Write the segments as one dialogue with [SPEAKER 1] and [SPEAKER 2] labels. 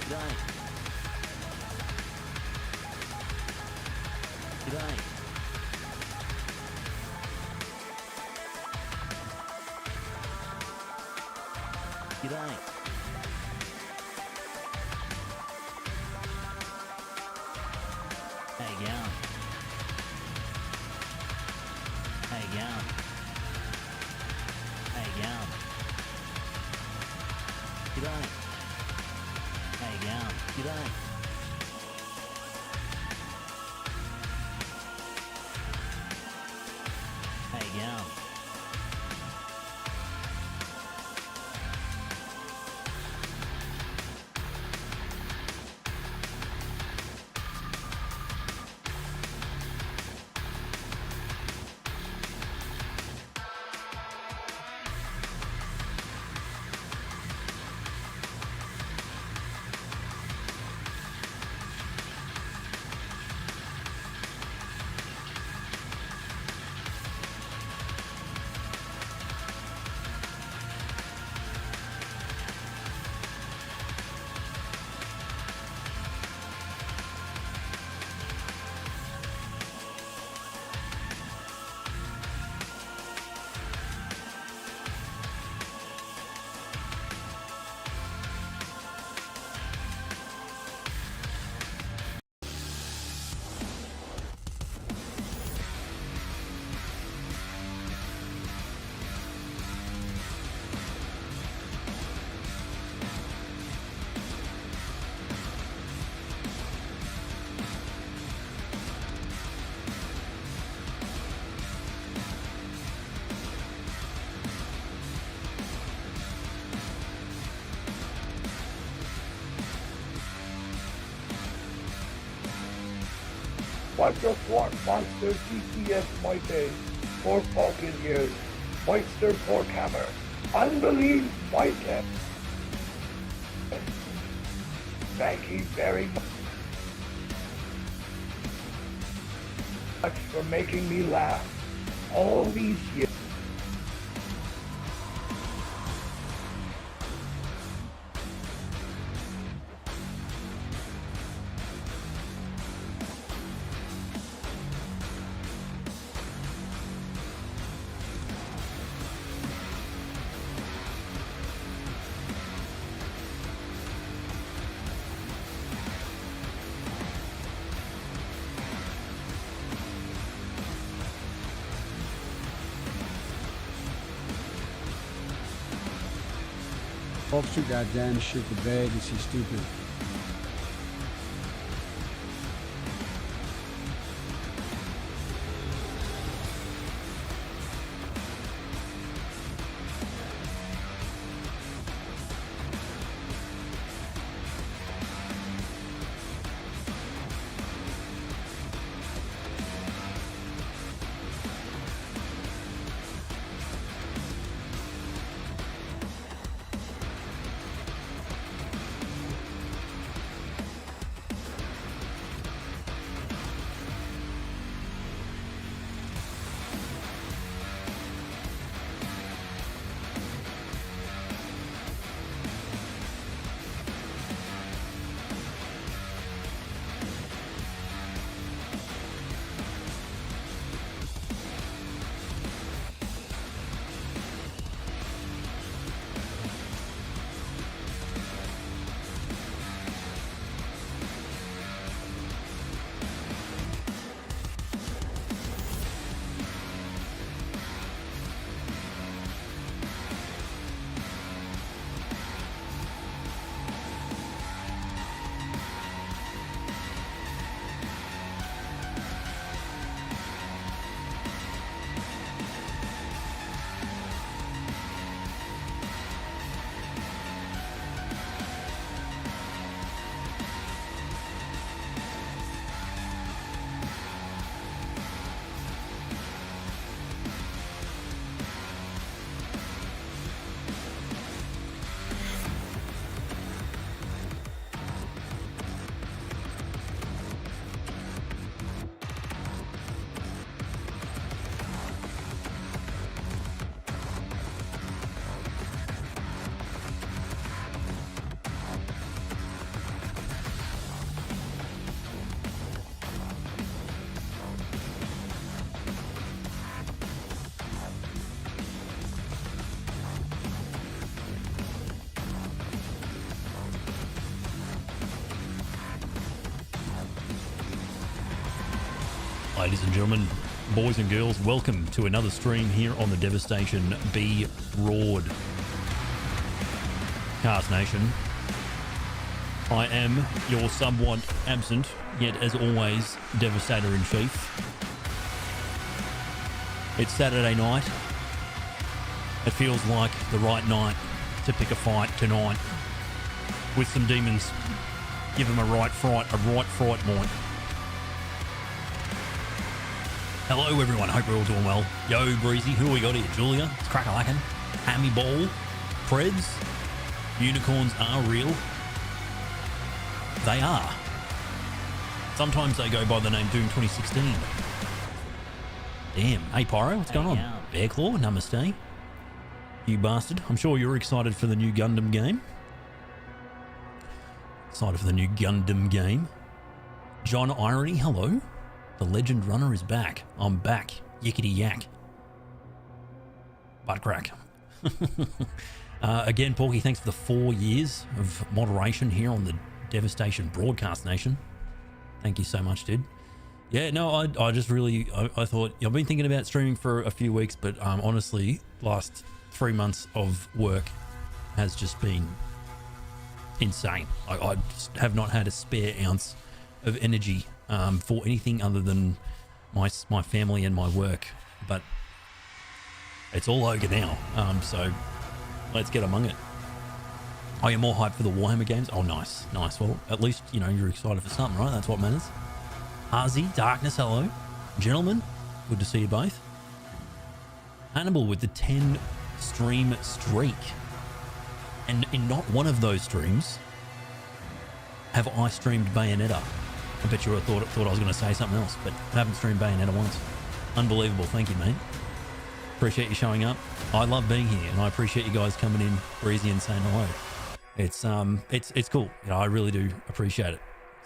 [SPEAKER 1] G'day. G'day. G'day. How you going? How you going? How you going? G'day. How you going? G'day. How you going?
[SPEAKER 2] I just want Monster GTS my day for fucking years. Meister Forkhammer. Unbelieve my death. Thank you very much for making me laugh all these years.
[SPEAKER 3] Officer, goddamn, shit the bed. Is he stupid?
[SPEAKER 1] Ladies and gentlemen, boys and girls, welcome to another stream here on the Devastation B Broadcast Nation. I am your somewhat absent, yet as always, Devastator in Chief. It's Saturday night. It feels like the right night to pick a fight tonight with some demons. Give them a right fright night. Hello everyone, hope we're all doing well. Yo Breezy, who we got here? Julia, it's Crack-a-lackin', Hammy Ball, Preds, unicorns are real. They are. Sometimes they go by the name Doom 2016. Damn. Hey Pyro, what's going on? Bearclaw, namaste. You bastard. I'm sure you're excited for the new Gundam game. Excited for the new Gundam game. John Irony, hello. The Legend Runner is back. I'm back. Yickety yak. Butt crack. Again, Porky, thanks for the 4 years of moderation here on the Devastation Broadcast Nation. Thank you so much, dude. Yeah, no, I just really, I thought, I've been thinking about streaming for a few weeks, but honestly, last 3 months of work has just been insane. I just have not had a spare ounce of energy for anything other than my family and my work, but it's all over now, so let's get among it. Are you more hyped for the Warhammer games? Oh, nice. Well, at least, you know, you're excited for something, right? That's what matters. Hazi, Darkness, hello. Gentlemen, good to see you both. Hannibal with the 10 stream streak. And in not one of those streams have I streamed Bayonetta. I bet you thought I was going to say something else, but I haven't streamed Bayonetta once. Unbelievable. Thank you, mate. Appreciate you showing up. I love being here, and I appreciate you guys coming in breezy and saying hello. It's cool. You know, I really do appreciate it.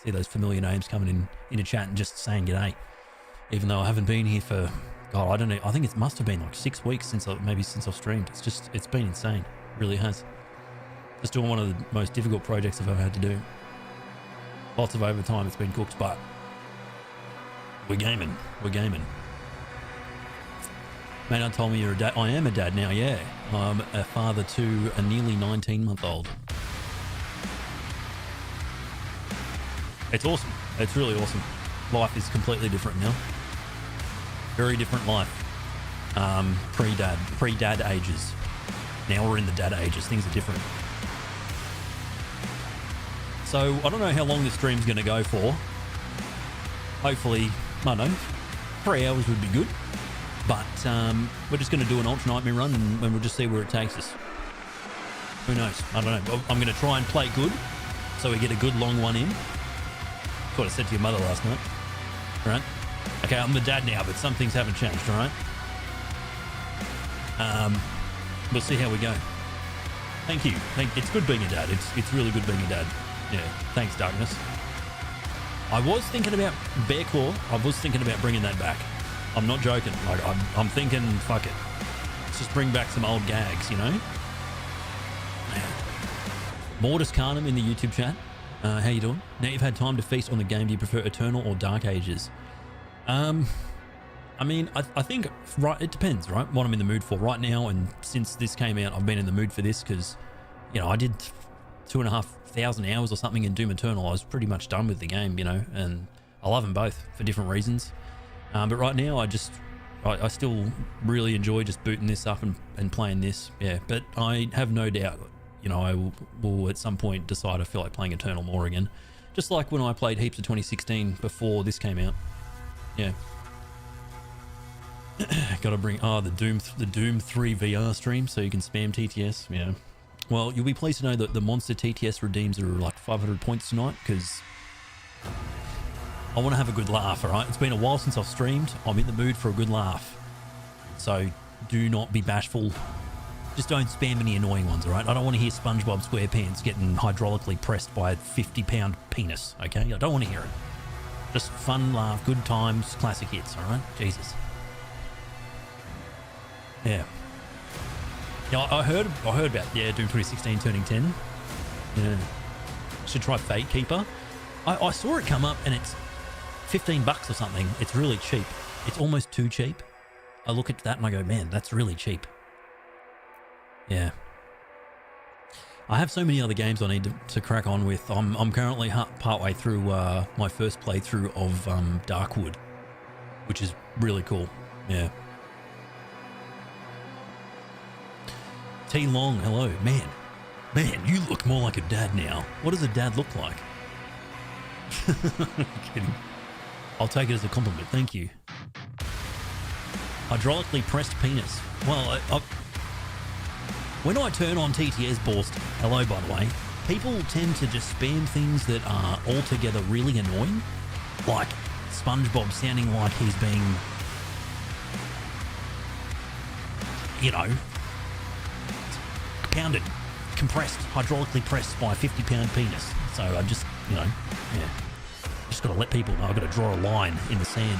[SPEAKER 1] See those familiar names coming into chat and just saying g'day. Even though I haven't been here for, God, I don't know. I think it must have been like 6 weeks since I've streamed. It's been insane. It really has. Just doing one of the most difficult projects I've ever had to do. Lots of overtime, it's been cooked, but we're gaming. Maynard told me you're a dad. I am a dad now, yeah. I'm a father to a nearly 19-month-old. It's awesome. It's really awesome. Life is completely different now. Very different life. Pre-dad ages. Now we're in the dad ages. Things are different. So I don't know how long this stream's going to go for. Hopefully, I don't know, 3 hours would be good. But we're just going to do an Ultra Nightmare run and we'll just see where it takes us. Who knows? I don't know. I'm going to try and play good so we get a good long one in. That's what I said to your mother last night. All right? Okay, I'm the dad now, but some things haven't changed, all right? We'll see how we go. Thank you. It's good being a dad. It's really good being a dad. Yeah, thanks, Darkness. I was thinking about Bearclaw. I was thinking about bringing that back. I'm not joking. Like, I'm thinking, fuck it. Let's just bring back some old gags, you know? Mortis Carnum in the YouTube chat. How you doing? Now you've had time to feast on the game. Do you prefer Eternal or Dark Ages? I mean, I think, right, it depends, right? What I'm in the mood for right now. And since this came out, I've been in the mood for this because, you know, I did 2,500 hours or something in Doom Eternal. I was pretty much done with the game, you know, and I love them both for different reasons. But right now, I still really enjoy just booting this up and playing this. Yeah, but I have no doubt, you know, I will at some point decide I feel like playing Eternal more again. Just like when I played heaps of 2016 before this came out. Yeah. Gotta bring, the Doom 3 VR stream so you can spam TTS. Yeah. Well, you'll be pleased to know that the monster TTS redeems are like 500 points tonight because I want to have a good laugh, all right? It's been a while since I've streamed. I'm in the mood for a good laugh. So do not be bashful. Just don't spam any annoying ones, all right? I don't want to hear SpongeBob SquarePants getting hydraulically pressed by a 50-pound penis, okay? I don't want to hear it. Just fun, laugh, good times, classic hits, all right? Jesus. Yeah. Yeah, I heard about, Doom 2016 turning 10. Yeah. Should try Fate Keeper. I saw it come up and it's $15 or something. It's really cheap. It's almost too cheap. I look at that and I go, man, that's really cheap. Yeah. I have so many other games I need to crack on with. I'm currently partway through my first playthrough of Darkwood, which is really cool. Yeah. T Long, hello. Man, you look more like a dad now. What does a dad look like? I'm kidding. I'll take it as a compliment. Thank you. Hydraulically pressed penis. Well, when I turn on TTS Borst, hello by the way, people tend to just spam things that are altogether really annoying. Like SpongeBob sounding like he's being, you know, pounded, compressed, hydraulically pressed by a 50-pound penis. So I just, you know, yeah. Just got to let people know I've got to draw a line in the sand.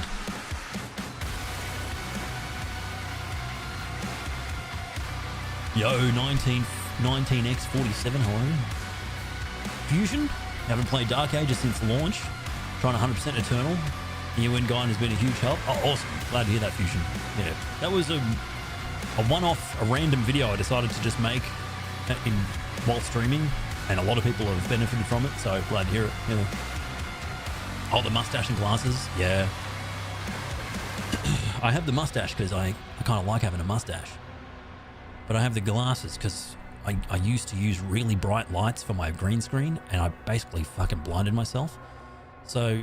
[SPEAKER 1] Yo, 19x47, hello. Fusion, haven't played Dark Ages since launch. Trying 100% Eternal. The UN guide has been a huge help. Oh, awesome. Glad to hear that, Fusion. Yeah, that was a one-off, a random video I decided to just make while streaming, and a lot of people have benefited from it, so glad to hear it. Yeah. Oh, the mustache and glasses. Yeah. I have the mustache because I kind of like having a mustache. But I have the glasses because I used to use really bright lights for my green screen, and I basically fucking blinded myself. So,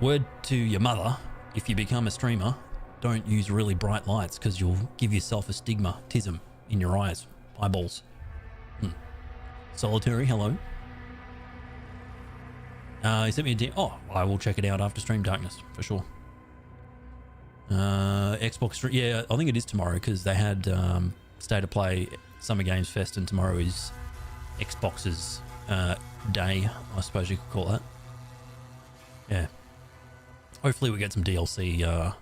[SPEAKER 1] word to your mother, if you become a streamer, don't use really bright lights because you'll give yourself a stigmatism in your eyeballs. Solitary, hello. He sent me a DM. Oh, I will check it out after Stream Darkness, for sure. Xbox, yeah, I think it is tomorrow because they had State of Play Summer Games Fest, and tomorrow is Xbox's day, I suppose you could call that. Yeah. Hopefully we get some DLC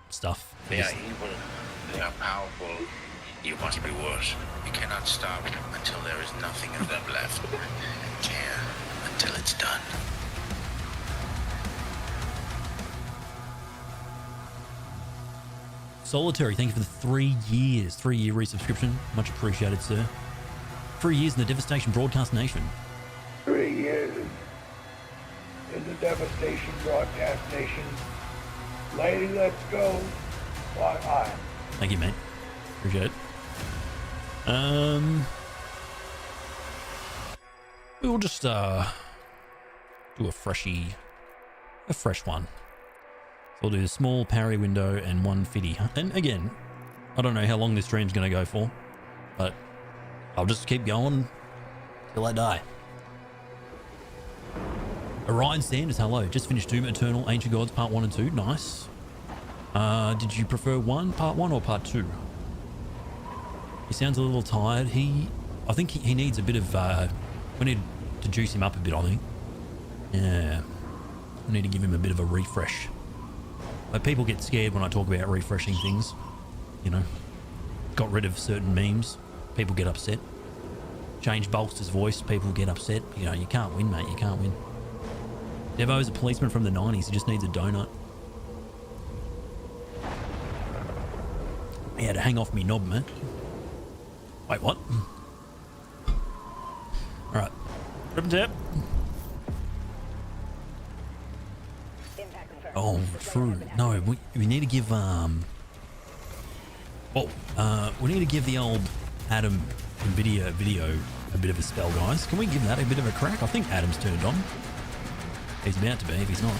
[SPEAKER 1] stuff.
[SPEAKER 4] They are evil, they are powerful. You must be worse. You cannot stop until there is nothing of them left. And care until it's done.
[SPEAKER 1] Solitary, thank you for the 3 years. 3-year resubscription. Much appreciated, sir. 3 years in the Devastation Broadcast Nation.
[SPEAKER 2] 3 years in the Devastation Broadcast Nation. Lady, let's go. Fly high.
[SPEAKER 1] Thank you, mate. Appreciate it. We'll just do a fresh one. So we'll do a small parry window and one fitty. And again, I don't know how long this stream's going to go for, but I'll just keep going till I die. Orion Sanders, hello. Just finished Doom Eternal Ancient Gods Part 1 and 2. Nice. Did you prefer Part 1 or Part 2? He sounds a little tired. I think he needs a bit of, we need to juice him up a bit, I think. Yeah. We need to give him a bit of a refresh. Like, people get scared when I talk about refreshing things, you know. Got rid of certain memes, people get upset. Change Bolster's voice, people get upset. You know, you can't win, mate, you can't win. Devo's a policeman from the 90s, he just needs a donut. He had to hang off me knob, man. Wait, what? Alright. Rip and tap. Oh, true. No, we need to give, we need to give the old Adam NVIDIA video a bit of a spell, guys. Can we give that a bit of a crack? I think Adam's turned on. He's about to be, if he's not.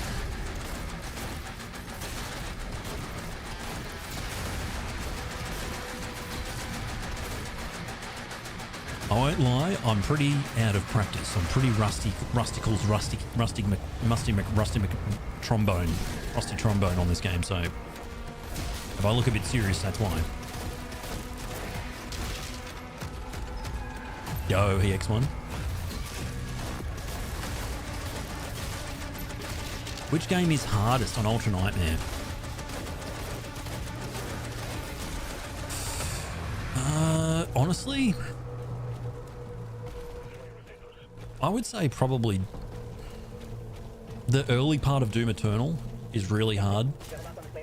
[SPEAKER 1] I won't lie, I'm pretty out of practice. I'm pretty rusty trombone on this game, so if I look a bit serious, that's why. Yo, EX1. Which game is hardest on Ultra Nightmare? Honestly, I would say probably the early part of Doom Eternal is really hard.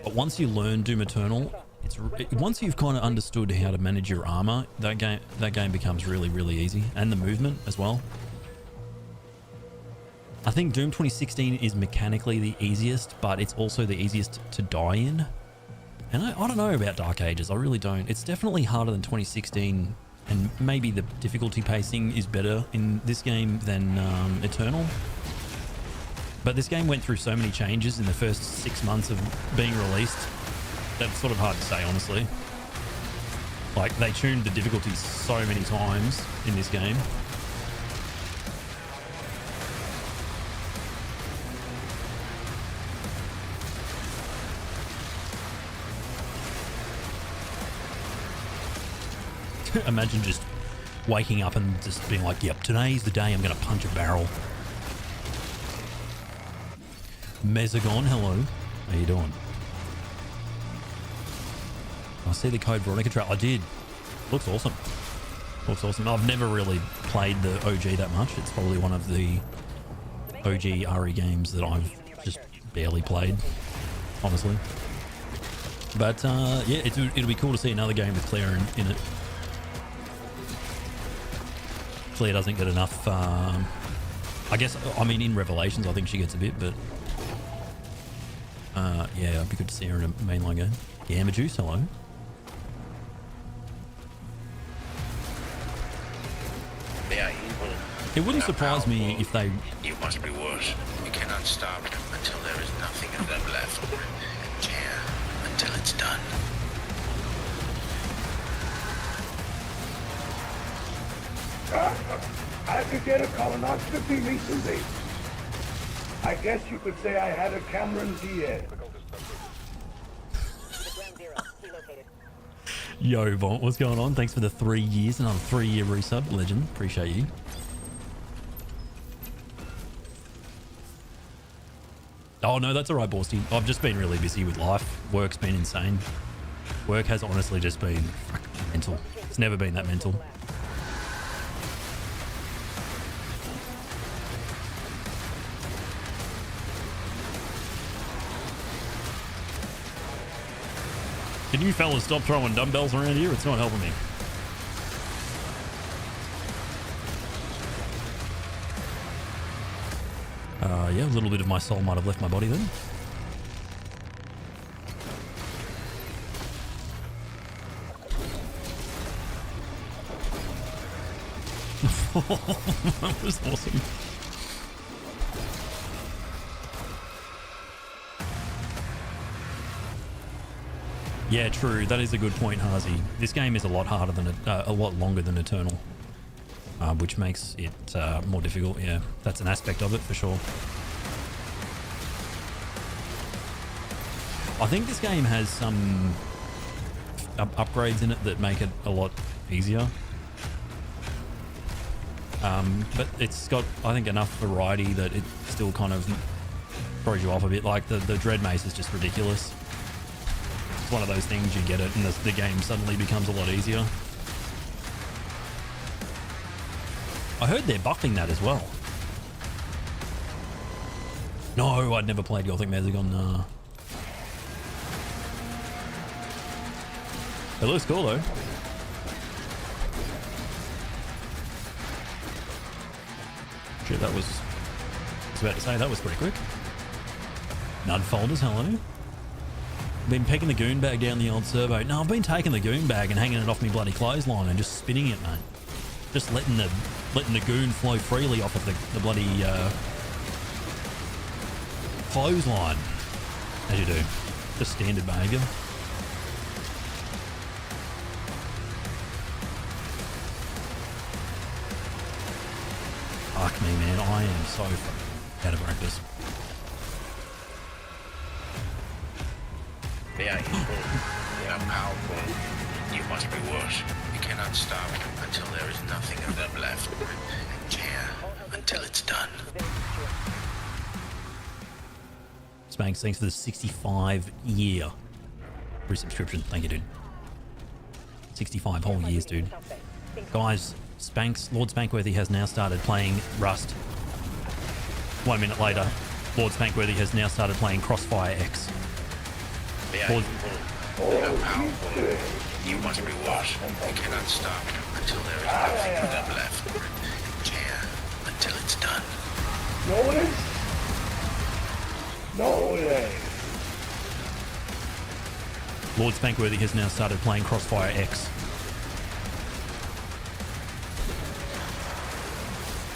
[SPEAKER 1] But once you learn Doom Eternal, once you've kind of understood how to manage your armor, that game becomes really, really easy, and the movement as well. I think Doom 2016 is mechanically the easiest, but it's also the easiest to die in. And I don't know about Dark Ages, I really don't. It's definitely harder than 2016, and maybe the difficulty pacing is better in this game than Eternal. But this game went through so many changes in the first 6 months of being released, that's sort of hard to say, honestly. Like, they tuned the difficulties so many times in this game. Imagine just waking up and just being like, yep, today's the day I'm going to punch a barrel. Mezagon, hello. How you doing? I see the Code Veronica trail. I did. Looks awesome. Looks awesome. I've never really played the OG that much. It's probably one of the OG RE games that I've just barely played, honestly. But yeah, it'll be cool to see another game with Claire in it. Claire doesn't get enough, I guess, I mean, in Revelations, I think she gets a bit, but yeah, it'd be good to see her in a mainline game. Gamma Juice, hello.
[SPEAKER 4] They are evil.
[SPEAKER 1] It wouldn't surprise me if they...
[SPEAKER 4] You must be worse. You cannot stop until there is nothing of them left. Care until it's done.
[SPEAKER 2] I could get a colonoscopy recently. I guess you could say I had a Cameron Diaz.
[SPEAKER 1] Yo, Vaunt, what's going on? Thanks for the 3 years, another 3-year resub, legend. Appreciate you. Oh no, that's all right, Borsty. I've just been really busy with life. Work's been insane. Work has honestly just been fucking mental. It's never been that mental. Can you fellas stop throwing dumbbells around here? It's not helping me. Yeah, a little bit of my soul might have left my body then. That was awesome. Yeah, true. That is a good point, Hazy. This game is a lot harder than a lot longer than Eternal, which makes it more difficult. Yeah, that's an aspect of it for sure. I think this game has some upgrades in it that make it a lot easier. But it's got, I think, enough variety that it still kind of throws you off a bit. Like the Dread Mace is just ridiculous. It's one of those things, you get it and the game suddenly becomes a lot easier. I heard they're buffing that as well. No, I'd never played Gothic Mezagon. Nah. It looks cool though. Shit, I was about to say that was pretty quick. Nud folders, hello. Been pecking the goon bag down the old servo. No, I've been taking the goon bag and hanging it off me bloody clothesline and just spinning it, mate. Just letting the goon flow freely off of the bloody clothesline, as you do. Just standard behaviour. Fuck me, man. I am so out of practice.
[SPEAKER 4] They are evil. They are powerful. You must be worse. You cannot stop until there is nothing of them left. Care until it's done.
[SPEAKER 1] Spanx, thanks for the 65-year resubscription. Thank you, dude. 65 whole years, dude. Guys, Spanx, Lord Spankworthy has now started playing Rust. 1 minute later. Lord Spankworthy has now started playing Crossfire X.
[SPEAKER 4] They are
[SPEAKER 1] Lord,
[SPEAKER 4] evil. They are powerful. You must be worse. They cannot stop until there is nothing of them left. Tear until it's done.
[SPEAKER 2] No, it is. No, it ain't.
[SPEAKER 1] Lord Spankworthy has now started playing Crossfire X.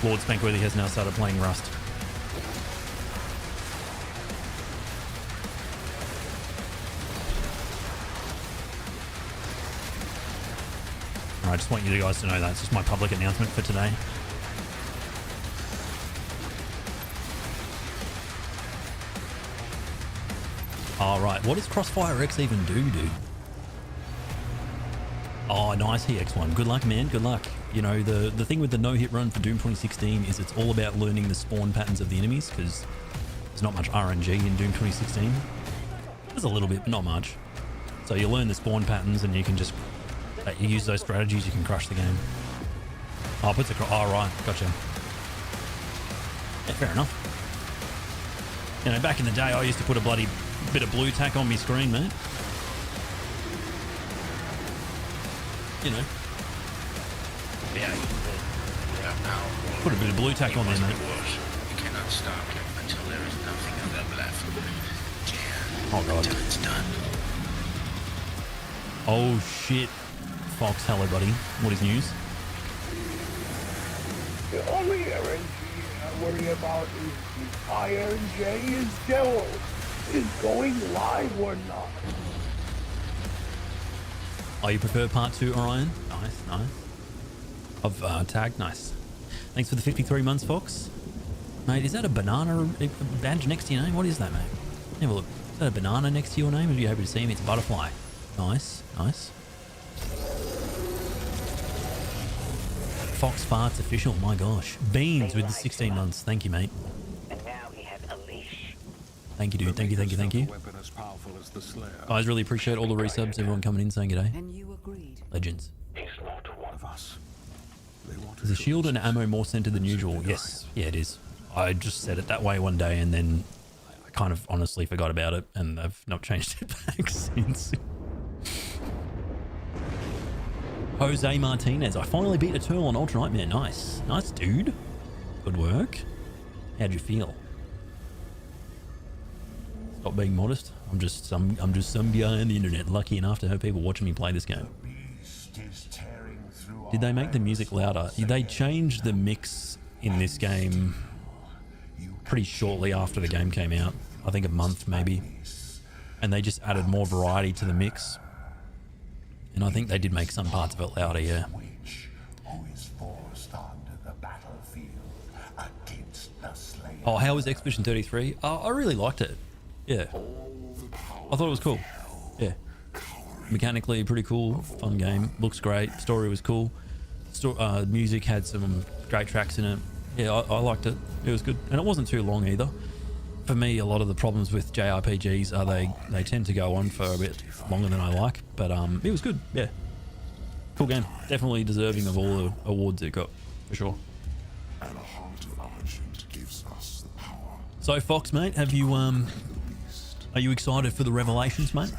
[SPEAKER 1] Lord Spankworthy has now started playing Rust. I just want you guys to know that. It's just my public announcement for today. All right, what does Crossfire X even do, dude? Oh, nice EX1. Good luck, man. Good luck. You know, the thing with the no-hit run for Doom 2016 is it's all about learning the spawn patterns of the enemies, because there's not much RNG in Doom 2016. There's a little bit, but not much. So you learn the spawn patterns and you can just... you use those strategies, you can crush the game. Oh, puts across. Oh, right. Gotcha. Yeah, fair enough. You know, back in the day, I used to put a bloody bit of blue tack on my screen, mate. You know.
[SPEAKER 4] Yeah, powerful.
[SPEAKER 1] Put a bit of blue tack on there, mate.
[SPEAKER 4] You cannot stop until there is nothing of them left. Tear
[SPEAKER 1] Oh, God.
[SPEAKER 4] until it's done.
[SPEAKER 1] Oh, shit. Fox, hello, buddy. What is news?
[SPEAKER 2] The only RNG I worry about is the IRNJ is Devo is going live or not.
[SPEAKER 1] Oh, you prefer part 2, Orion? Nice, nice. Of tag, nice. Thanks for the 53 months, Fox. Mate, is that a banana badge next to your name? What is that, mate? Have a look. Is that a banana next to your name? Are you able to see him? It's a butterfly. Nice, nice. Fox Farts official, my gosh. Beans with the 16 months. Thank you, mate.
[SPEAKER 5] And now he has a leash.
[SPEAKER 1] Thank you, dude. Thank you, thank you, thank you. Guys, really appreciate all the resubs. Everyone coming in saying g'day.
[SPEAKER 5] And you agreed.
[SPEAKER 1] Legends.
[SPEAKER 2] He's not one of us.
[SPEAKER 1] Is the shield and ammo more centered than usual? Yes. Yeah, it is. I just said it that way one day and then I kind of honestly forgot about it and I've not changed it back since. Jose Martinez. I finally beat a turtle on Ultra Nightmare. Nice. Nice, dude. Good work. How'd you feel? Stop being modest. I'm just some guy on the internet lucky enough to have people watching me play this game. Did they make the music louder? They changed the mix in this game pretty shortly after the game came out. I think a month maybe. And they just added more variety to the mix. And I think they did make some parts of it louder, yeah. Oh, how was Expedition 33? I really liked it. Yeah. I thought it was cool. Yeah. Mechanically pretty cool, fun game. Looks great. Story was cool. Music had some great tracks in it. Yeah, I liked it. It was good. And it wasn't too long either. For me, a lot of the problems with JRPGs are they tend to go on for a bit longer than I like. But it was good. Yeah. Cool game. Definitely deserving of all the awards it got, for sure. So Fox, mate, have you are you excited for the revelations, mate?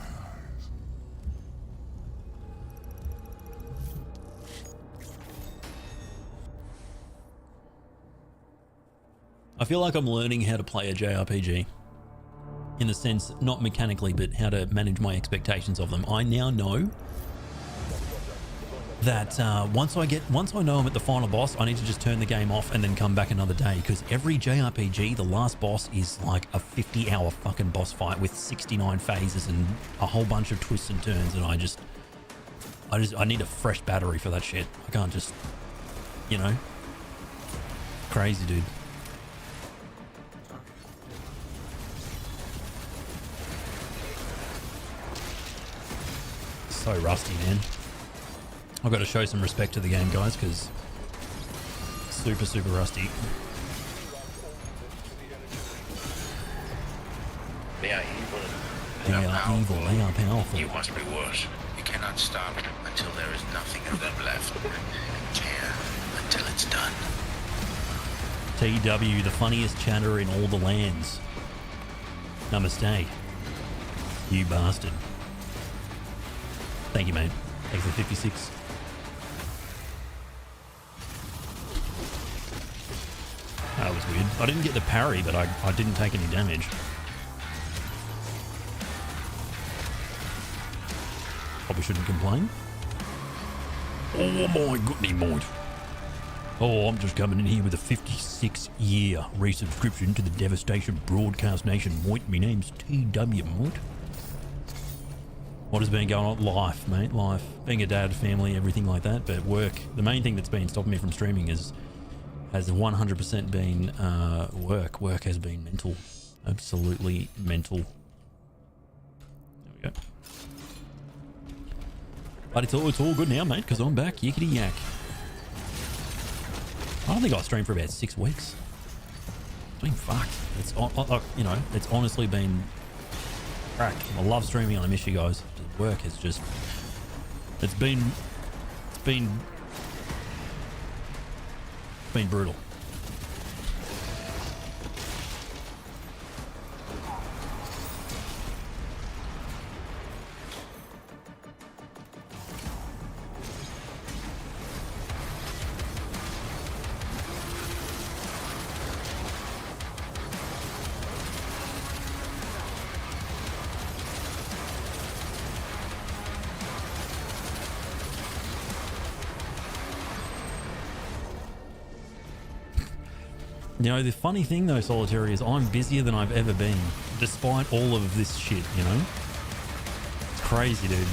[SPEAKER 1] I feel like I'm learning how to play a JRPG. In the sense, not mechanically, but how to manage my expectations of them. I now know that once I know I'm at the final boss, I need to just turn the game off and then come back another day, because every JRPG, the last boss is like a 50-hour fucking boss fight with 69 phases and a whole bunch of twists and turns, and I need a fresh battery for that shit. I can't just, you know, crazy, dude. So rusty, man. I've got to show some respect to the game, guys, because super rusty.
[SPEAKER 4] They are evil.
[SPEAKER 1] They are evil. They are powerful.
[SPEAKER 4] You must be worse. You cannot stop until there is nothing of them left. Tear until it's done.
[SPEAKER 1] TW, the funniest chatter in all the lands. Namaste. You bastard. Thank you, mate. Thanks for 56. That was weird. I didn't get the parry, but I didn't take any damage. Probably shouldn't complain. Oh my goodness, mate. Oh, I'm just coming in here with a 56-year resubscription to the Devastation Broadcast Nation, mate. My name's TW, mate. What has been going on? Life, mate, life. Being a dad, family, everything like that. But work, the main thing that's been stopping me from streaming has 100% been work. Work has been mental. Absolutely mental. There we go. But it's all good now, mate, because I'm back. Yickety yak. I don't think I streamed for about 6 weeks. It's been fucked. It's, you know, it's honestly been crack. I love streaming and I miss you guys. Work has just, it's been brutal. You know, the funny thing though, Solitary, is I'm busier than I've ever been, despite all of this shit, you know? It's crazy, dude.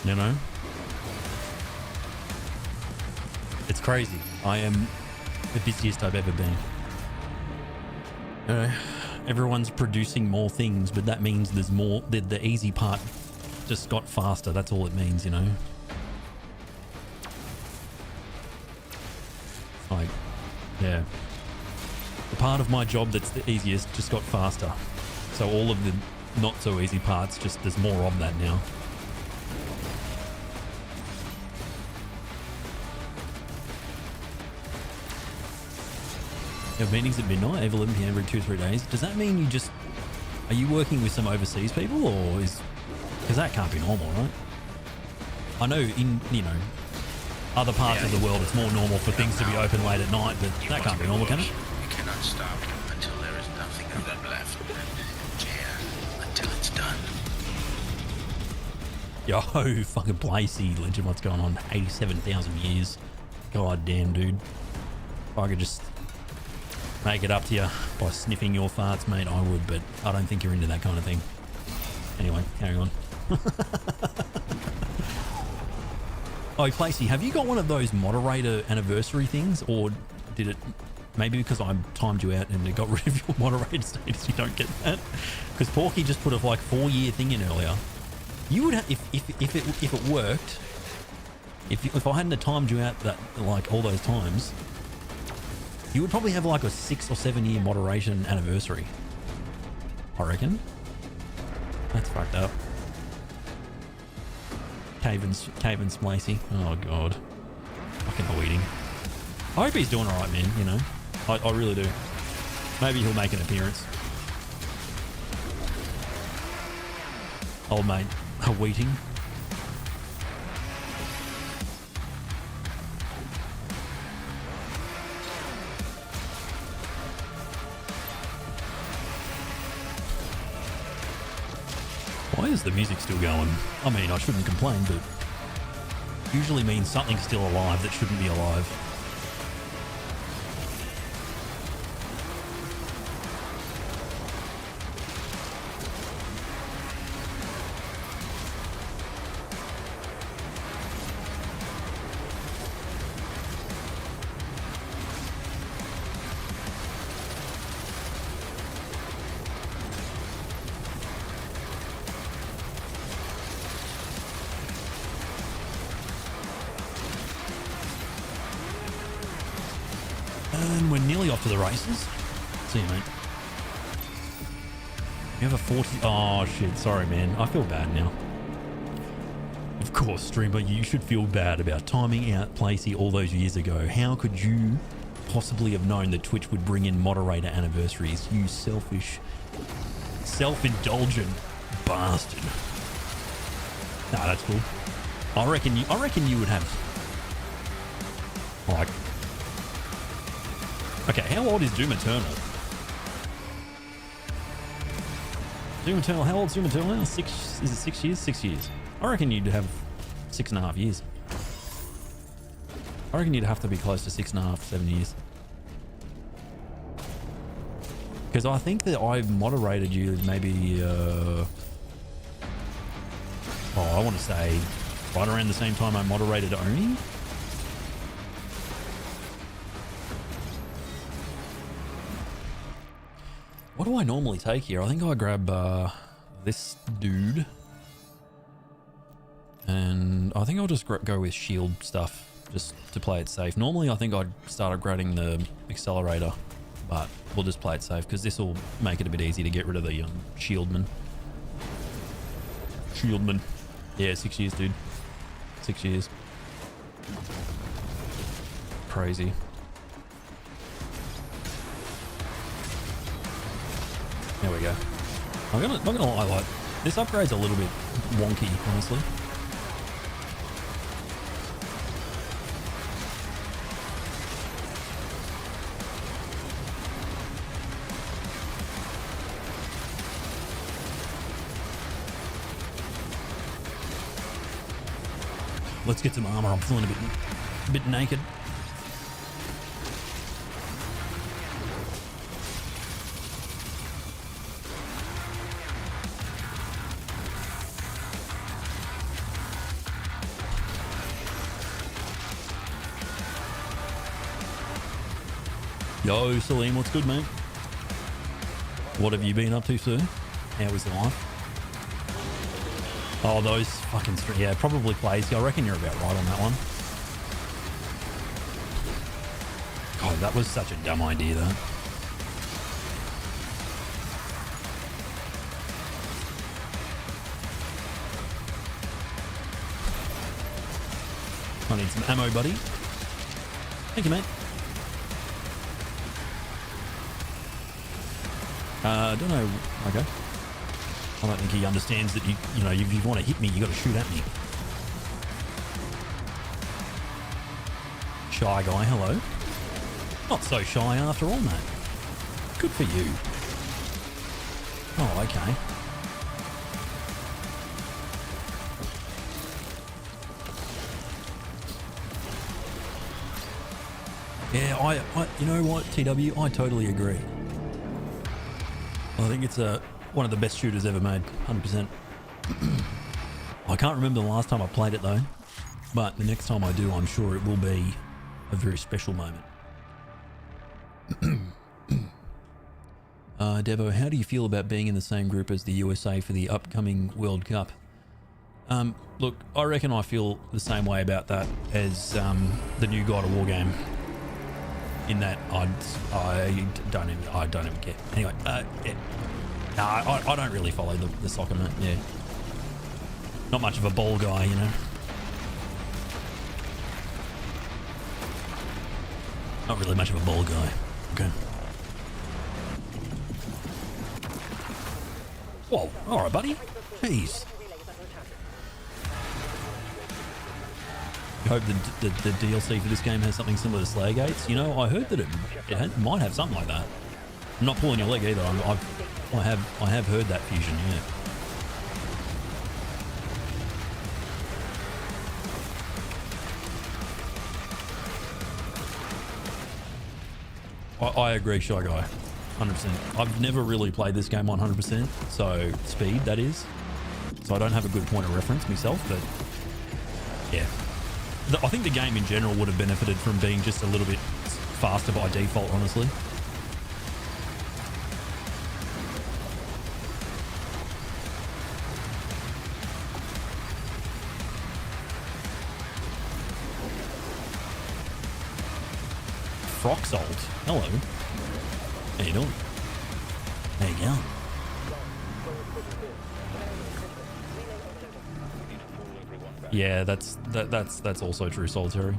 [SPEAKER 1] You know? It's crazy. I am the busiest I've ever been. Everyone's producing more things, but that means there's more. The easy part just got faster. That's all it means, you know. Like, yeah, the part of my job that's the easiest just got faster. So all of the not so easy parts, just there's more of that now. You have meetings at midnight, every 11 p.m. every 2-3 days. Does that mean you just... Are you working with some overseas people, or is... Because that can't be normal, right? I know in, you know, other parts of the world it's more normal for things to be open late at night, but that can't be normal, can it?
[SPEAKER 4] You cannot stop until there is nothing of them left. Care until it's done.
[SPEAKER 1] Yo, fucking Placey, legend, what's going on? 87,000 years. God damn, dude. If I could just... make it up to you by sniffing your farts, mate, I would, but I don't think you're into that kind of thing. Anyway, carry on. Oh, Placey, have you got one of those moderator anniversary things, or did it... Maybe because I timed you out and it got rid of your moderator status, you don't get that? Because Porky just put a like 4-year thing in earlier. You would have... If it worked... If I hadn't timed you out that like all those times... You would probably have like a 6 or 7 year moderation anniversary. I reckon. That's fucked up. Caven Splacey. Oh god. Fucking Unwinding. I hope he's doing alright, man, you know. I really do. Maybe he'll make an appearance. Old mate, Unwinding. Why is the music still going? I mean, I shouldn't complain, but usually means something's still alive that shouldn't be alive. And we're nearly off to the races. See you, mate. You have a 40. Oh shit, sorry man. I feel bad now. Of course, streamer, you should feel bad about timing out Placey all those years ago. How could you possibly have known that Twitch would bring in moderator anniversaries? You selfish, self-indulgent bastard. Nah, that's cool. I reckon you would have like. Okay, how old is Doom Eternal? Doom Eternal, how old's Doom Eternal now? Is it 6 years? 6 years. I reckon you'd have 6.5 years. I reckon you'd have to be close to 6.5, 7 years. Because I think that I've moderated you maybe, I want to say right around the same time I moderated Oni. What do I normally take here? I think I grab this dude. And I think I'll just go with shield stuff just to play it safe. Normally I think I'd start upgrading the accelerator, but we'll just play it safe because this will make it a bit easy to get rid of the shieldman. Shieldman. Yeah, 6 years, dude. 6 years. Crazy. There we go. I'm not gonna lie, like, this upgrade's a little bit wonky, honestly. Let's get some armor. I'm feeling a bit naked. Yo, Salim, what's good, mate? What have you been up to, sir? How is life? Oh, those fucking yeah, probably Placey. I reckon you're about right on that one. God, that was such a dumb idea, though. I need some ammo, buddy. Thank you, mate. I don't know. Okay. I don't think he understands that you know, if you want to hit me, you got to shoot at me. Shy guy, hello. Not so shy after all, mate. Good for you. Oh, okay. Yeah, I you know what, TW, I totally agree. I think it's one of the best shooters ever made, 100%. I can't remember the last time I played it though, but the next time I do, I'm sure it will be a very special moment. Devo, how do you feel about being in the same group as the USA for the upcoming World Cup? Look, I reckon I feel the same way about that as the new God of War game. In that I don't even care. Anyway, yeah. No, I don't really follow the soccer, mate. Yeah, not much of a ball guy, you know. Not really much of a ball guy. Okay. Whoa, all right, buddy. Jeez. I hope the DLC for this game has something similar to Slaygates. You know, I heard that it might have something like that. I'm not pulling your leg either. I have heard that fusion. Yeah. I agree, Shy Guy, 100%. I've never really played this game 100%. So speed, that is. So I don't have a good point of reference myself, but yeah. I think the game in general would have benefited from being just a little bit faster by default, honestly. Froxalt, hello. How you doing? How you going? Yeah, that's also true, Solitary.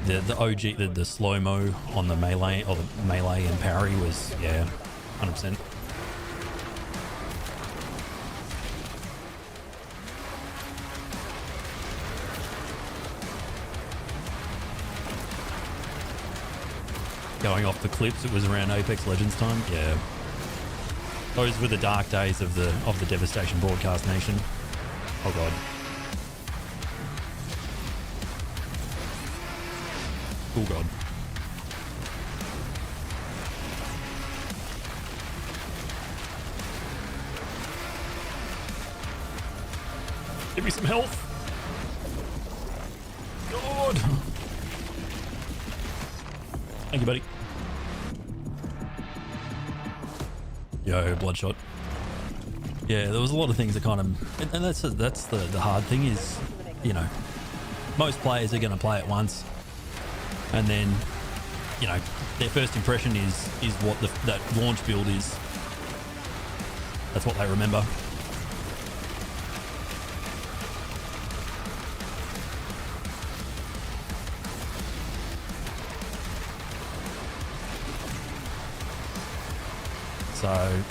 [SPEAKER 1] The OG, the slow-mo on the melee, or the melee and parry was, yeah, 100%. Going off the clips, it was around Apex Legends time. Yeah, those were the dark days of the Devastation Broadcast Nation. Oh god. Oh god. Give me some health. God. Thank you, buddy. Yo, Bloodshot. Yeah, there was a lot of things that kind of, and that's the hard thing is, you know, most players are going to play it once, and then, you know, their first impression is what that launch build is. That's what they remember. So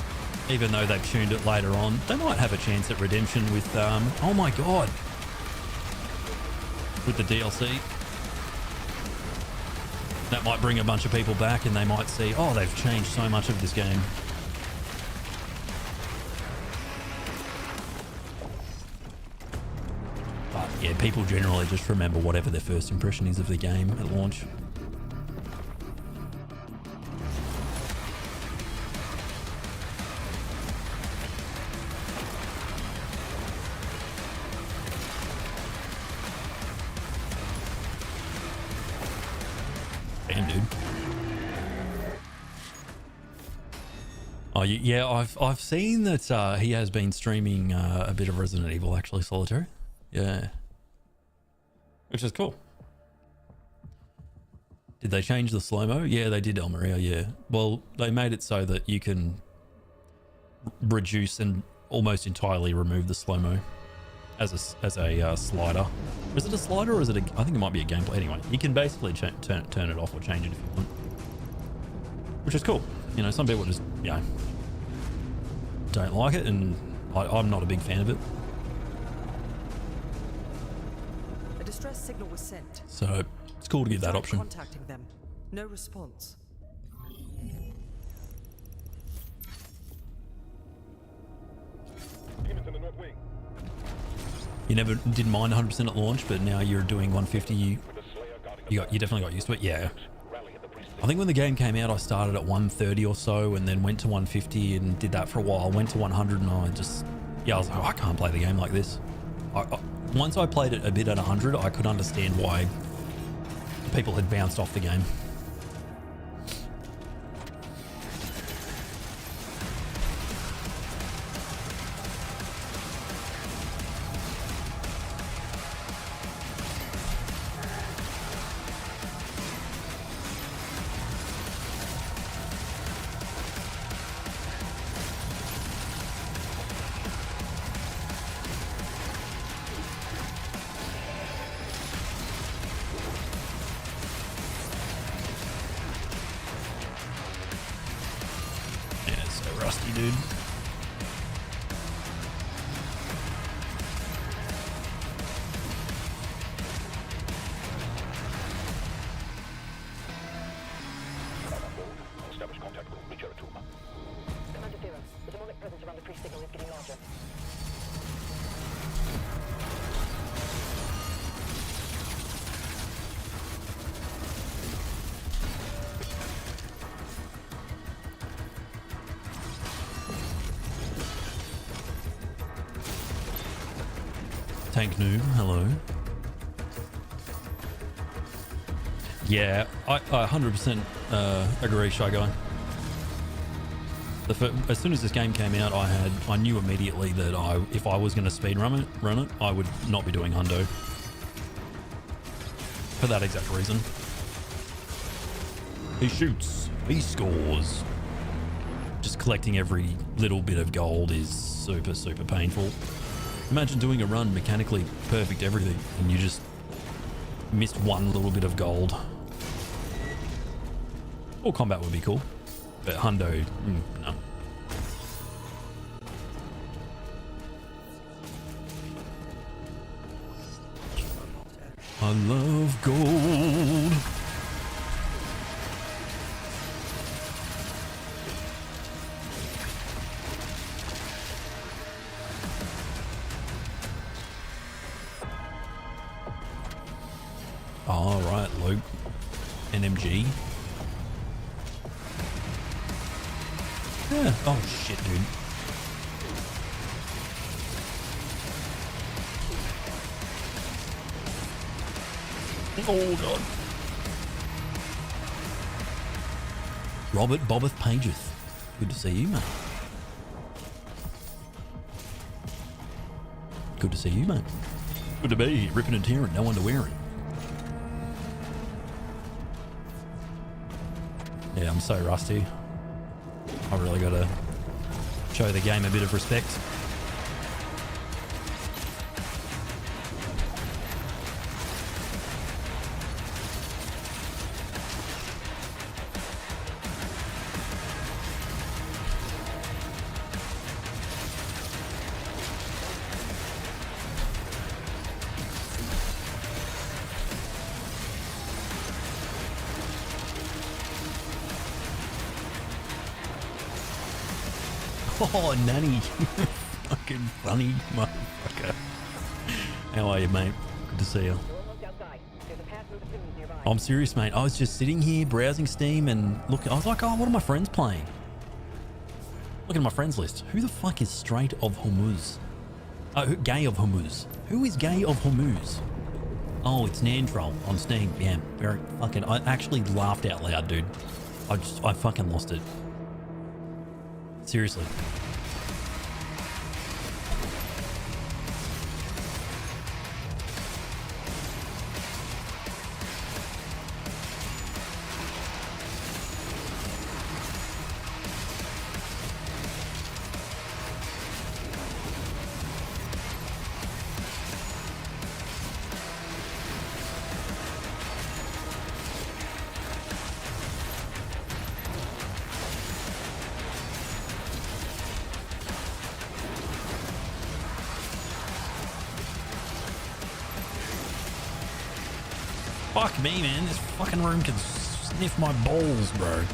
[SPEAKER 1] even though they've tuned it later on, they might have a chance at redemption with, oh my god, with the DLC. That might bring a bunch of people back and they might see, oh, they've changed so much of this game. But yeah, people generally just remember whatever their first impression is of the game at launch. Dude. Oh yeah, I've seen that he has been streaming a bit of Resident Evil, actually, Solitary. Yeah, which is cool. Did they change the slow-mo? Yeah, they did, El Maria. Yeah, well, they made it so that you can reduce and almost entirely remove the slow-mo as a slider. Is it a slider or is it a, I think it might be a gameplay. Anyway, you can basically turn it off or change it if you want, which is cool. You know, some people just, you know, don't like it, and I'm not a big fan of it.
[SPEAKER 6] A distress signal was sent.
[SPEAKER 1] So it's cool to get that option.
[SPEAKER 6] Contacting them. No response.
[SPEAKER 2] Demons in the north wing.
[SPEAKER 1] You never didn't mind 100% at launch, but now you're doing 150. You definitely got used to it. Yeah. I think when the game came out, I started at 130 or so, and then went to 150 and did that for a while. Went to 100, and I was like, oh, I can't play the game like this. Once I played it a bit at 100, I could understand why people had bounced off the game. Rusty, dude.
[SPEAKER 2] Establish contact with Reacher 2.
[SPEAKER 5] Commander Zero, the demonic presence around the pre-signal is getting larger.
[SPEAKER 1] Tank Noob, hello. Yeah, I 100% agree, Shy Guy. As soon as this game came out, I knew immediately that if I was going to speed run it, I would not be doing hundo. For that exact reason. He shoots, he scores. Just collecting every little bit of gold is super, super painful. Imagine doing a run mechanically perfect everything and you just missed one little bit of gold. Or combat would be cool. But hundo, no. I love gold. All right, Luke. NMG. Yeah. Oh shit, dude. Oh god. Robert Bobbeth Pageth. Good to see you, mate. Good to see you, mate. Good to be here, ripping and tearing, no underwear. Yeah, I'm so rusty. I really got to show the game a bit of respect. Oh, Nanny. Fucking funny motherfucker. How are you, mate? Good to see you. I'm serious, mate. I was just sitting here browsing Steam and looking. I was like, oh, what are my friends playing? Looking at my friends list. Who the fuck is Straight of Hormuz? Oh, Gay of Hormuz. Who is Gay of Hormuz? Oh, it's Nantroll on Steam. Yeah, very fucking. I actually laughed out loud, dude. I fucking lost it. Seriously. Fuck me, man. This fucking room can sniff my balls, bro.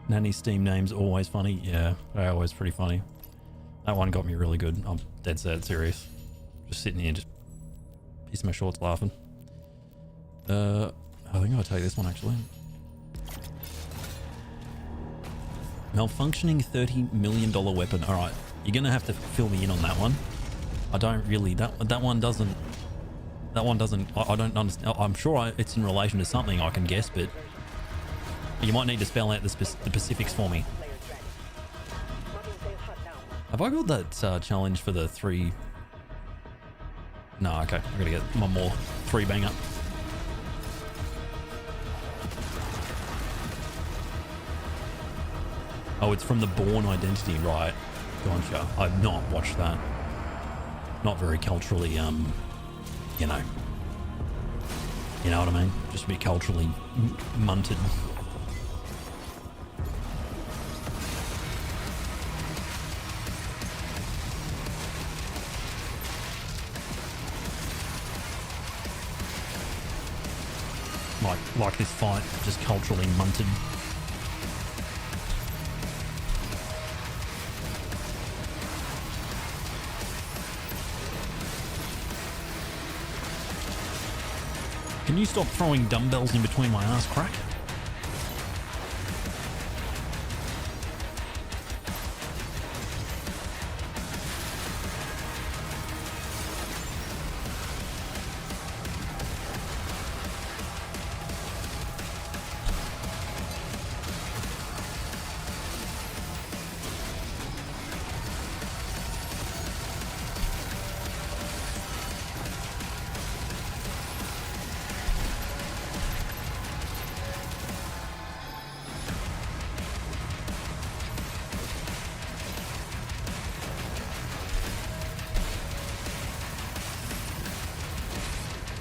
[SPEAKER 1] Nanny's Steam name's always funny. Yeah, they're always pretty funny. That one got me really good. I'm dead set serious. Just sitting here, just piss my shorts laughing. I think I'll take this one actually. Malfunctioning $30 million weapon. All right, you're gonna have to fill me in on that one. I don't really. That one doesn't. That one doesn't. I don't understand. I'm sure it's in relation to something I can guess, but you might need to spell out the specifics for me. Have I got that challenge for the 3? No, okay. I gotta get one more 3 banger. Oh, it's from the Bourne Identity, right? Gotcha. I've not watched that. Not very culturally, you know. You know what I mean? Just a bit culturally munted. Like this fight, just culturally munted. Can you stop throwing dumbbells in between my ass crack?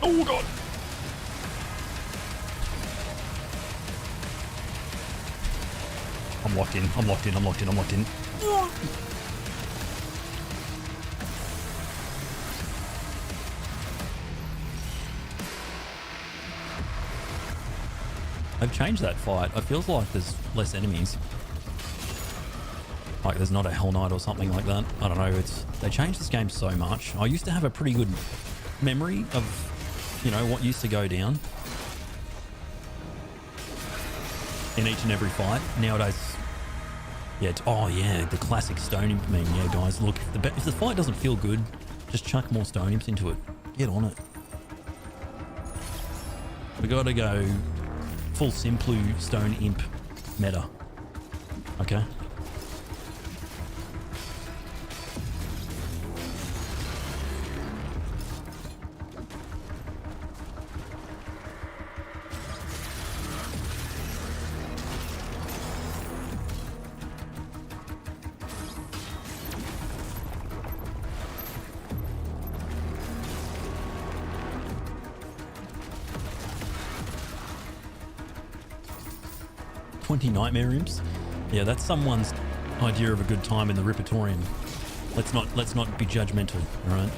[SPEAKER 1] Oh god. I'm locked in. I'm locked in. I'm locked in. I'm locked in. They've changed that fight. It feels like there's less enemies. Like there's not a Hell Knight or something like that. I don't know. They changed this game so much. I used to have a pretty good memory of, you know, what used to go down in each and every fight. Nowadays, yeah. Oh yeah, the classic stone imp meme. Yeah, guys, look. If the fight doesn't feel good, just chuck more stone imps into it. Get on it. We gotta go full Simplu stone imp meta. Okay. Nightmare imps. Yeah, that's someone's idea of a good time in the Ripatorium. Let's not be judgmental, all right?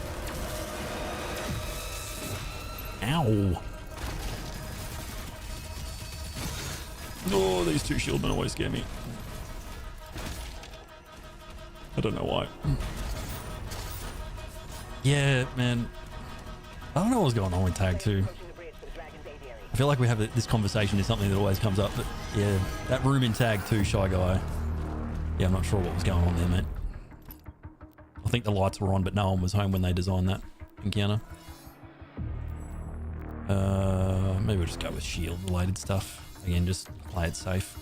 [SPEAKER 1] Ow. Oh, these two shieldmen always scare me. I don't know why. Yeah, man. I don't know what's going on with Tag 2. I feel like we have this conversation is something that always comes up, but yeah, that room in Tag 2, Shy Guy. Yeah, I'm not sure what was going on there, mate. I think the lights were on, but no one was home when they designed that encounter. Maybe we'll just go with shield related stuff. Again, just play it safe.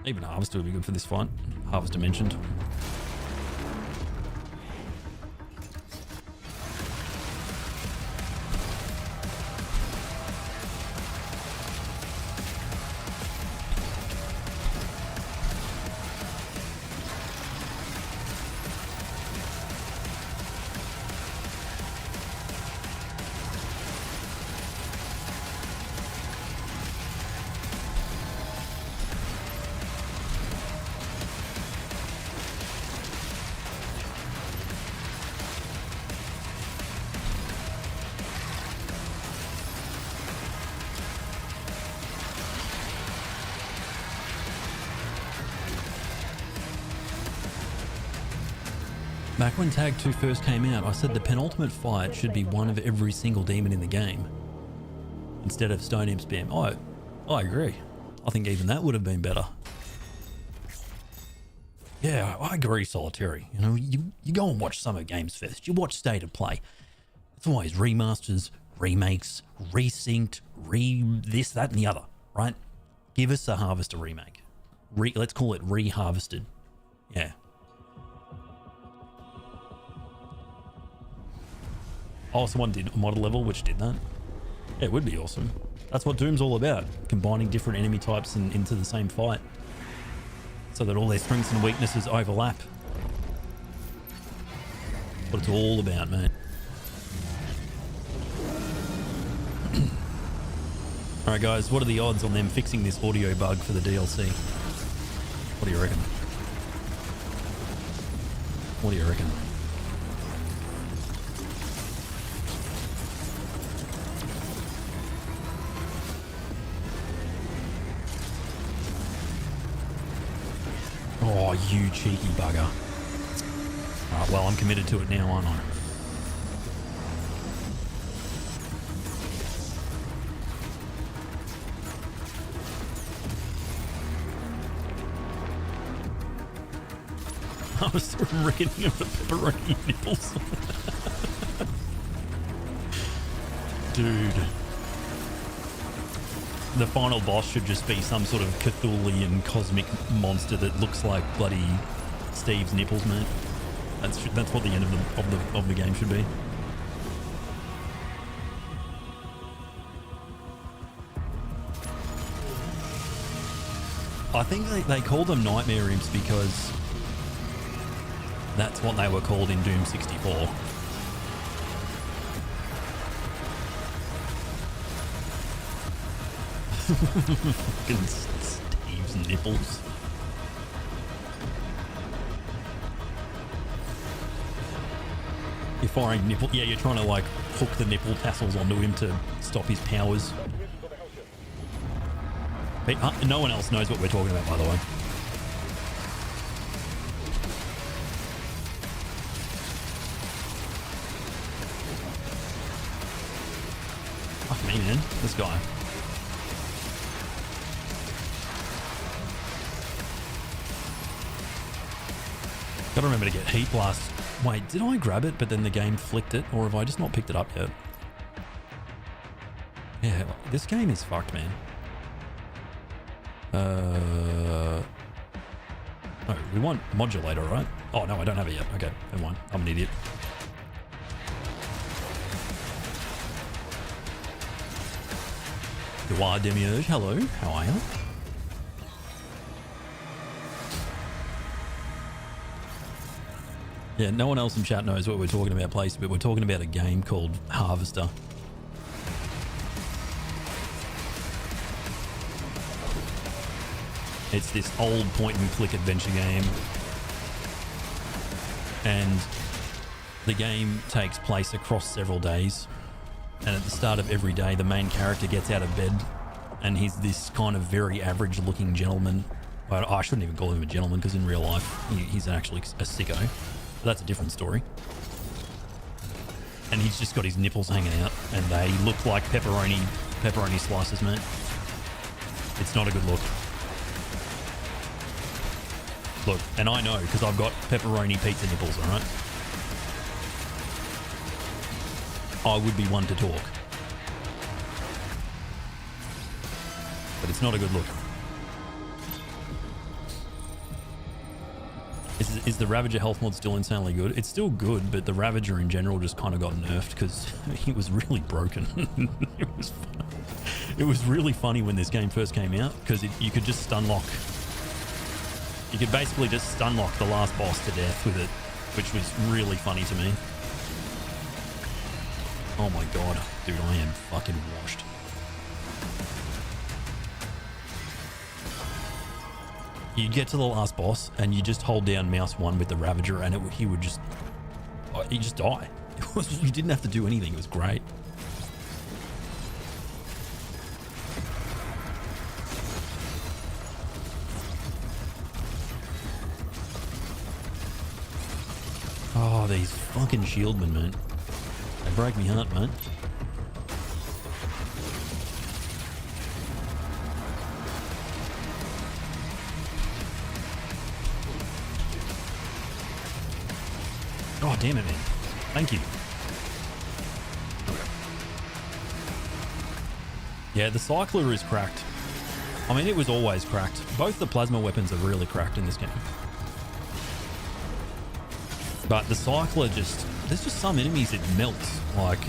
[SPEAKER 1] Even Harvester would be good for this fight. Harvester mentioned. Back when Tag 2 first came out, I said the penultimate fight should be one of every single demon in the game, instead of Stone Imp spam. I agree. I think even that would have been better. Yeah, I agree, Solitary. You know, you go and watch Summer Games Fest. You watch State of Play. It's always remasters, remakes, resynced, this, that, and the other, right? Give us a Harvester remake. Let's call it re-harvested. Yeah. Oh, someone did a model level which did that. Yeah, it would be awesome. That's what Doom's all about. Combining different enemy types into the same fight, so that all their strengths and weaknesses overlap. What it's all about, mate. Alright guys, what are the odds on them fixing this audio bug for the DLC? What do you reckon? What do you reckon? Oh, you cheeky bugger. Alright, well, I'm committed to it now, aren't I? I was reckoning of the pepperoni nipples. Dude. The final boss should just be some sort of Cthulhian cosmic monster that looks like bloody Steve's nipples, man. That's what the end of the game should be. I think they call them Nightmare Imps because that's what they were called in Doom 64. Fucking Steve's nipples. You're firing nipple. Yeah, you're trying to like hook the nipple tassels onto him to stop his powers. No one else knows what we're talking about, by the way. Fuck me, man. This guy. Gotta remember to get heat blast. Wait, did I grab it but then the game flicked it? Or have I just not picked it up yet? Yeah, this game is fucked, man. Oh, we want modulator, right? Oh, no, I don't have it yet. Okay, never mind. I'm an idiot. You are Demiurge. Hello, how are you? Yeah, no one else in chat knows what we're talking about, place, but we're talking about a game called Harvester. It's this old point-and-click adventure game, and the game takes place across several days. And at the start of every day, the main character gets out of bed, and he's this kind of very average-looking gentleman. Well, I shouldn't even call him a gentleman, because in real life, he's actually a sicko. But that's a different story. And he's just got his nipples hanging out, and they look like pepperoni slices, mate. It's not a good look. Look, and I know, because I've got pepperoni pizza nipples, alright? I would be one to talk. But it's not a good look. Is the Ravager health mod still insanely good? It's still good, but the Ravager in general just kind of got nerfed because he was really broken. It was really funny when this game first came out because you could just stun lock. You could basically just stun lock the last boss to death with it, which was really funny to me. Oh my god, dude, I am fucking washed. You'd get to the last boss and you just hold down mouse 1 with the Ravager and he'd just die. You didn't have to do anything, it was great. Oh, these fucking shieldmen, man. They break me heart, man. Oh, damn it, man. Thank you. Yeah, the Cycler is cracked. I mean, it was always cracked. Both the plasma weapons are really cracked in this game. But the Cycler there's just some enemies it melts. Like,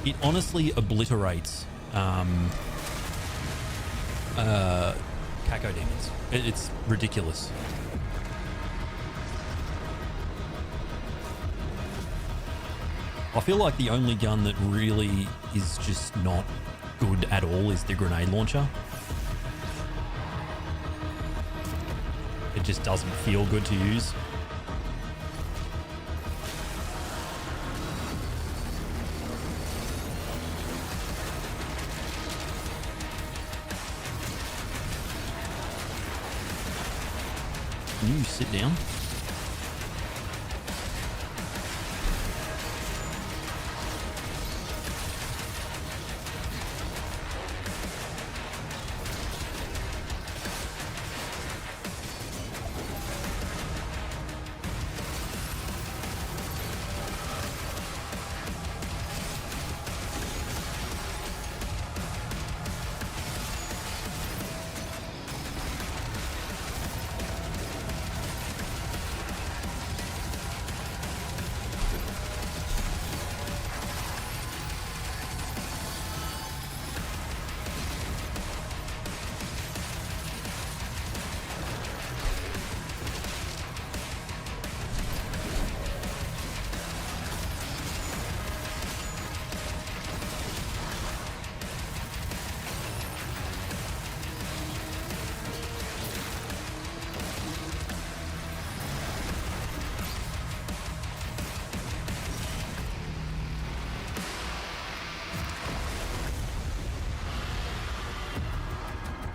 [SPEAKER 1] it honestly obliterates Caco demons. It's ridiculous. I feel like the only gun that really is just not good at all is the grenade launcher. It just doesn't feel good to use. Can you sit down?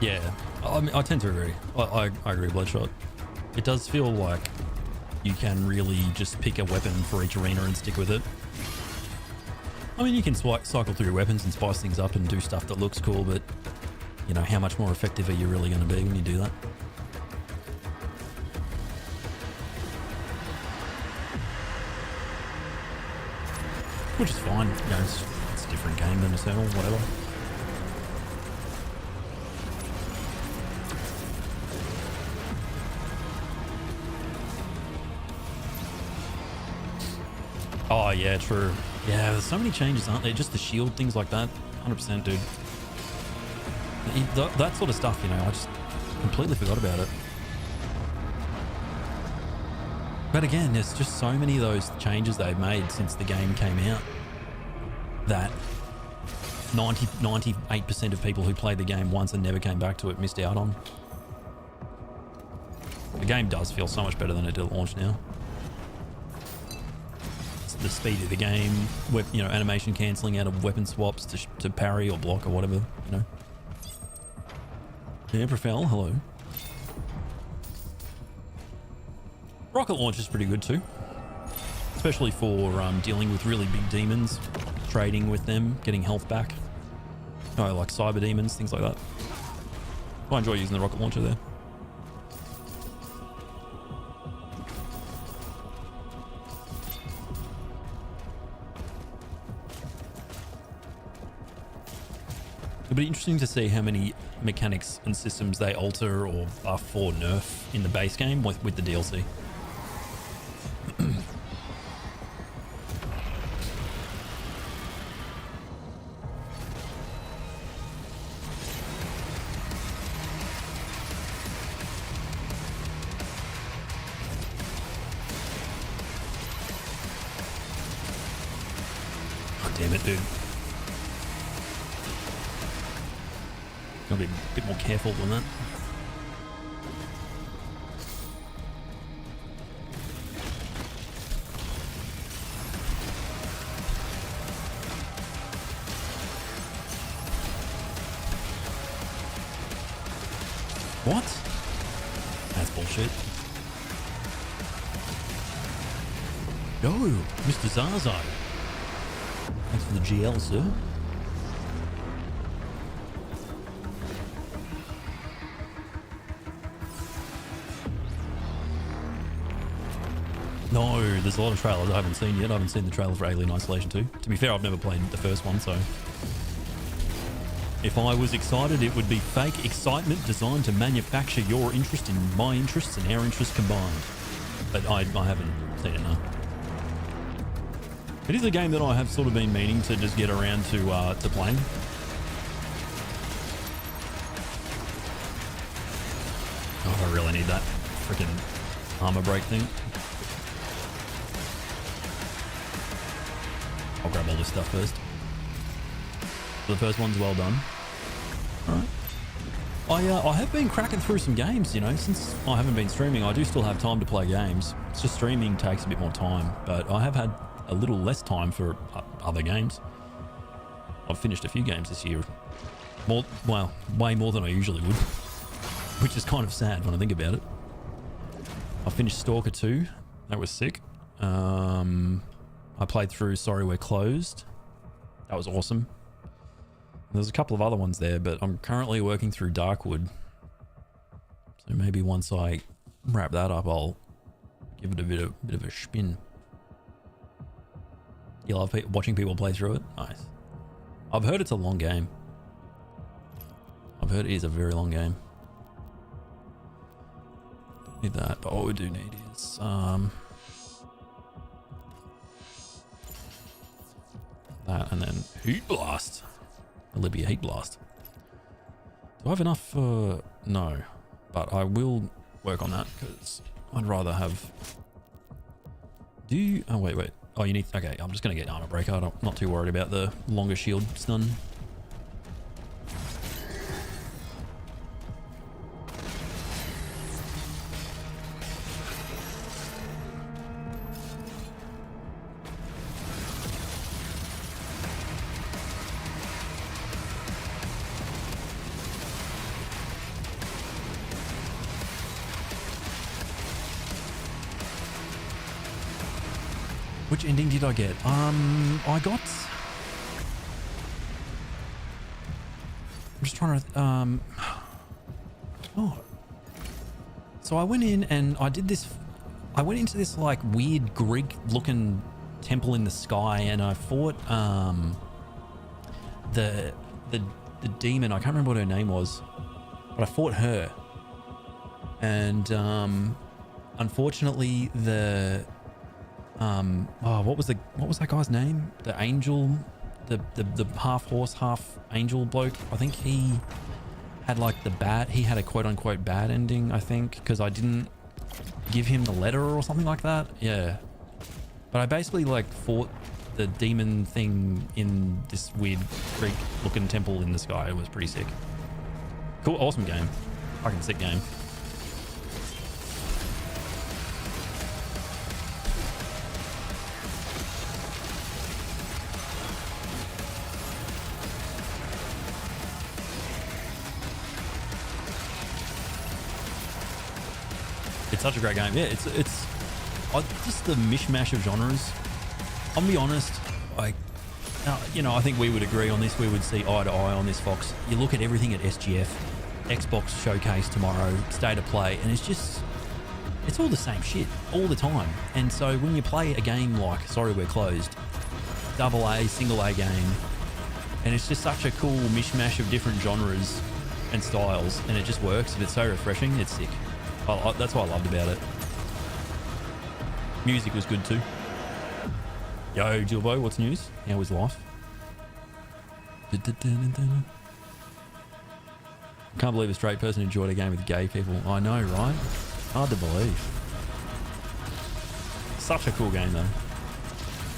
[SPEAKER 1] Yeah, I mean, I tend to agree. I agree, Bloodshot. It does feel like you can really just pick a weapon for each arena and stick with it. I mean, you can cycle through your weapons and spice things up and do stuff that looks cool, but you know, how much more effective are you really going to be when you do that? Which is fine, you know, it's a different game than Eternal, whatever. Oh yeah, true. Yeah, there's so many changes, aren't there? Just the shield, things like that. 100%, dude. That sort of stuff, you know, I just completely forgot about it. But again, there's just so many of those changes they've made since the game came out that 98% of people who played the game once and never came back to it missed out on. The game does feel so much better than it did at launch now. The speed of the game, you know, animation cancelling out of weapon swaps to parry or block or whatever, you know. Yeah, Profel, hello. Rocket launch is pretty good too, especially for dealing with really big demons, trading with them, getting health back. Oh, like cyber demons, things like that. I enjoy using the rocket launcher there. It'll be interesting to see how many mechanics and systems they alter or buff or nerf in the base game with the DLC. Oh, damn it, dude. Gotta be a bit more careful than that. What? That's bullshit. Yo, Mr. Zazo. Thanks for the GL, sir. No, there's a lot of trailers I haven't seen yet. I haven't seen the trailer for Alien Isolation 2. To be fair, I've never played the first one, so... If I was excited, it would be fake excitement designed to manufacture your interest in my interests and our interests combined. But I haven't seen it, no. It is a game that I have sort of been meaning to just get around to playing. Oh, I really need that freaking armor break thing. I'll grab all this stuff first. The first one's well done. Alright. I have been cracking through some games, you know, since I haven't been streaming. I do still have time to play games. It's just streaming takes a bit more time, but I have had a little less time for other games. I've finished a few games this year. Well, way more than I usually would, which is kind of sad when I think about it. I finished Stalker 2. That was sick. I played through Sorry We're Closed. That was awesome. There's a couple of other ones there, but I'm currently working through Darkwood. So maybe once I wrap that up, I'll give it a bit of a spin. You love watching people play through it? Nice. I've heard it's a long game. I've heard it is a very long game. Don't need that, but what we do need is that, and then Heat Blast. Libya Heat Blast. Do I have enough? No, but I will work on that because I'd rather have. Do you? Oh wait. Oh, you need. Okay, I'm just gonna get armor breaker. I'm not too worried about the longer shield stun. Which ending did I get? I got... I'm just trying to... Oh. So I went in and I did this... I went into this like weird Greek-looking temple in the sky, and I fought the demon. I can't remember what her name was, but I fought her. And unfortunately, the what was that guy's name? The angel, the half horse, half angel bloke. I think he had like he had a quote unquote bad ending, I think, because I didn't give him the letter or something like that. Yeah. But I basically like fought the demon thing in this weird Greek looking temple in the sky. It was pretty sick. Cool. Awesome game. Fucking sick game. It's such a great game. Yeah, it's just the mishmash of genres. I'll be honest, I think we would agree on this. We would see eye to eye on this, Fox. You look at everything at SGF, Xbox Showcase tomorrow, State of Play, and it's all the same shit all the time. And so when you play a game like Sorry We're Closed, AA, single A game, and it's just such a cool mishmash of different genres and styles, and it just works, and it's so refreshing. It's sick. That's what I loved about it. Music was good too. Yo, Gilbo, what's news? How was life? Can't believe a straight person enjoyed a game with gay people. I know, right? Hard to believe. Such a cool game though.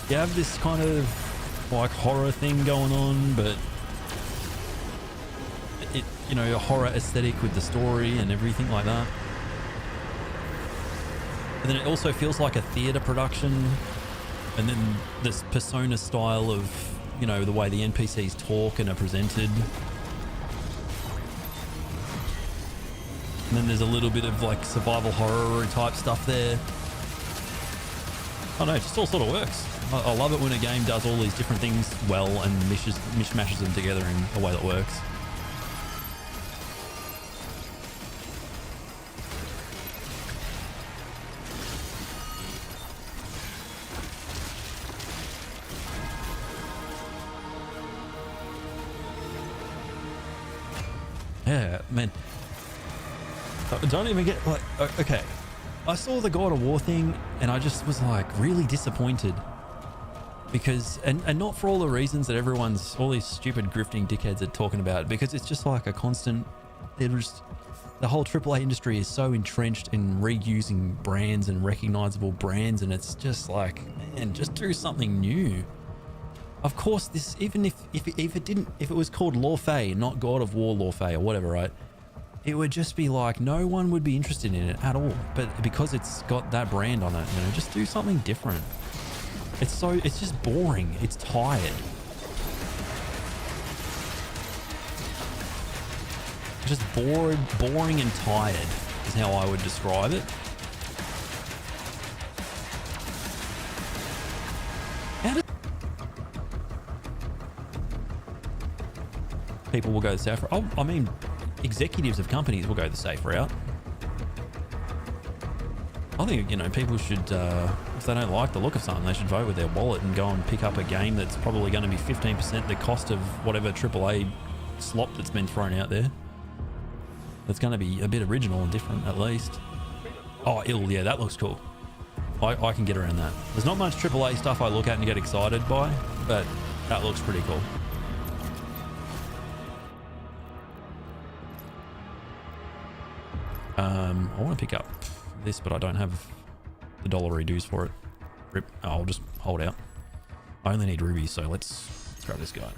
[SPEAKER 1] You have this kind of like horror thing going on, but it, a horror aesthetic with the story and everything like that. But then it also feels like a theatre production, and then this Persona style of, the way the NPCs talk and are presented. And then there's a little bit of like survival horror type stuff there. I don't know, it just all sort of works. I love it when a game does all these different things well and mishmashes them together in a way that works. Yeah, man. Don't even get like, okay. I saw the God of War thing and I just was like really disappointed because, and not for all the reasons that all these stupid grifting dickheads are talking about, because it's just like a constant, the whole AAA industry is so entrenched in reusing brands and recognizable brands, and it's just like, man, just do something new. Of course, this, even if it was called Lawfey, not God of War Lawfey or whatever, right? It would just be like, no one would be interested in it at all. But because it's got that brand on it, just do something different. It's just boring. It's tired. Just boring and tired is how I would describe it. People will go the safe route. I mean, executives of companies will go the safe route. I think, people should, if they don't like the look of something, they should vote with their wallet and go and pick up a game that's probably going to be 15% the cost of whatever AAA slop that's been thrown out there. That's going to be a bit original and different, at least. Oh, yeah, that looks cool. I can get around that. There's not much AAA stuff I look at and get excited by, but that looks pretty cool. I want to pick up this, but I don't have the $1 dues for it. Rip. Oh, I'll just hold out. I only need rubies, so let's grab this guy.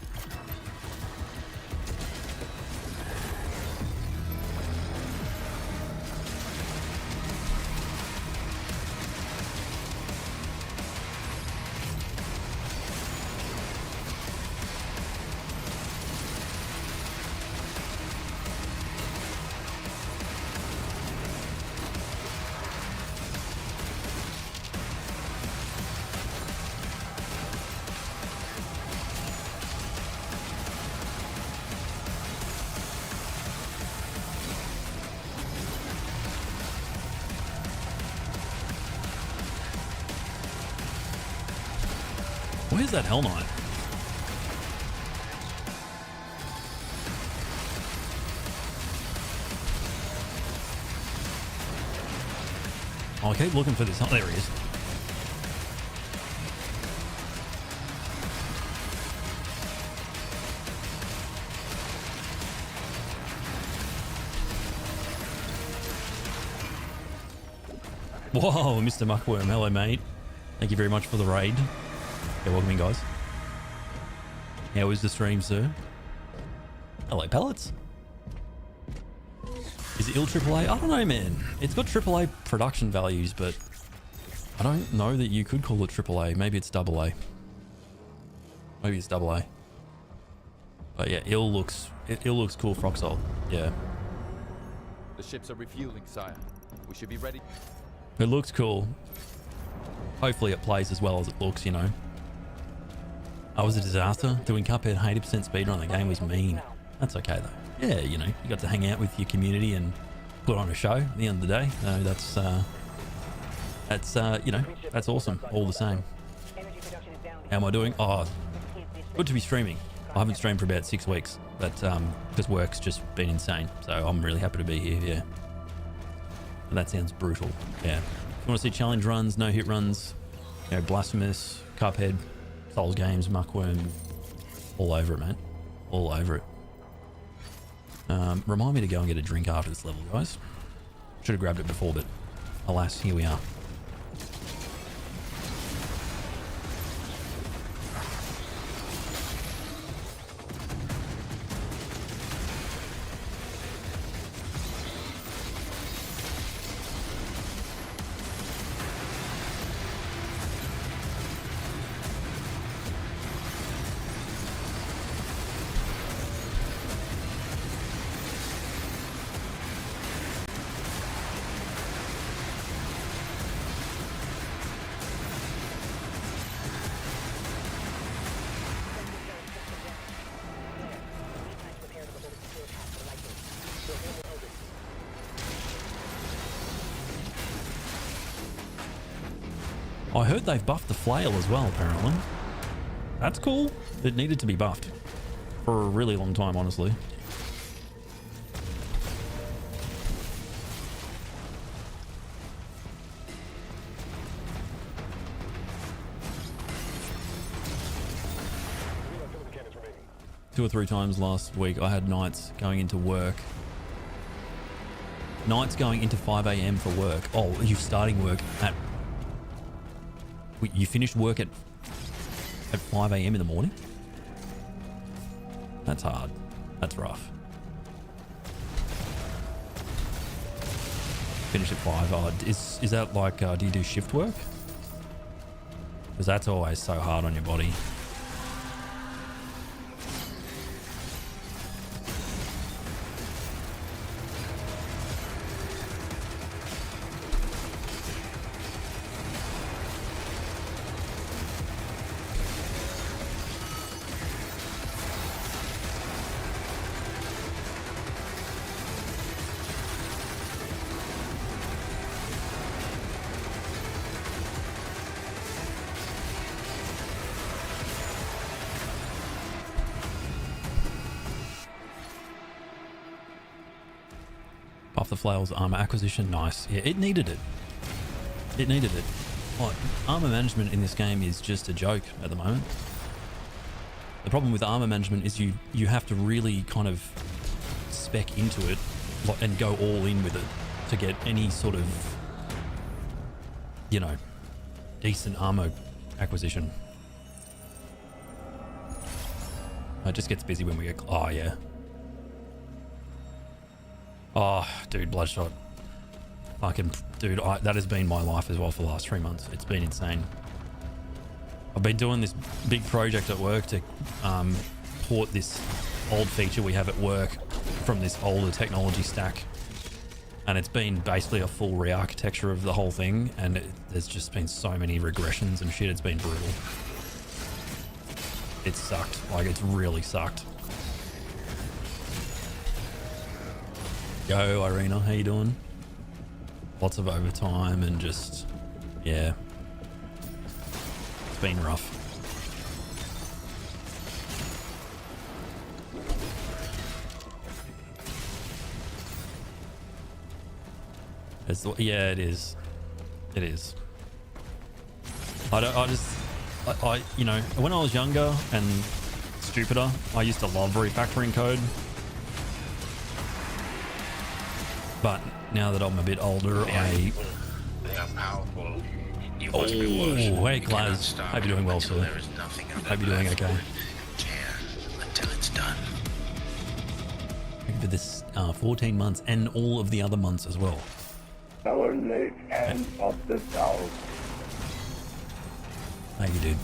[SPEAKER 1] Where's that Hell Knight? Oh, I keep looking for this. Oh, there he is. Whoa, Mr. Muckworm. Hello, mate. Thank you very much for the raid. Yeah, welcome in, guys. How was the stream, sir? Hello, pellets. Is it ill AAA? I don't know, man. It's got AAA production values, but I don't know that you could call it AAA. Maybe it's AA. Maybe it's AA. But yeah, ill looks cool, Froxol. Yeah.
[SPEAKER 7] The ships are refueling, sire. We should be ready.
[SPEAKER 1] It looks cool. Hopefully it plays as well as it looks, you know. I was a disaster. Doing Cuphead 80% speedrun on the game was mean. That's okay though. Yeah, you know, you got to hang out with your community and put on a show at the end of the day. That's you know, that's awesome all the same. How am I doing? Oh, good to be streaming. I haven't streamed for about 6 weeks, but because work's just been insane. So I'm really happy to be here, yeah. And that sounds brutal, yeah. If you want to see challenge runs, no hit runs, you know, Blasphemous, Cuphead, Souls games, Muckworm, all over it, man. All over it. Remind me to go and get a drink after this level, guys. Should have grabbed it before, but alas, here we are. I heard they've buffed the flail as well, apparently. That's cool. It needed to be buffed for a really long time, honestly. Two or three times last week, I had nights going into work. Nights going into 5 a.m. for work. Oh, you're starting work at... You finished work at 5 a.m. in the morning? That's hard. That's rough. Finish at 5. Oh, is that like, do you do shift work? Because that's always so hard on your body. Buff the flail's armor acquisition, nice. Yeah, it needed it. It needed it. Like, armor management in this game is just a joke at the moment. The problem with armor management is you have to really kind of spec into it and go all in with it to get any sort of, you know, decent armor acquisition. It just gets busy when we get... Oh, yeah. Oh, dude, Bloodshot. Fucking, dude, that has been my life as well for the last 3 months. It's been insane. I've been doing this big project at work to port this old feature we have at work from this older technology stack. And it's been basically a full re-architecture of the whole thing. And there's just been so many regressions and shit. It's been brutal. It sucked. Like, it's really sucked. Yo, Irina, how you doing? Lots of overtime and just, yeah. It's been rough. Yeah, it is. It is. I you know, when I was younger and stupider, I used to love refactoring code. But now that I'm a bit older,
[SPEAKER 4] They are powerful. You
[SPEAKER 1] Oh,
[SPEAKER 4] must be worse.
[SPEAKER 1] hey,
[SPEAKER 4] You cannot
[SPEAKER 1] Claz.
[SPEAKER 4] stop
[SPEAKER 1] Hope you're doing well,
[SPEAKER 4] until
[SPEAKER 1] sir.
[SPEAKER 4] there is nothing of
[SPEAKER 1] Hope
[SPEAKER 4] them
[SPEAKER 1] you're doing
[SPEAKER 4] left.
[SPEAKER 1] okay.
[SPEAKER 4] Tear until it's done.
[SPEAKER 1] Thank you for this 14 months and all of the other months as well.
[SPEAKER 2] Our late end of the south.
[SPEAKER 1] Thank you, dude.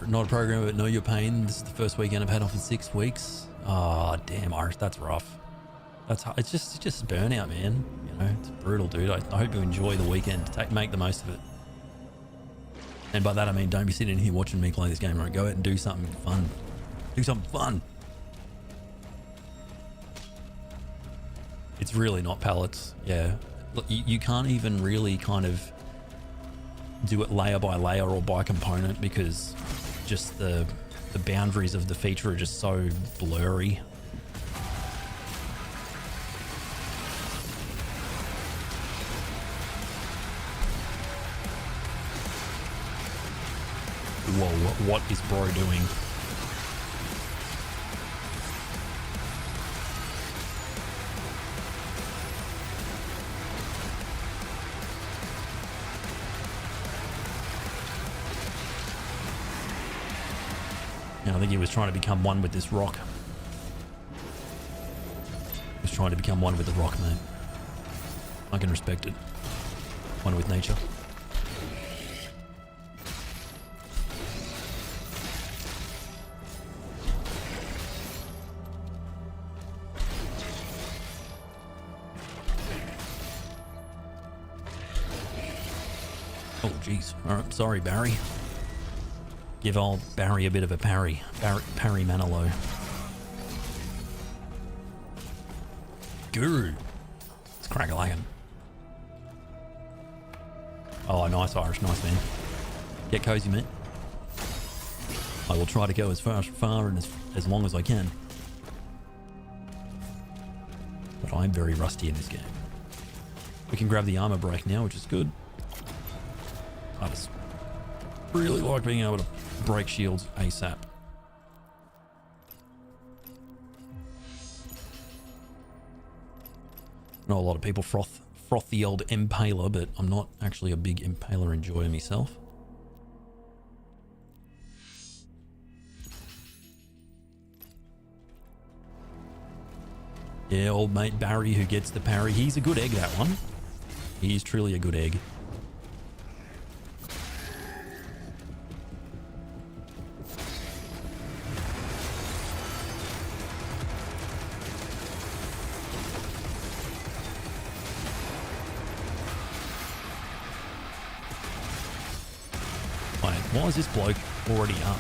[SPEAKER 1] Not a program, but know your pain. This is the first weekend I've had off in 6 weeks. Oh, damn, Irish, that's rough. That's hard. It's just burnout, man. You know, it's brutal, dude. I hope you enjoy the weekend. Make the most of it. And by that I mean, don't be sitting here watching me play this game. Right, go out and do something fun. Do something fun. It's really not pallets. Yeah, look, you can't even really kind of do it layer by layer or by component because just the boundaries of the feature are just so blurry. Whoa, what is bro doing? Yeah, I think he was trying to become one with this rock. He was trying to become one with the rock, mate. I can respect it. One with nature. Oh, jeez. All right, sorry, Barry. Give old Barry a bit of a parry. Parry Manilow. Guru. It's crack-a-lackin'. Oh, nice, Irish. Nice, man. Get cozy, mate. I will try to go as far and as long as I can. But I'm very rusty in this game. We can grab the armor break now, which is good. I just really like being able to break shields ASAP. I know a lot of people froth the old impaler, but I'm not actually a big impaler enjoyer myself. Yeah, old mate Barry who gets the parry. He's a good egg, that one. He's truly a good egg. Why is this bloke already up?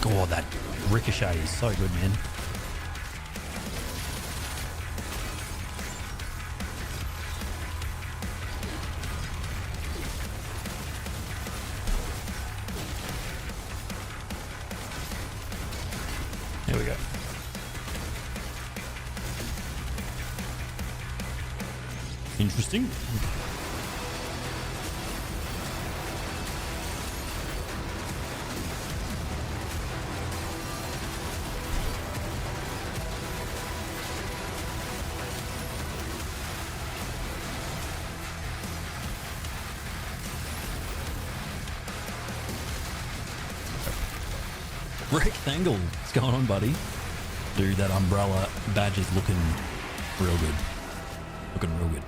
[SPEAKER 1] God, that ricochet is so good, man. There we go. Interesting. Rectangle. What's going on, buddy? Dude, that umbrella badge is looking real good. Looking real good.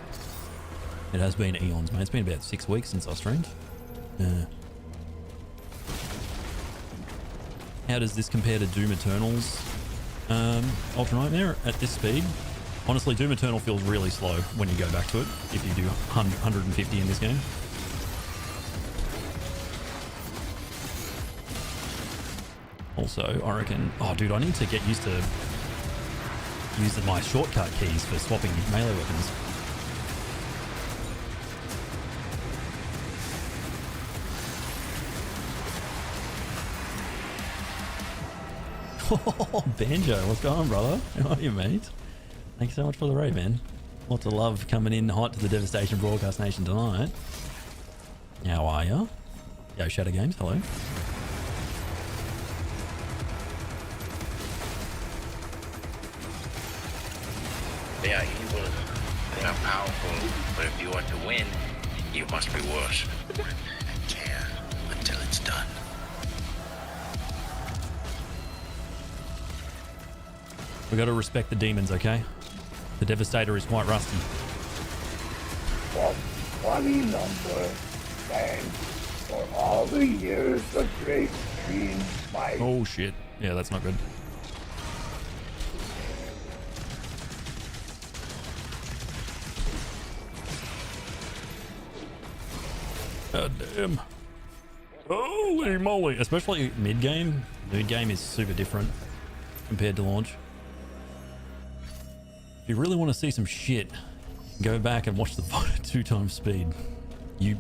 [SPEAKER 1] It has been eons, man. It's been about 6 weeks since I streamed. How does this compare to Doom Eternal's Ultra Nightmare at this speed? Honestly, Doom Eternal feels really slow when you go back to it, if you do 150 in this game. Also, I reckon... Oh, dude, I need to get used to using my shortcut keys for swapping melee weapons. Oh, Banjo, what's going on, brother? How are you, mate? Thank you so much for the raid, man. Lots of love coming in hot to the Devastation Broadcast Nation tonight. How are ya? Yo, Shadow Games, hello.
[SPEAKER 4] They are evil, they are powerful, but if you want to win, you must be worse. And care until it's done.
[SPEAKER 1] We got to respect the demons, okay? The Devastator is quite rusty.
[SPEAKER 2] What funny number, thanks for all the years of great dream fight.
[SPEAKER 1] Oh shit. Yeah, that's not good. God damn. Holy moly. Especially mid-game. Mid-game is super different compared to launch. If you really want to see some shit, go back and watch the VOD at 2x speed. You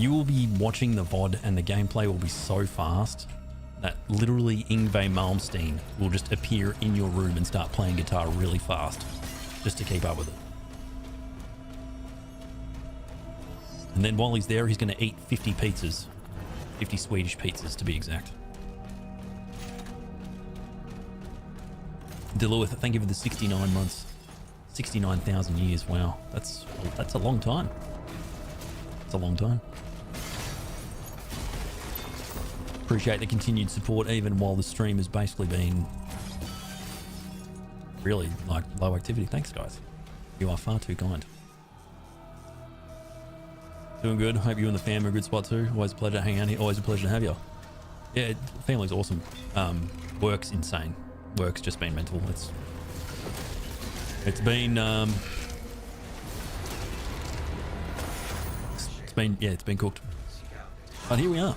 [SPEAKER 1] will be watching the VOD and the gameplay will be so fast that literally Yngwie Malmsteen will just appear in your room and start playing guitar really fast just to keep up with it. And then while he's there, he's going to eat 50 pizzas. 50 Swedish pizzas to be exact. Deluith, thank you for the 69 months. 69,000 years. Wow. That's a long time. It's a long time. Appreciate the continued support even while the stream has basically been really like low activity. Thanks, guys. You are far too kind. Doing good. Hope you and the fam are in a good spot too. Always a pleasure to hang out here. Always a pleasure to have you. Yeah, family's awesome. Work's insane. Work's just been mental. It's been it's been cooked. But here we are.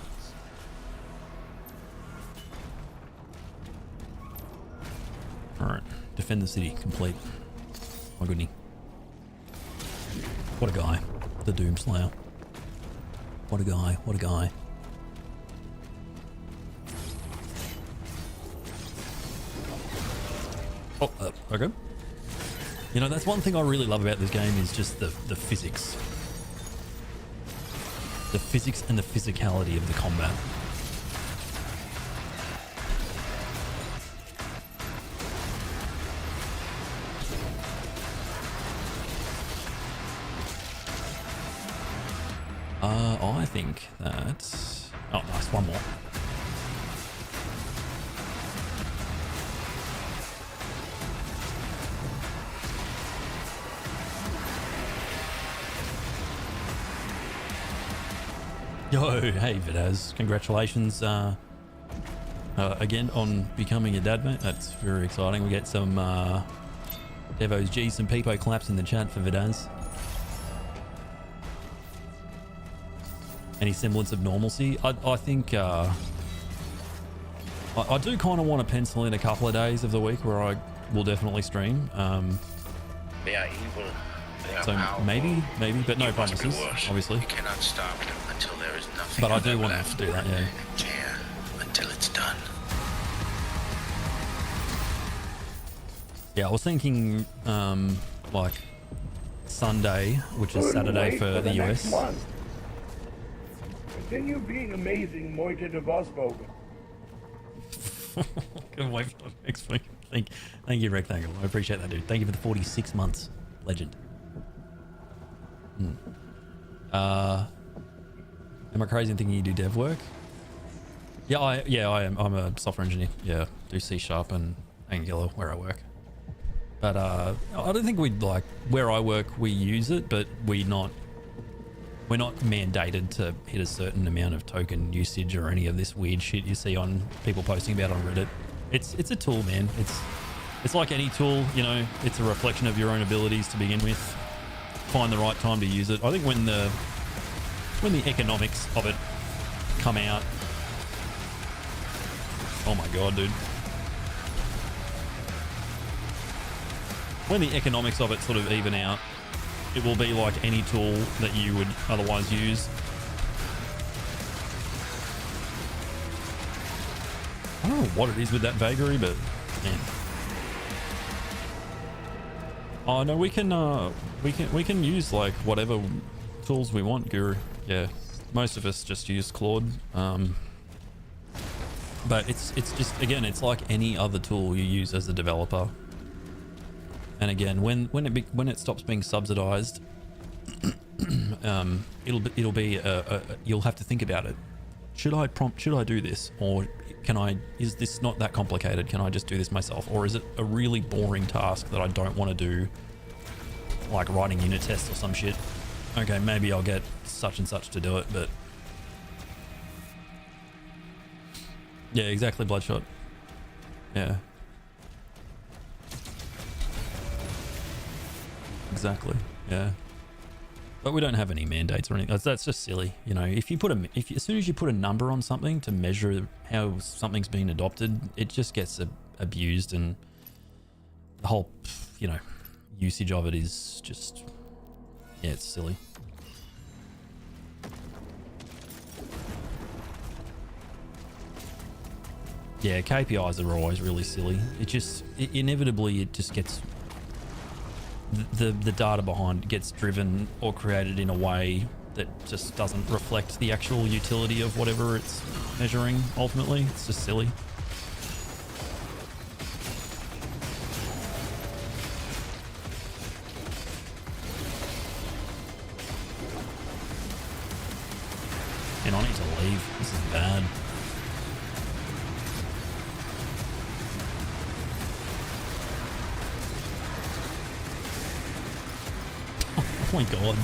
[SPEAKER 1] Alright. Defend the city. Complete. My goodness. What a guy. The Doomslayer. What a guy. What a guy. Oh, okay. You know, that's one thing I really love about this game is just the physics. The physics and the physicality of the combat. I think that's... Oh, nice. One more. Yo, hey Vidaz, congratulations again on becoming a dad, mate. That's very exciting. We get some Devo's G, some peepo claps in the chat for Vidaz. Any semblance of normalcy? I think I do kind of want to pencil in a couple of days of the week where I will definitely stream.
[SPEAKER 4] They are evil. They are
[SPEAKER 1] So
[SPEAKER 4] powerful.
[SPEAKER 1] maybe, but no
[SPEAKER 4] You must be
[SPEAKER 1] promises,
[SPEAKER 4] worse.
[SPEAKER 1] obviously.
[SPEAKER 4] You cannot stop until there is nothing.
[SPEAKER 1] But I
[SPEAKER 4] of
[SPEAKER 1] do
[SPEAKER 4] them
[SPEAKER 1] want
[SPEAKER 4] left.
[SPEAKER 1] to do that, yeah.
[SPEAKER 4] And care until it's done.
[SPEAKER 1] Yeah, I was thinking like Sunday, which is Saturday for the US.
[SPEAKER 2] Next month. Continue being amazing, Moita de Vosbogen.
[SPEAKER 1] Couldn't wait for the next week. Thank you, Rick. Thank you. I appreciate that, dude. Thank you for the 46 months. Legend. Am I crazy in thinking you do dev work? Yeah, I am. I'm a software engineer. Yeah, do C# and Angular where I work. But I don't think we'd like where I work. We use it, but we're not mandated to hit a certain amount of token usage or any of this weird shit you see on people posting about on Reddit. It's a tool, man. It's like any tool, you know, it's a reflection of your own abilities to begin with. Find the right time to use it. I think when the economics of it come out. Oh my god, dude. When the economics of it sort of even out, it will be like any tool that you would otherwise use. I don't know what it is with that vagary, but man. Oh no, we can use like whatever tools we want, Guru. Yeah, most of us just use Claude. But it's just, again, it's like any other tool you use as a developer. And again, when it stops being subsidized, it'll be you'll have to think about it. Should I do this, or is this not that complicated? Can I just do this myself? Or is it a really boring task that I don't want to do, like writing unit tests or some shit? Okay, maybe I'll get such and such to do it, but yeah, exactly, Bloodshot. Yeah. Exactly, yeah. But we don't have any mandates or anything. That's just silly, you know. If as soon as you put a number on something to measure how something's been adopted, it just gets abused, and the whole, you know, usage of it is just, yeah, it's silly. Yeah, KPIs are always really silly. Inevitably it just gets, the data behind gets driven or created in a way that just doesn't reflect the actual utility of whatever it's measuring ultimately. It's just silly. And I need to leave. This is bad. Oh my god.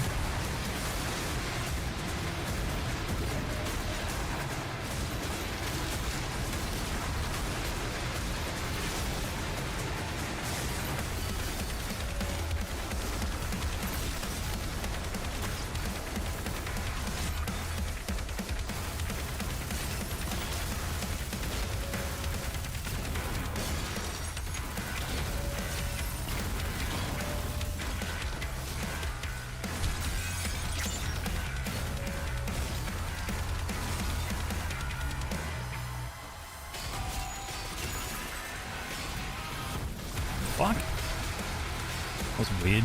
[SPEAKER 1] Fuck. That was weird.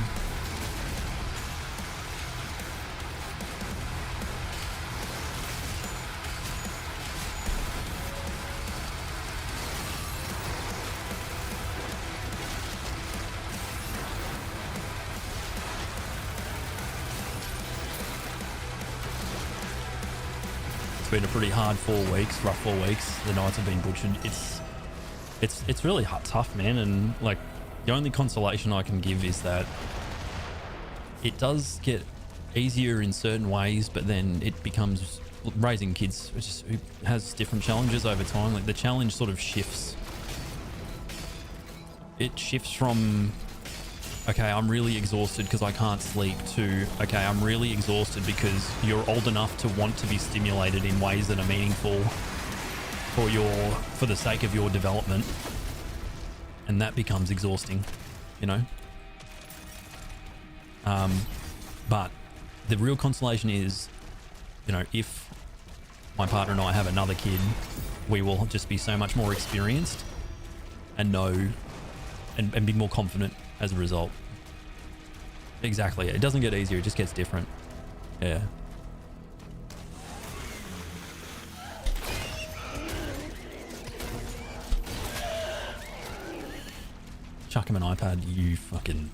[SPEAKER 1] It's been a pretty hard 4 weeks, rough 4 weeks. The nights have been butchered. It's really tough, man, and like, the only consolation I can give is that it does get easier in certain ways, but then it becomes raising kids, which has different challenges over time. Like the challenge sort of shifts. It shifts from, okay, I'm really exhausted because I can't sleep, to, okay, I'm really exhausted because you're old enough to want to be stimulated in ways that are meaningful for the sake of your development. And that becomes exhausting, you know? But the real consolation is, you know, if my partner and I have another kid, we will just be so much more experienced and know and be more confident as a result. Exactly. It doesn't get easier, it just gets different. Yeah. Chuck him an iPad, you fucking...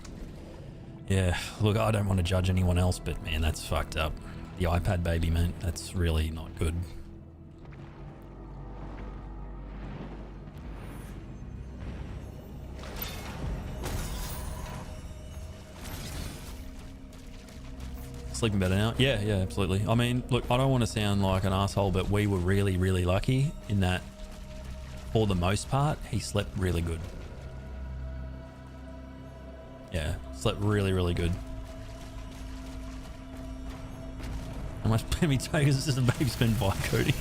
[SPEAKER 1] Yeah, look, I don't want to judge anyone else, but man, that's fucked up. The iPad baby, man, that's really not good. Sleeping better now? Yeah, absolutely. I mean, look, I don't want to sound like an asshole, but we were really, really lucky in that, for the most part, he slept really good. Yeah, slept really, really good. How much penny takers does a baby spend by Cody?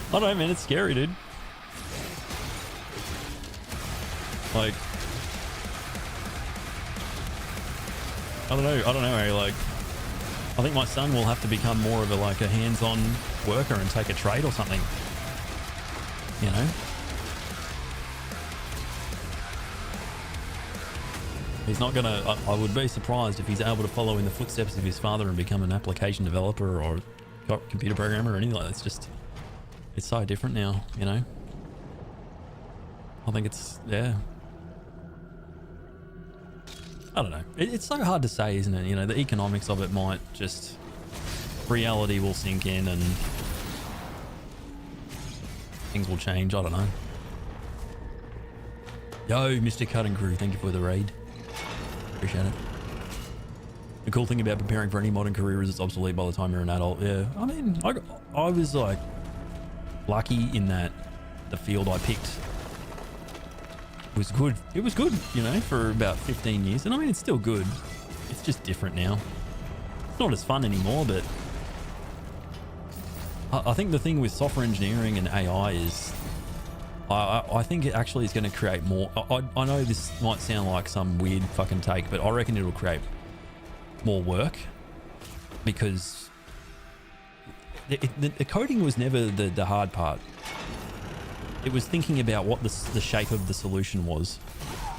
[SPEAKER 1] I don't know, man. It's scary, dude. Like, I don't know, Harry. Like, I think my son will have to become more of a like a hands-on worker and take a trade or something. You know. He's not gonna. I would be surprised if he's able to follow in the footsteps of his father and become an application developer or computer programmer or anything like that. It's just, it's so different now, you know. I think it's, yeah. I don't know. It's so hard to say, isn't it? You know, the economics of it might just, reality will sink in and things will change. I don't know. Yo, Mr. Cut and Crew, thank you for the raid. Appreciate it. The cool thing about preparing for any modern career is it's obsolete by the time you're an adult. Yeah, I mean, I was like lucky in that the field I picked was good. It was good, you know, for about 15 years. And I mean, it's still good. It's just different now. It's not as fun anymore, but I think the thing with software engineering and AI is I think it actually is going to create more. I know this might sound like some weird fucking take, but I reckon it'll create more work because the coding was never the hard part. It was thinking about what the shape of the solution was.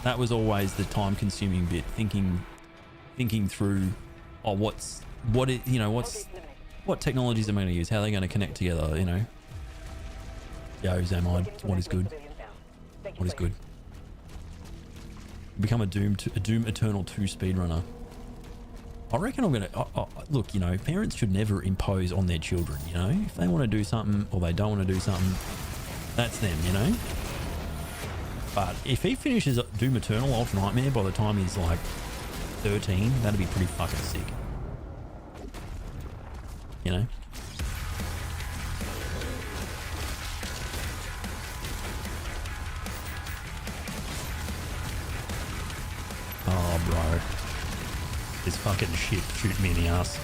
[SPEAKER 1] That was always the time-consuming bit. Thinking through, what technologies am I going to use? How are they going to connect together? You know. Yo, Zamide, what is good? What is good? Become a Doom Eternal 2 speedrunner. I reckon I'm gonna look. You know, parents should never impose on their children. You know, if they want to do something or they don't want to do something, that's them, you know. But if he finishes Doom Eternal Ultra Nightmare by the time he's like 13, that'd be pretty fucking sick. You know. Oh, bro. This fucking shit shooting me in the ass.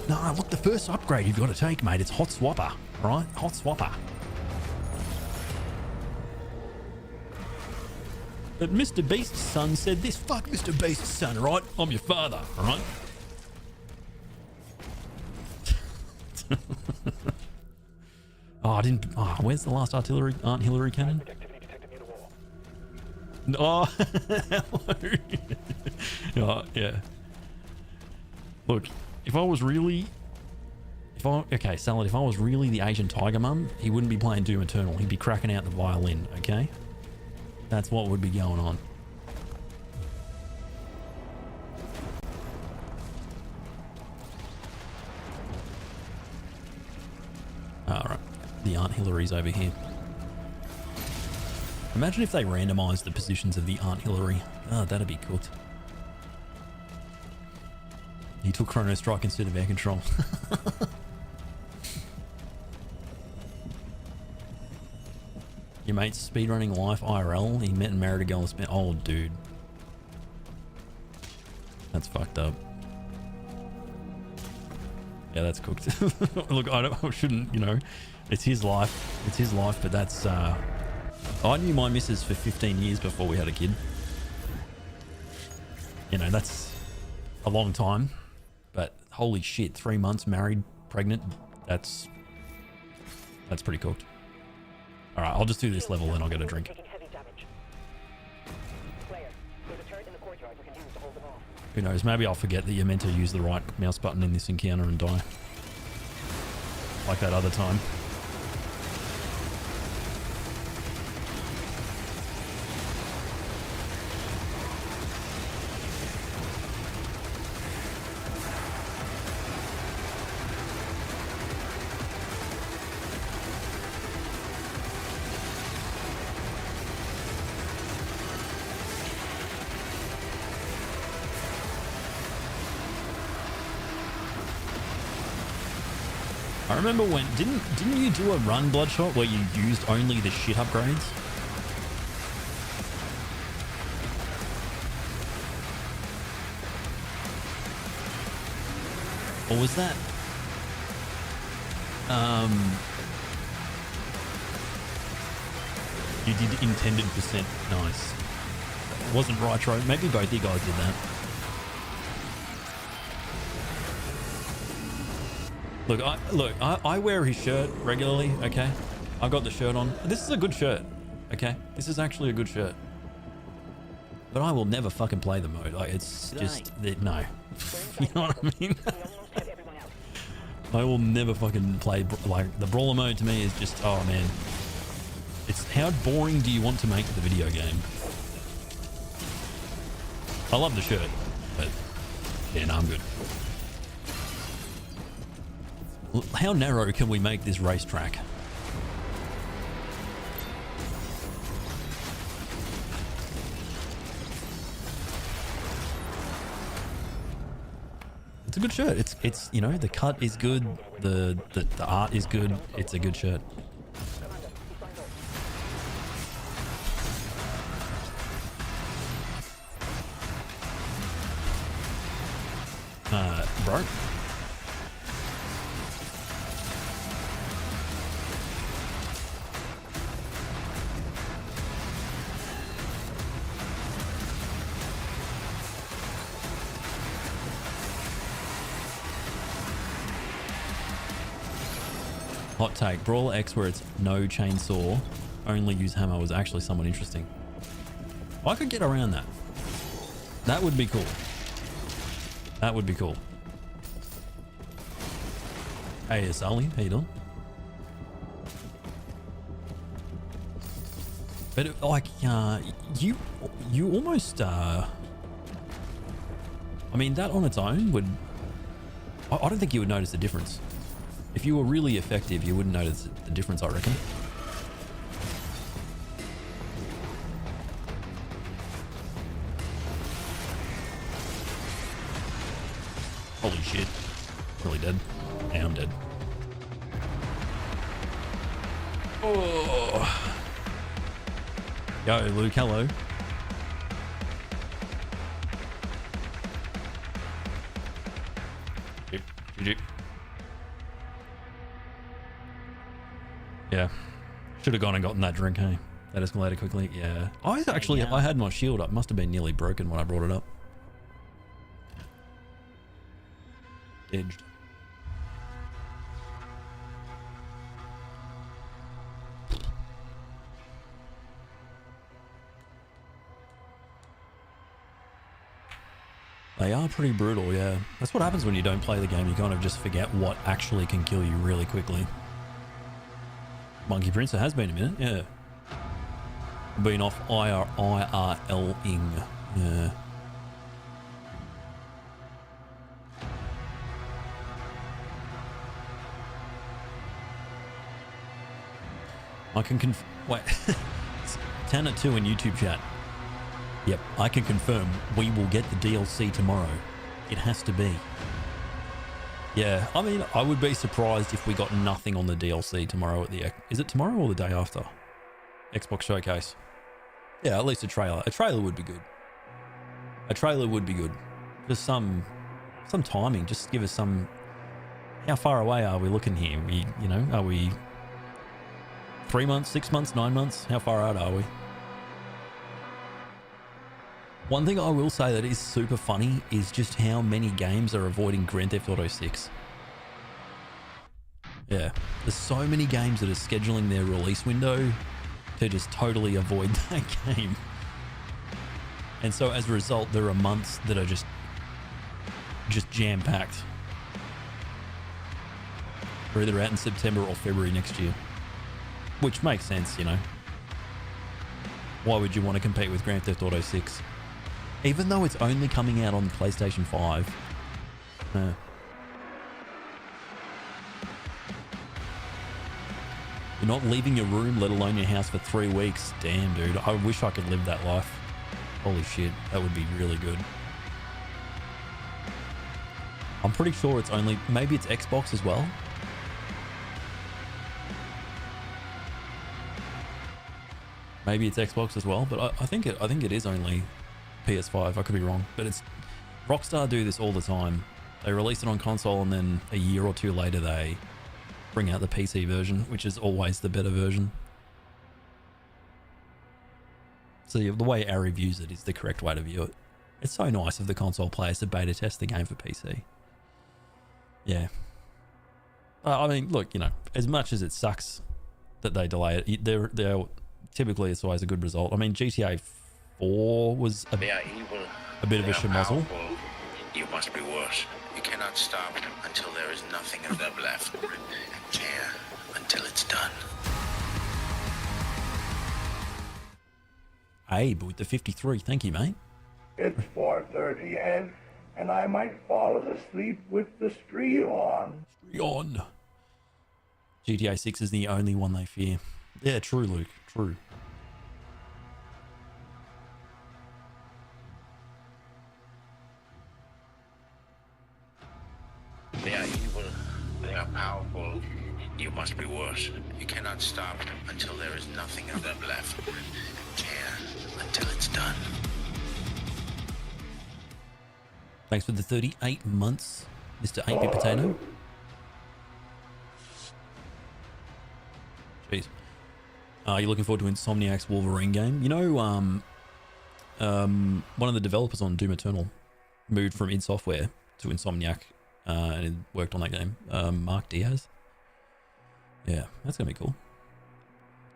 [SPEAKER 1] No, look, the first upgrade you've got to take, mate, it's Hot Swapper, right? Hot Swapper. But Mr. Beast's son said this. Fuck Mr. Beast's son, right? I'm your father, right? Where's the last artillery? Aunt Hillary cannon? Oh, oh, yeah. Look, if I was really... Okay, Salad, if I was really the Asian Tiger Mum, he wouldn't be playing Doom Eternal. He'd be cracking out the violin, okay? That's what would be going on. Alright, the Aunt Hillary's over here. Imagine if they randomized the positions of the Aunt Hillary. Oh, that'd be cooked. He took Chrono Strike instead of air control. Your mate's speedrunning life IRL. He met and married a girl and spent... Oh, dude. That's fucked up. Yeah, that's cooked. Look, I shouldn't, you know. It's his life. It's his life, but that's... I knew my missus for 15 years before we had a kid. You know, that's a long time. But holy shit, 3 months married, pregnant. That's pretty cooked. All right, I'll just do this level and I'll get a drink. Who knows? Maybe I'll forget that you're meant to use the right mouse button in this encounter and die. Like that other time. I remember when didn't you do a run, Bloodshot, where you used only the shit upgrades? Or was that you did intended percent? Nice. It wasn't Nitro. Maybe both you guys did that. Look, I wear his shirt regularly, okay? I've got the shirt on. This is a good shirt, okay? This is actually a good shirt. But I will never fucking play the mode. Like, it's just, no. You know what I mean? I will never fucking play, like, the brawler mode to me is just, oh man. It's how boring do you want to make the video game? I love the shirt, but yeah, no, I'm good. How narrow can we make this racetrack? It's a good shirt. It's you know, the cut is good, the art is good. It's a good shirt. Bro. Hot take, Brawl X where it's no chainsaw, only use hammer was actually somewhat interesting. I could get around that. That would be cool. That would be cool. Hey, Sully, how you doing? But like, you almost, I mean, that on its own would, I don't think you would notice the difference. If you were really effective, you wouldn't notice the difference, I reckon. Holy shit. Really dead. Yeah, I'm dead. Oh. Yo, Luke, hello. Yeah. Should have gone and gotten that drink, hey? That escalated quickly. Yeah. I had my shield up. Must have been nearly broken when I brought it up. Edged. They are pretty brutal, yeah. That's what happens when you don't play the game. You kind of just forget what actually can kill you really quickly. Monkey Prince, it has been a minute, yeah. Been off IRL-ing, yeah. I can wait. Tanner 2 in YouTube chat. Yep, I can confirm we will get the DLC tomorrow. It has to be. Yeah, I mean, I would be surprised if we got nothing on the DLC tomorrow at the... Is it tomorrow or the day after? Xbox Showcase. Yeah, at least a trailer. A trailer would be good. A trailer would be good. Just some timing. Just give us some... How far away are we looking here? Are we 3 months, 6 months, 9 months? How far out are we? One thing I will say that is super funny is just how many games are avoiding Grand Theft Auto 6. Yeah, there's so many games that are scheduling their release window to just totally avoid that game. And so as a result, there are months that are just jam-packed. They're either out in September or February next year. Which makes sense, you know. Why would you want to compete with Grand Theft Auto 6? Even though it's only coming out on the PlayStation 5. You're not leaving your room, let alone your house, for 3 weeks. Damn, dude. I wish I could live that life. Holy shit. That would be really good. I'm pretty sure it's only... Maybe it's Xbox as well. Maybe it's Xbox as well, but I think it is only PS5. I could be wrong, but it's Rockstar do this all the time. They release it on console, and then a year or two later they bring out the PC version, which is always the better version. So the way Ari views it is the correct way to view it. It's so nice of the console players to beta test the game for PC. Yeah. I mean, look, you know, as much as it sucks that they delay it, they're typically it's always a good result. I mean, GTA 4 was a
[SPEAKER 4] They are evil.
[SPEAKER 1] bit of
[SPEAKER 4] They
[SPEAKER 1] a
[SPEAKER 4] are
[SPEAKER 1] schmozzle.
[SPEAKER 4] powerful. You must be worse. You cannot stop until there is nothing of them left. Tear until it's done.
[SPEAKER 1] Abe with the 53. Thank you, mate.
[SPEAKER 2] It's 4:30 and I might fall asleep with the stream on.
[SPEAKER 1] On. GTA 6 is the only one they fear. Yeah, true, Luke. True.
[SPEAKER 4] They are evil. They are powerful. You must be worse. You cannot stop until there is nothing of them left. Tear until it's done.
[SPEAKER 1] Thanks for the 38 months, Mr. 8-Bit Potato. Jeez. You're looking forward to Insomniac's Wolverine game? You know, one of the developers on Doom Eternal moved from id Software to Insomniac and worked on that game. Mark Diaz. Yeah, that's going to be cool.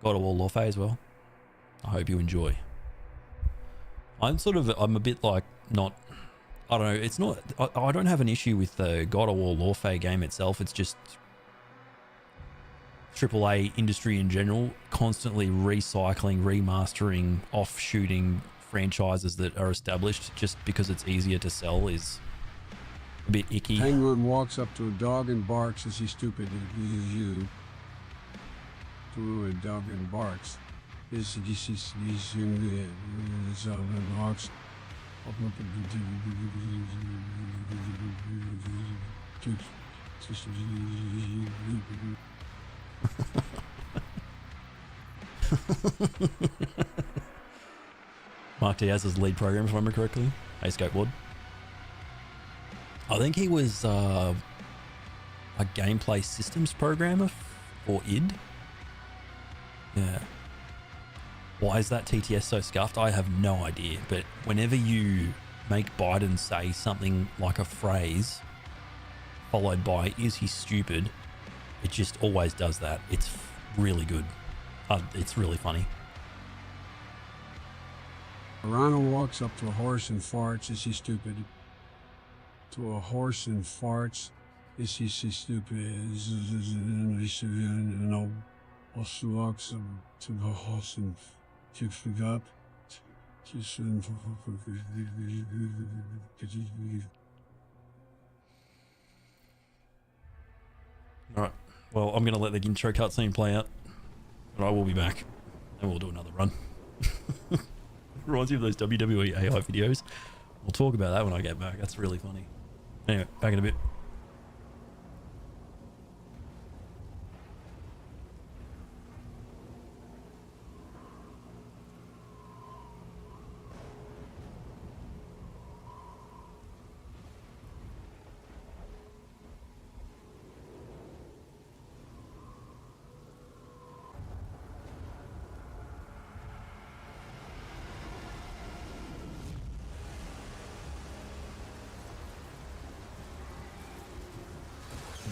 [SPEAKER 1] God of War Warfare as well. I hope you enjoy. I'm a bit like not... I don't know, it's not... I don't have an issue with the God of War Warfare game itself. It's just... AAA industry in general, constantly recycling, remastering, offshooting franchises that are established just because it's easier to sell is a bit icky.
[SPEAKER 3] Penguin walks up to a dog and barks as he's stupid. You. To a dog and barks. This barks.
[SPEAKER 1] Mark Diaz's lead program, if I remember correctly. Hey, Skateboard. I think he was a gameplay systems programmer for id. Yeah. Why is that TTS so scuffed? I have no idea. But whenever you make Biden say something like a phrase followed by, is he stupid? It just always does that. It's really good. It's really funny.
[SPEAKER 3] Ronald walks up to a horse and farts. Is he stupid? To a horse and farts. Is he stupid? No. Also walks up to the horse and picks it up.
[SPEAKER 1] Alright. Well, I'm going to let the intro cutscene play out. But I will be back. And we'll do another run. Reminds me of those WWE AI videos. We'll talk about that when I get back. That's really funny. Anyway, back in a bit.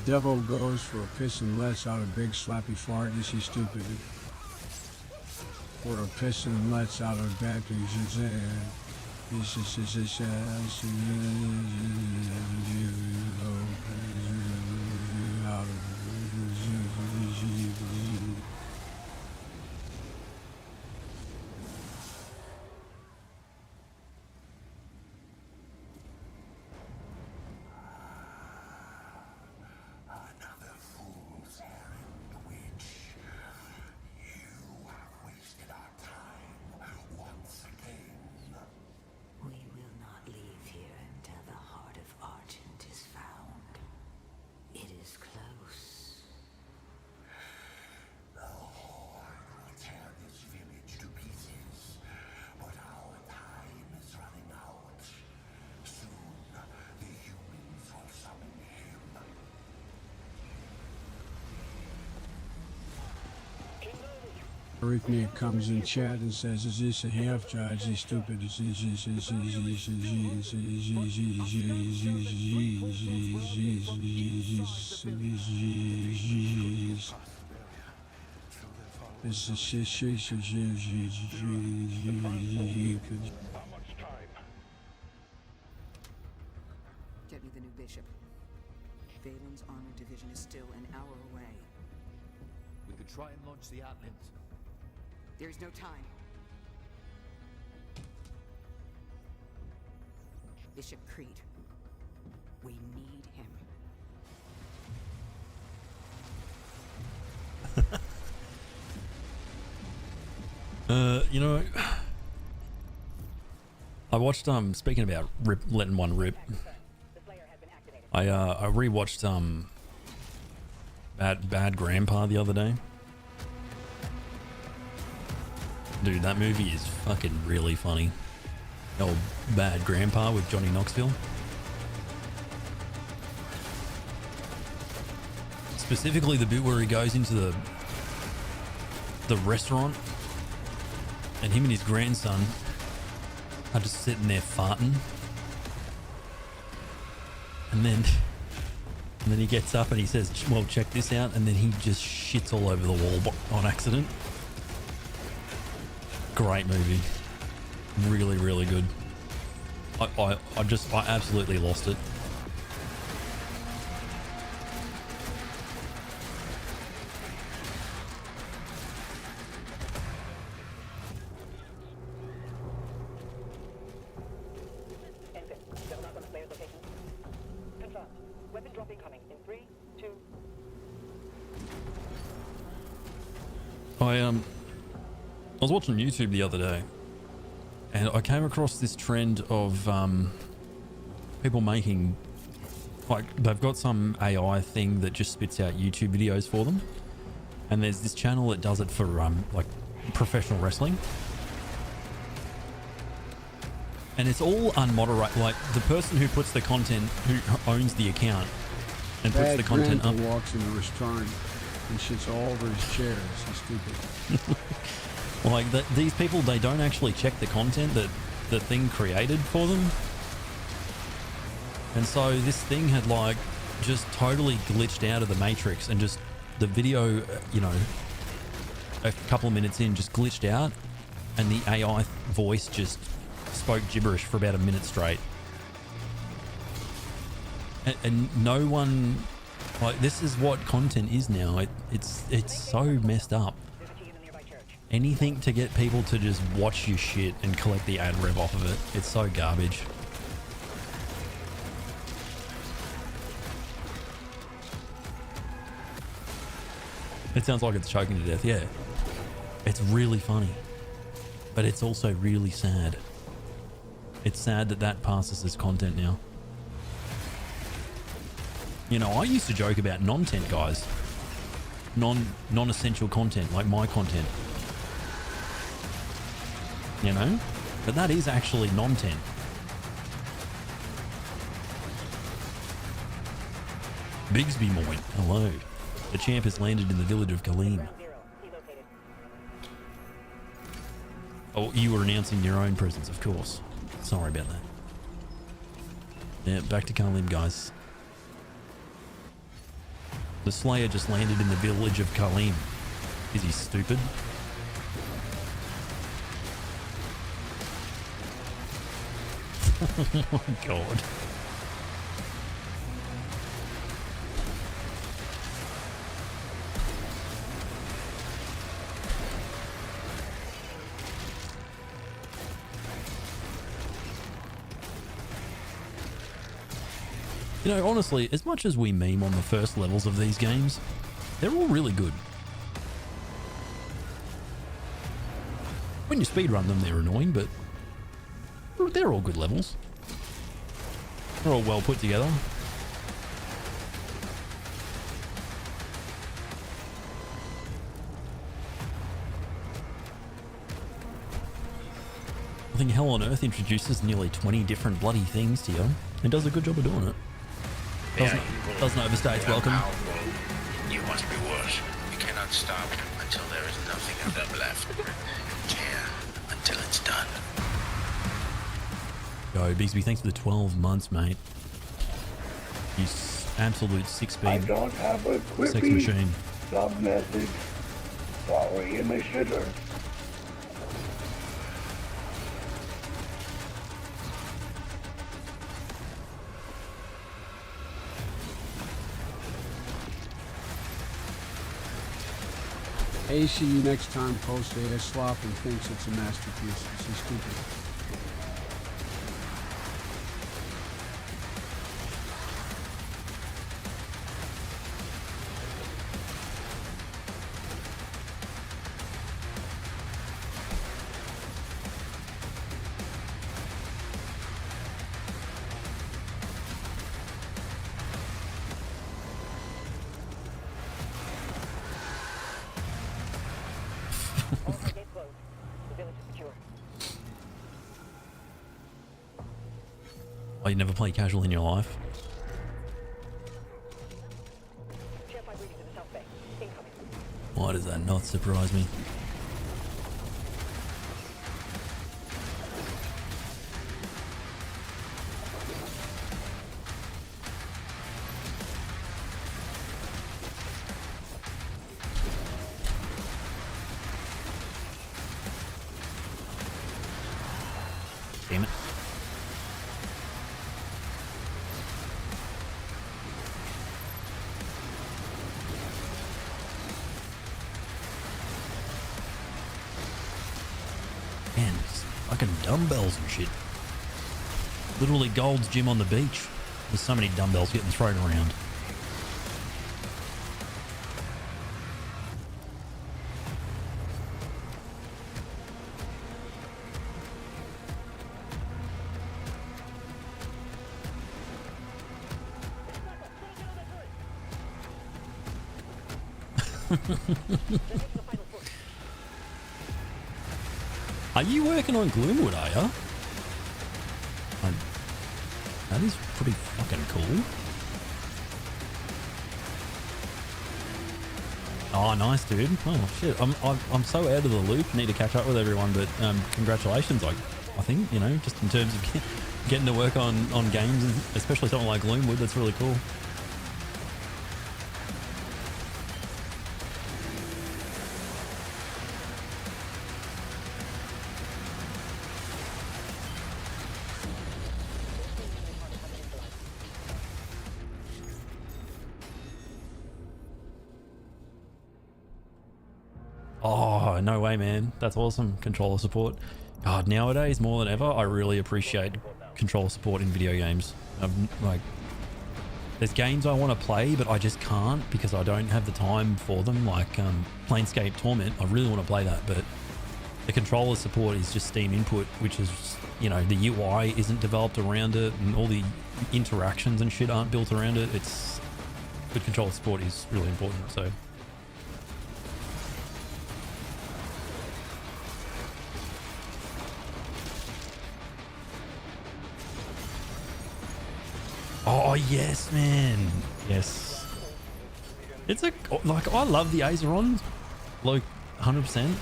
[SPEAKER 3] Devo goes for a piss and lets out a big slappy fart. Is he stupid? For a piss and lets out a bad piece. Arrhythmia comes in chat and says, is this a half judge? He's stupid.
[SPEAKER 8] Get me the new bishop. Valen's armored division is still an hour away.
[SPEAKER 7] We could try and launch the Atlands.
[SPEAKER 8] There's no time. Bishop Creed. We need him.
[SPEAKER 1] You know, I watched speaking about letting one rip. I rewatched Bad Grandpa the other day. Dude, that movie is fucking really funny. The old Bad Grandpa with Johnny Knoxville. Specifically the bit where he goes into the restaurant and him and his grandson are just sitting there farting. And then he gets up and he says, well, check this out. And then he just shits all over the wall on accident. Great movie. Really, really good. I absolutely lost it. I was watching YouTube the other day and I came across this trend of people making, like, they've got some AI thing that just spits out YouTube videos for them, and there's this channel that does it for like professional wrestling, and it's all unmoderated. Like, the person who puts the content, who owns the account and puts the content up,
[SPEAKER 3] walks in the restaurant and shits all over his chairs. He's stupid.
[SPEAKER 1] like these people, they don't actually check the content that the thing created for them. And so this thing had like just totally glitched out of the matrix, and just the video, you know, a couple of minutes in just glitched out, and the AI voice just spoke gibberish for about a minute straight. And no one, like, this is what content is now. It's so messed up. Anything to get people to just watch your shit and collect the ad rev off of it. It's so garbage. It sounds like it's choking to death, yeah. It's really funny. But it's also really sad. It's sad that that passes as content now. You know, I used to joke about non-tent guys. Non-essential content, like my content. You know? But that is actually non-tent. Bigsby Moint, hello. The champ has landed in the village of Kaleem. Oh, you were announcing your own presence, of course. Sorry about that. Yeah, back to Kaleem, guys. The Slayer just landed in the village of Kaleem. Is he stupid? Oh my god. You know, honestly, as much as we meme on the first levels of these games, they're all really good. When you speedrun them, they're annoying, but they're all good levels. They're all well put together. I think Hell on Earth introduces nearly 20 different bloody things to you and does a good job of doing it. Doesn't overstay its welcome.
[SPEAKER 4] You must be worse. You cannot stop until there is nothing of them left. Care until it's done.
[SPEAKER 1] Yo, Bigsby, thanks for the 12 months, mate. You absolute
[SPEAKER 2] I
[SPEAKER 1] six-speed
[SPEAKER 2] don't have a
[SPEAKER 1] sex
[SPEAKER 2] quippy
[SPEAKER 1] machine.
[SPEAKER 2] sub-message. Sorry, in the shitter.
[SPEAKER 3] AC next time posts a slop and thinks it's a masterpiece. She's stupid.
[SPEAKER 5] All gates closed. The village is secure.
[SPEAKER 1] Oh, you never play casual in your life?
[SPEAKER 5] Share 5 readings in the South Bay. Incoming.
[SPEAKER 1] Why does that not surprise me? Damn it. Man, it's fucking dumbbells and shit. Literally Gold's Gym on the beach. There's so many dumbbells getting thrown around. Are you working on Gloomwood, are ya? That is pretty fucking cool. Oh, nice, dude. Oh, shit. I'm so out of the loop. Need to catch up with everyone, but congratulations. I think, you know, just in terms of getting to work on games, and especially something like Gloomwood, that's really cool. Oh, no way, man. That's awesome. Controller support. God, nowadays, more than ever, I really appreciate controller support in video games. Like, there's games I want to play, but I just can't because I don't have the time for them. Like, Planescape Torment, I really want to play that, but the controller support is just Steam input, which is, you know, the UI isn't developed around it, and all the interactions and shit aren't built around it. It's good controller support is really important, so... Oh, yes, man. Yes. It's like, I love the Azeron, like, 100%.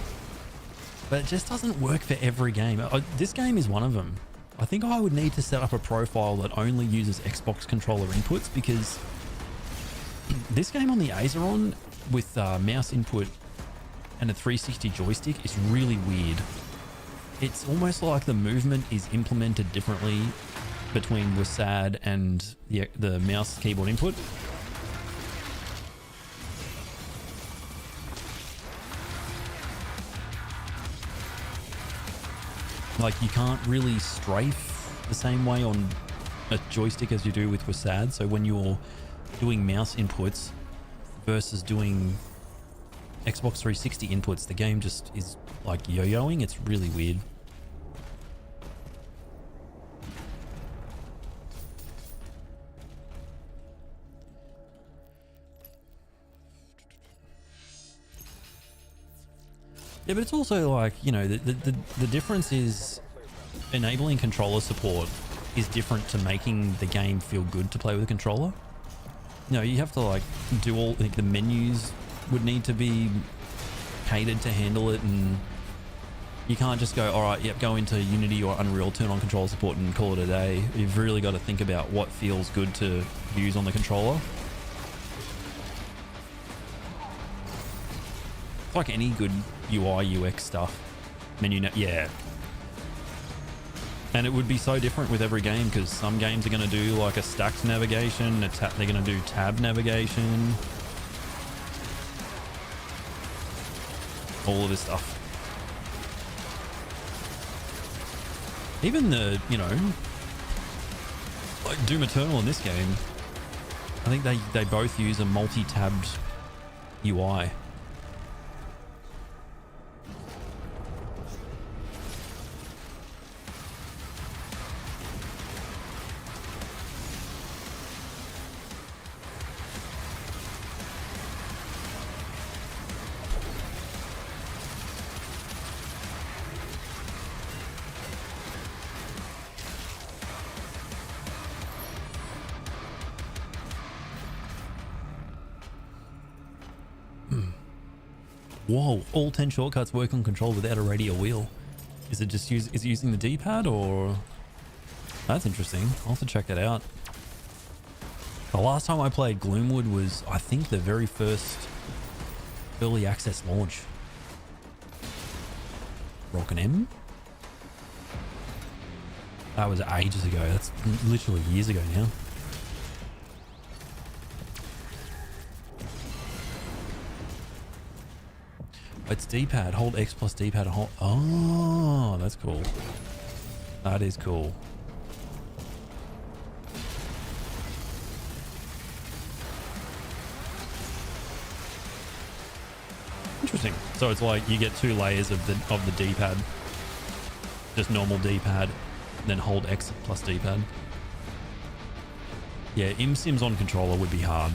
[SPEAKER 1] But it just doesn't work for every game. This game is one of them. I think I would need to set up a profile that only uses Xbox controller inputs, because this game on the Azeron with mouse input and a 360 joystick is really weird. It's almost like the movement is implemented differently between WASD and the mouse keyboard input. Like, you can't really strafe the same way on a joystick as you do with WASD. So when you're doing mouse inputs versus doing Xbox 360 inputs, the game just is like yo-yoing. It's really weird. Yeah, but it's also like, you know, the difference is enabling controller support is different to making the game feel good to play with a controller. You know, you have to like do all, like the menus would need to be catered to handle it, and you can't just go, all right, yep, go into Unity or Unreal, turn on controller support and call it a day. You've really got to think about what feels good to use on the controller. It's like any good UI UX stuff. Yeah. And it would be so different with every game, because some games are going to do like a stacked navigation, they're going to do tab navigation, all of this stuff. Even the, you know, like Doom Eternal in this game, I think they both use a multi-tabbed UI. Whoa, all 10 shortcuts work on control without a radial wheel. Is it just is it using the D-pad, or? That's interesting. I'll have to check that out. The last time I played Gloomwood was, I think, the very first early access launch. Rock and M? That was ages ago. That's literally years ago now. It's D-pad. Hold X plus D-pad to hold. Oh, that's cool. That is cool. Interesting. So it's like you get 2 layers of the D-pad. Just normal D-pad, then hold X plus D-pad. Yeah, ImSims on controller would be hard.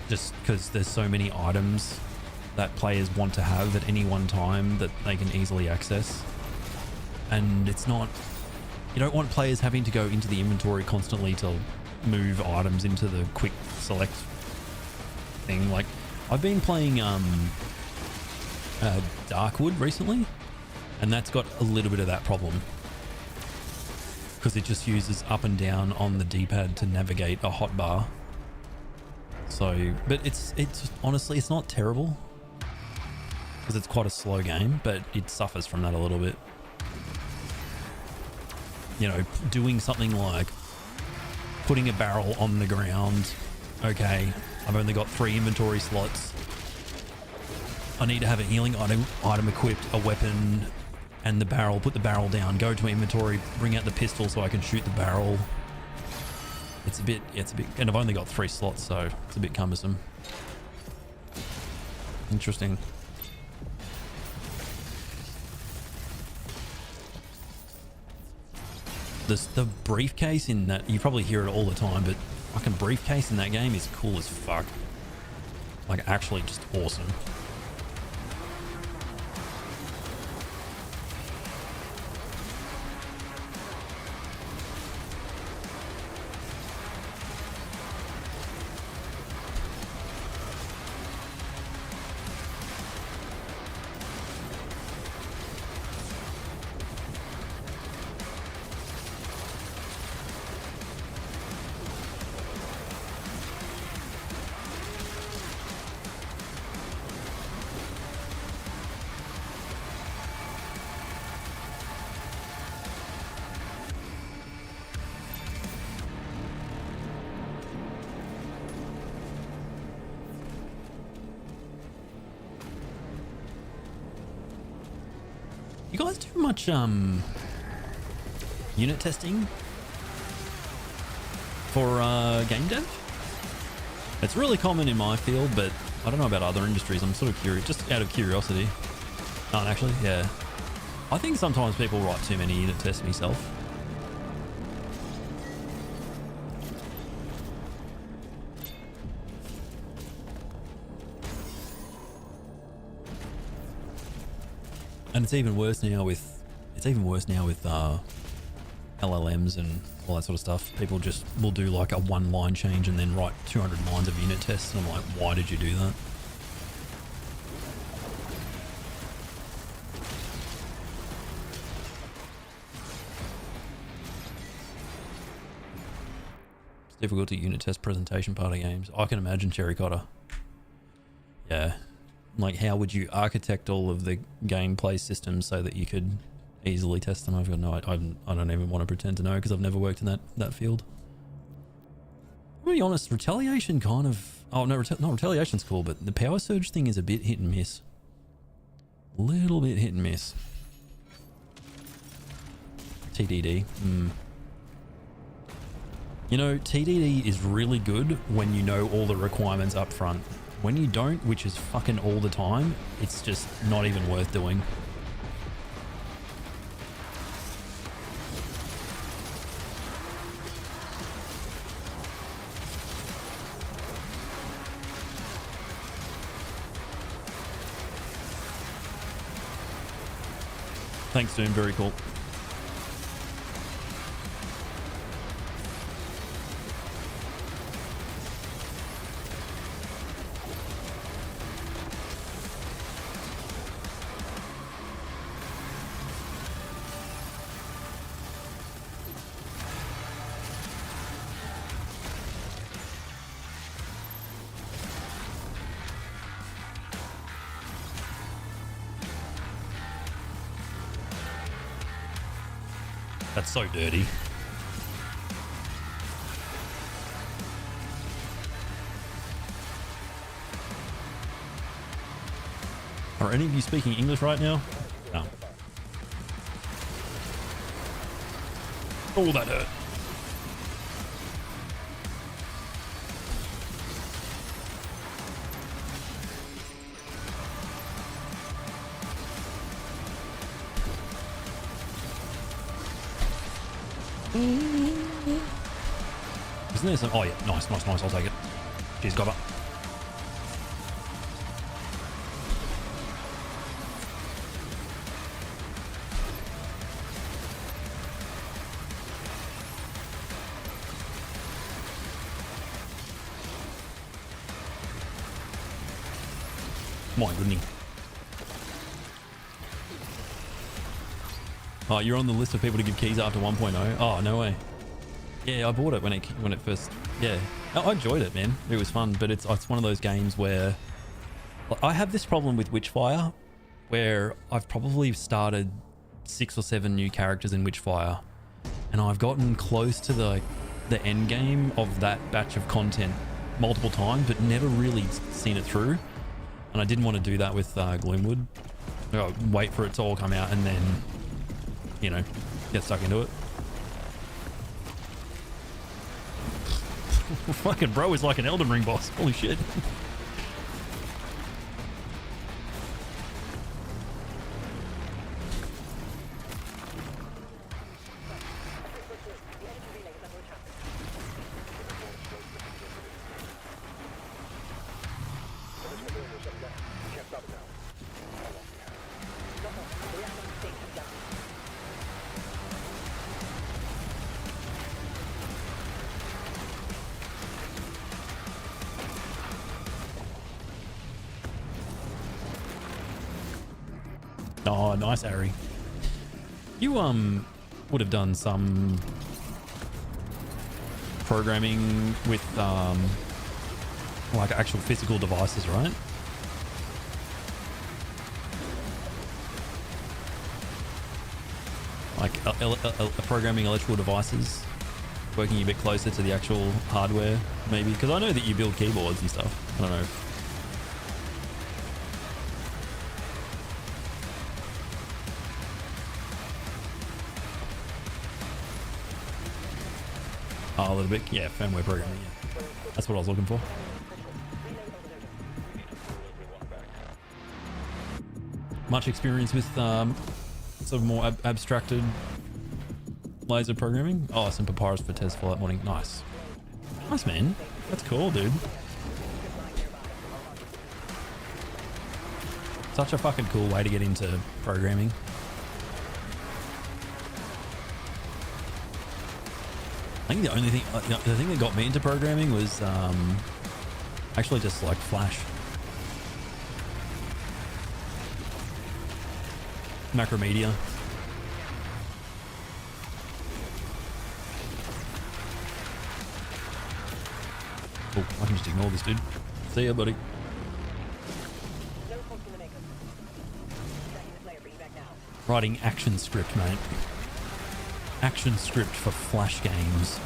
[SPEAKER 1] Just because there's so many items that players want to have at any one time that they can easily access. And it's not, you don't want players having to go into the inventory constantly to move items into the quick select thing. Like, I've been playing Darkwood recently, and that's got a little bit of that problem, because it just uses up and down on the D-pad to navigate a hotbar. So, but it's honestly, it's not terrible, because it's quite a slow game, but it suffers from that a little bit. You know, doing something like putting a barrel on the ground. Okay, I've only got 3 inventory slots. I need to have a healing item equipped, a weapon, and the barrel. Put the barrel down, go to inventory, bring out the pistol so I can shoot the barrel. It's a bit, and I've only got 3 slots, so it's a bit cumbersome. Interesting. The briefcase in that, you probably hear it all the time, but fucking briefcase in that game is cool as fuck. Like, actually just awesome. You guys do much unit testing for game dev? It's really common in my field, but I don't know about other industries. I'm sort of curious, just out of curiosity. Oh, actually, yeah. I think sometimes people write too many unit tests myself. And it's even worse now with LLMs and all that sort of stuff. People just will do like a 1-line change and then write 200 lines of unit tests, and I'm like, why did you do that? Difficulty unit test presentation party games. I can imagine Cherry Cotter. Yeah. Like, how would you architect all of the gameplay systems so that you could easily test them? I've got no, I don't even want to pretend to know because I've never worked in that field. To be honest, Retaliation kind of, oh no, Retaliation's cool, but the Power Surge thing is a bit hit and miss. Little bit hit and miss. TDD. You know, TDD is really good when you know all the requirements up front. When you don't, which is fucking all the time, it's just not even worth doing. Thanks, Doom. Very cool. That's so dirty. Are any of you speaking English right now? No. Oh, that hurt. Isn't there some? Oh yeah, nice. I'll take it. Cheers, Gobber. My goodness. Oh, you're on the list of people to give keys after 1.0. Oh, no way. Yeah, I bought it when it first. Yeah, I enjoyed it, man. It was fun, but it's one of those games where I have this problem with Witchfire, where I've probably started 6 or 7 new characters in Witchfire, and I've gotten close to the end game of that batch of content multiple times, but never really seen it through. And I didn't want to do that with Gloomwood. Wait for it to all come out and then, you know, get stuck into it. Fucking bro is like an Elden Ring boss. Holy shit. Oh, nice, Ari. You would have done some programming with like actual physical devices, right? Like programming electrical devices, working a bit closer to the actual hardware, maybe. Because I know that you build keyboards and stuff. I don't know. Oh, a little bit, yeah, firmware programming, yeah. That's what I was looking for. Much experience with sort of more abstracted laser programming? Oh, some Papyrus for Tez Fallout morning. Nice. Nice, man. That's cool, dude. Such a fucking cool way to get into programming. I think the only thing, the thing that got me into programming was actually just like Flash. Macromedia. ignore this dude. See ya, buddy.
[SPEAKER 5] No response from the makers. 30 minutes later, bring you back now.
[SPEAKER 1] Writing action script, mate. Action script for Flash games.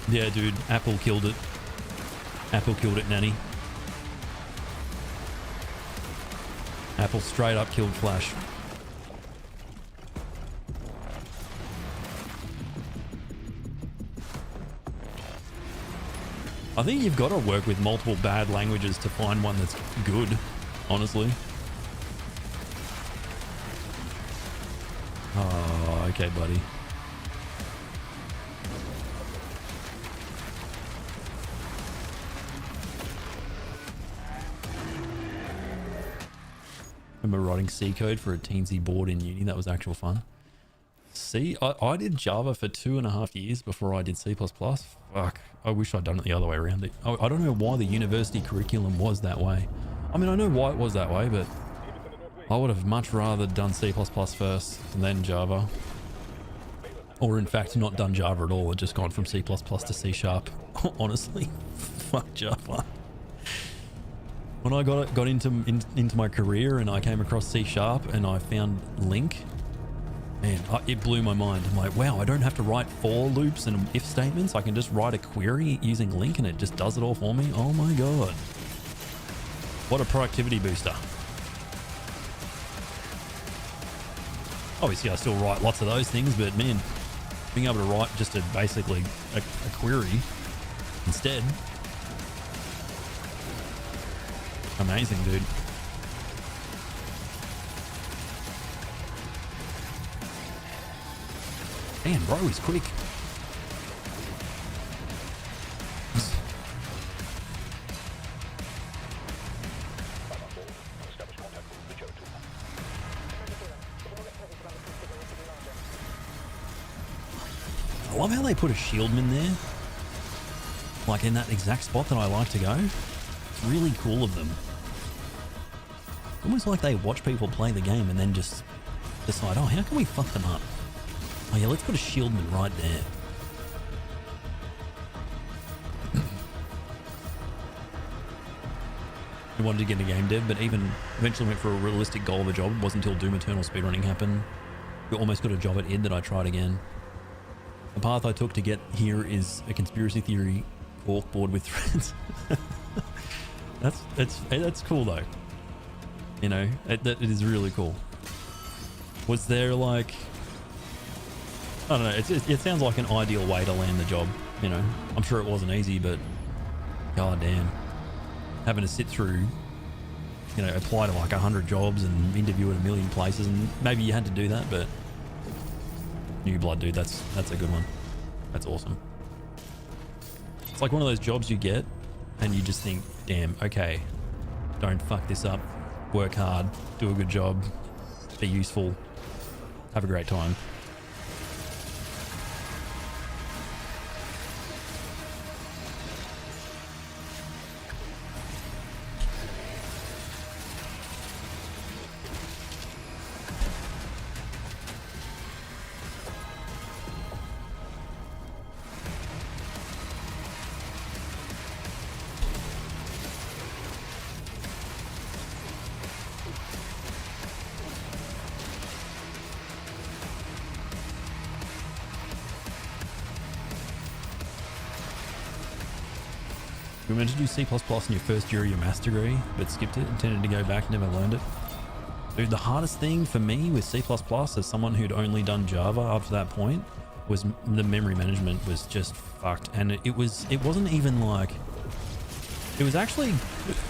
[SPEAKER 1] Yeah, dude, Apple killed it. Apple killed it, Nanny. Apple straight up killed Flash. I think you've got to work with multiple bad languages to find one that's good, honestly. Oh, okay, buddy. Remember writing C code for a teensy board in uni? That was actual fun. C, I did Java for 2.5 years before I did C++. Fuck, I wish I'd done it the other way around. I don't know why the university curriculum was that way. I mean, I know why it was that way, but I would have much rather done C++ first and then Java. Or in fact, not done Java at all and just gone from C++ to C#. Honestly, fuck Java. When I got into my career and I came across C# and I found Link, man, it blew my mind. I'm like, wow, I don't have to write for loops and if statements. I can just write a query using Link and it just does it all for me. Oh my god. What a productivity booster. Obviously, I still write lots of those things, but man, being able to write just basically a query instead. Amazing, dude. Damn, bro, he's quick. I love how they put a shieldman there. Like in that exact spot that I like to go. It's really cool of them. Almost like they watch people play the game and then just decide, oh, how can we fuck them up? Oh yeah, let's put a shieldman right there. I wanted to get into game dev, but even eventually went for a realistic goal of a job. It wasn't until Doom Eternal speedrunning happened. We almost got a job at id that I tried again. The path I took to get here is a conspiracy theory corkboard with threads. That's cool though. You know, it is really cool. Was there like, I don't know, it sounds like an ideal way to land the job, you know. I'm sure it wasn't easy, but god damn. Having to sit through, you know, apply to like 100 jobs and interview at 1 million places, and maybe you had to do that, but new blood, dude, that's a good one. That's awesome. It's like one of those jobs you get and you just think, damn, okay, don't fuck this up, work hard, do a good job, be useful, have a great time. You were meant to do C++ in your first year of your maths degree, but skipped it, intended to go back, never learned it. Dude, the hardest thing for me with C++ as someone who'd only done Java up to that point was the memory management was just fucked. And it wasn't even like, it was actually,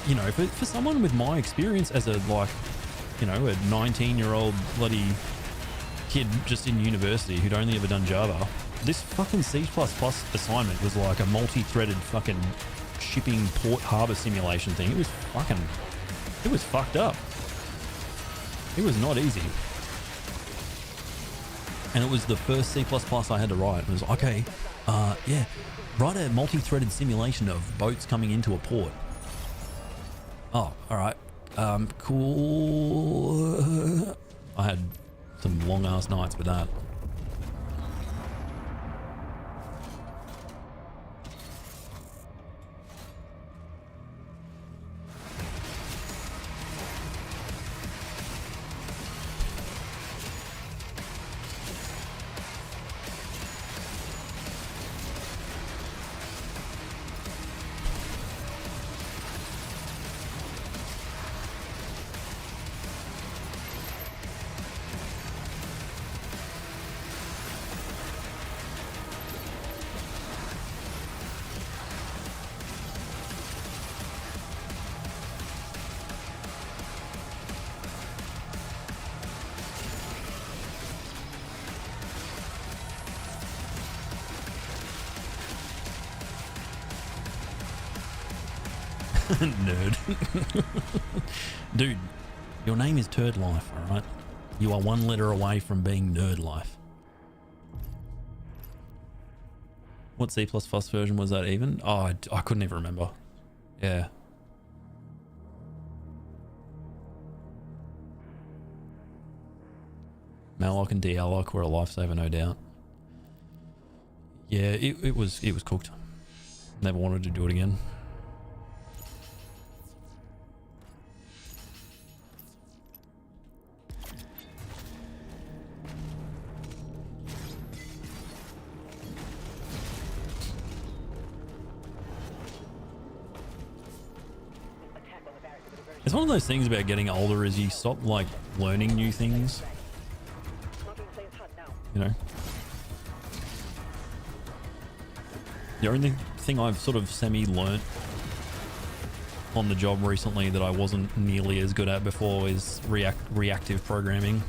[SPEAKER 1] you know, for someone with my experience as a, like, you know, a 19-year-old bloody kid just in university who'd only ever done Java, this fucking C++ assignment was like a multi-threaded fucking shipping port harbor simulation thing. It was fucked up. It was not easy. And it was the first C++ I had to write. It was okay, yeah, write a multi-threaded simulation of boats coming into a port. Oh, all right, Cool. I had some long ass nights with that. Nerd. Dude, your name is Turd Life, alright? You are one letter away from being Nerd Life. What C++ version was that even? Oh, I couldn't even remember. Yeah. Malloc and Dialloc were a lifesaver, no doubt. Yeah, it was cooked. Never wanted to do it again. It's one of those things about getting older is you stop like learning new things. You know? The only thing I've sort of semi-learnt on the job recently that I wasn't nearly as good at before is reactive programming.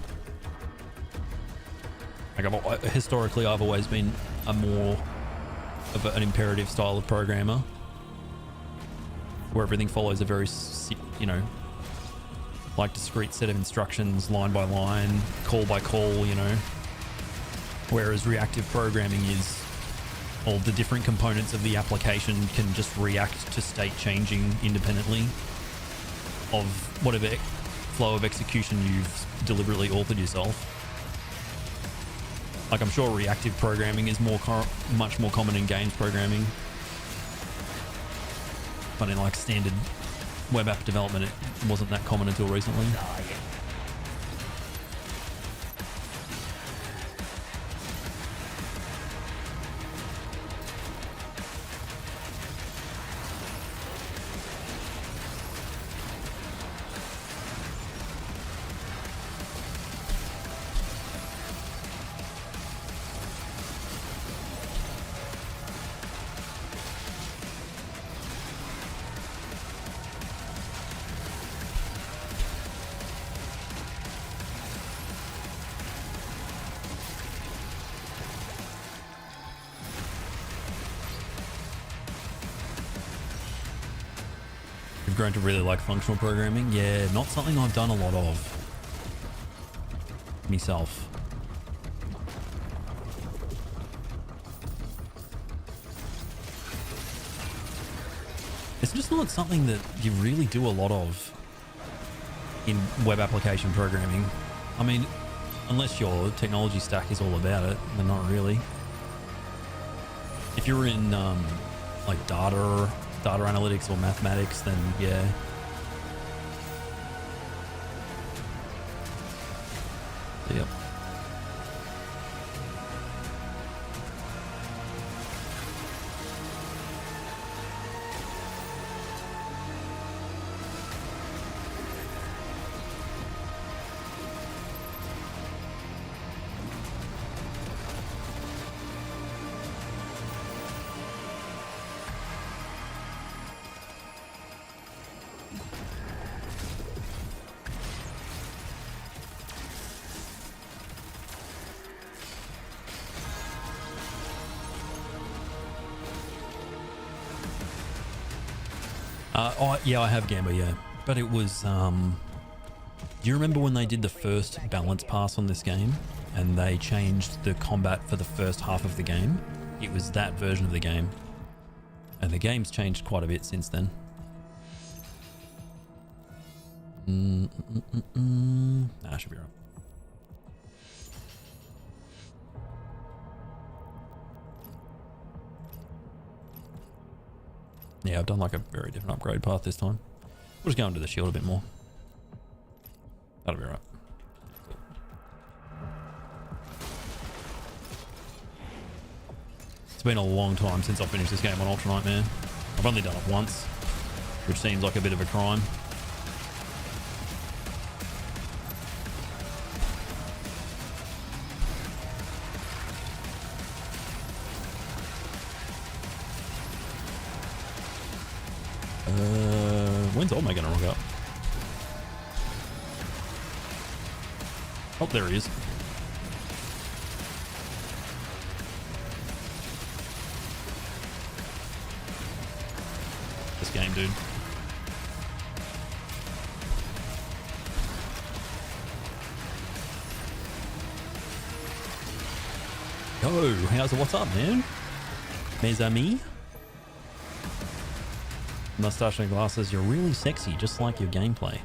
[SPEAKER 1] Like historically, I've always been a more of an imperative style of programmer, where everything follows a very, you know, like discrete set of instructions, line by line, call by call, you know. Whereas reactive programming is all the different components of the application can just react to state changing independently of whatever flow of execution you've deliberately authored yourself. Like I'm sure reactive programming is much more common in games programming. But in like standard web app development, it wasn't that common until recently. I've grown to really like functional programming. Yeah, not something I've done a lot of myself. It's just not something that you really do a lot of in web application programming. I mean, unless your technology stack is all about it, then not really. If you're in like data analytics or mathematics, then yeah. Yep. Oh, yeah, I have Gamba, yeah. But it was, do you remember when they did the first balance pass on this game? And they changed the combat for the first half of the game? It was that version of the game. And the game's changed quite a bit since then. Nah, should be right. Yeah, I've done like a very different upgrade path this time. We'll just go into the shield a bit more. That'll be right. It's been a long time since I finished this game on Ultra Nightmare. I've only done it once, which seems like a bit of a crime. When's Olme gonna rock up? Oh, there he is. This game, dude. Yo, what's up, man? Mes amis? Mustache and glasses, you're really sexy, just like your gameplay.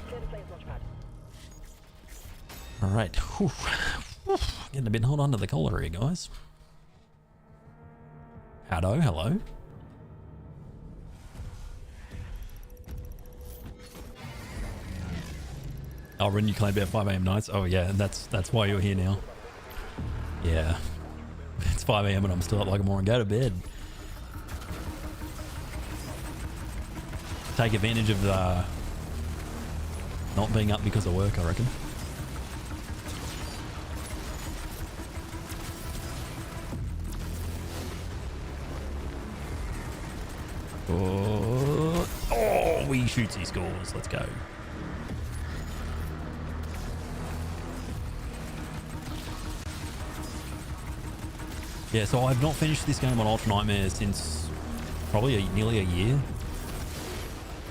[SPEAKER 1] Alright. Getting a bit hot under the collar here, guys. Hello. Oh, Ren, you claim about 5 AM nights? Oh yeah, that's why you're here now. Yeah. It's 5 AM and I'm still up like a moron. Go to bed. Take advantage of not being up because of work, I reckon. Oh, we shoots, he scores. Let's go. Yeah, so I've not finished this game on Ultra Nightmare since probably nearly a year.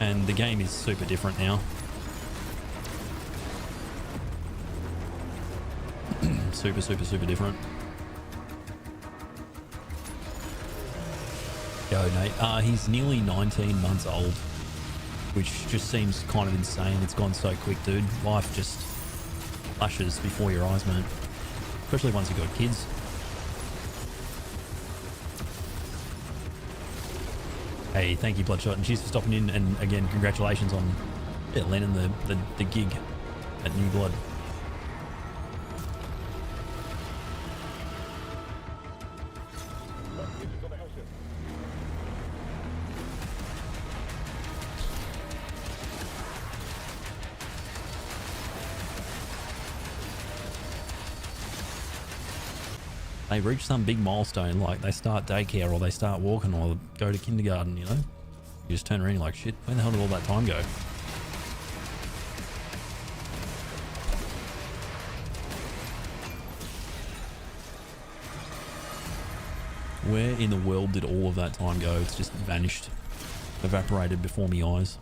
[SPEAKER 1] And the game is super different now. super different. Yo, Nate. He's nearly 19 months old, which just seems kind of insane. It's gone so quick, dude. Life just flashes before your eyes, man. Especially once you've got kids. Hey, thank you, Bloodshot, and cheers for stopping in. And again, congratulations on landing the gig at New Blood. They reach some big milestone, like they start daycare or they start walking or go to kindergarten, you know? You just turn around and you're like, shit, where the hell did all that time go? Where in the world did all of that time go? It's just vanished, evaporated before my eyes.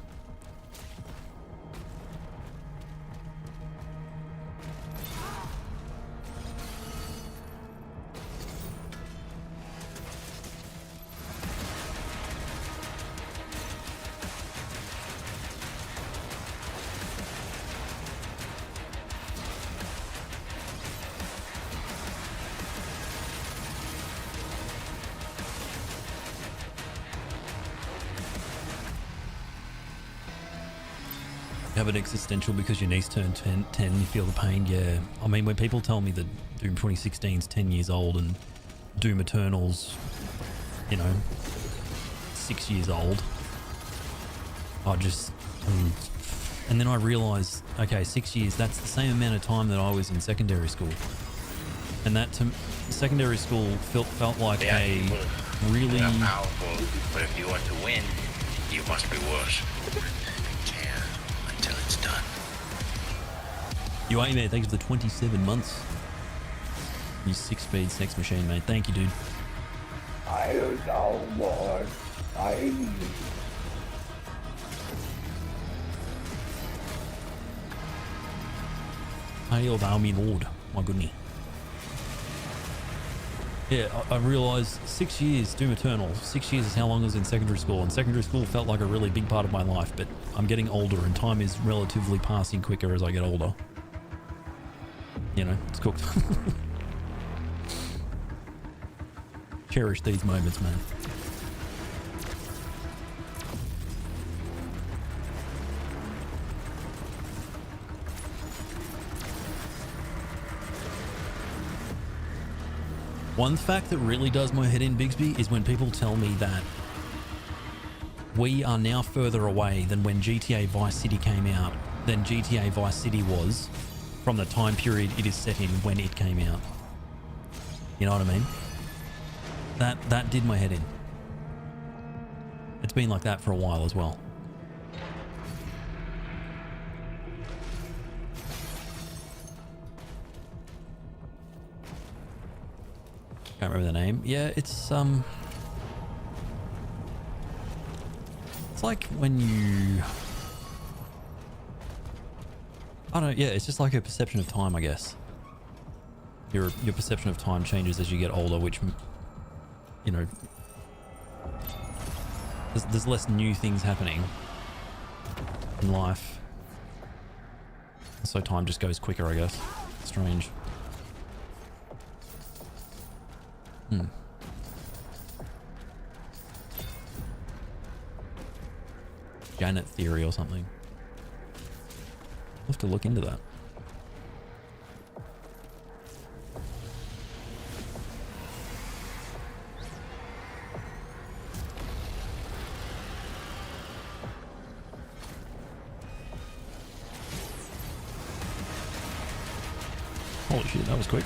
[SPEAKER 1] Have an existential because your niece turned 10, you feel the pain. Yeah, I mean, when people tell me that Doom 2016 is 10 years old and Doom Eternal's, you know, 6 years old, and then I realize, okay, 6 years, that's the same amount of time that I was in secondary school. And that to secondary school felt like a really
[SPEAKER 4] powerful, but if you want to win, you must be worse. Until it's done.
[SPEAKER 1] You ain't there. Thanks for the 27 months. You 6-speed sex machine, mate. Thank you, dude.
[SPEAKER 2] I don't know what I need.
[SPEAKER 1] Hail thou me Lord. My goodness. Yeah, I realised 6 years, Doom Eternal, 6 years is how long I was in secondary school, and secondary school felt like a really big part of my life, but I'm getting older and time is relatively passing quicker as I get older. You know, it's cooked. Cherish these moments, man. One fact that really does my head in, Bigsby, is when people tell me that we are now further away than when GTA Vice City came out than GTA Vice City was from the time period it is set in when it came out. You know what I mean? That did my head in. It's been like that for a while as well. Can't remember the name. Yeah, it's like when you, I don't know, yeah, it's just like a perception of time, I guess. Your perception of time changes as you get older, which, you know, there's less new things happening in life, so time just goes quicker, I guess. Strange. Janet theory or something. I'll have to look into that. Holy shit, that was quick.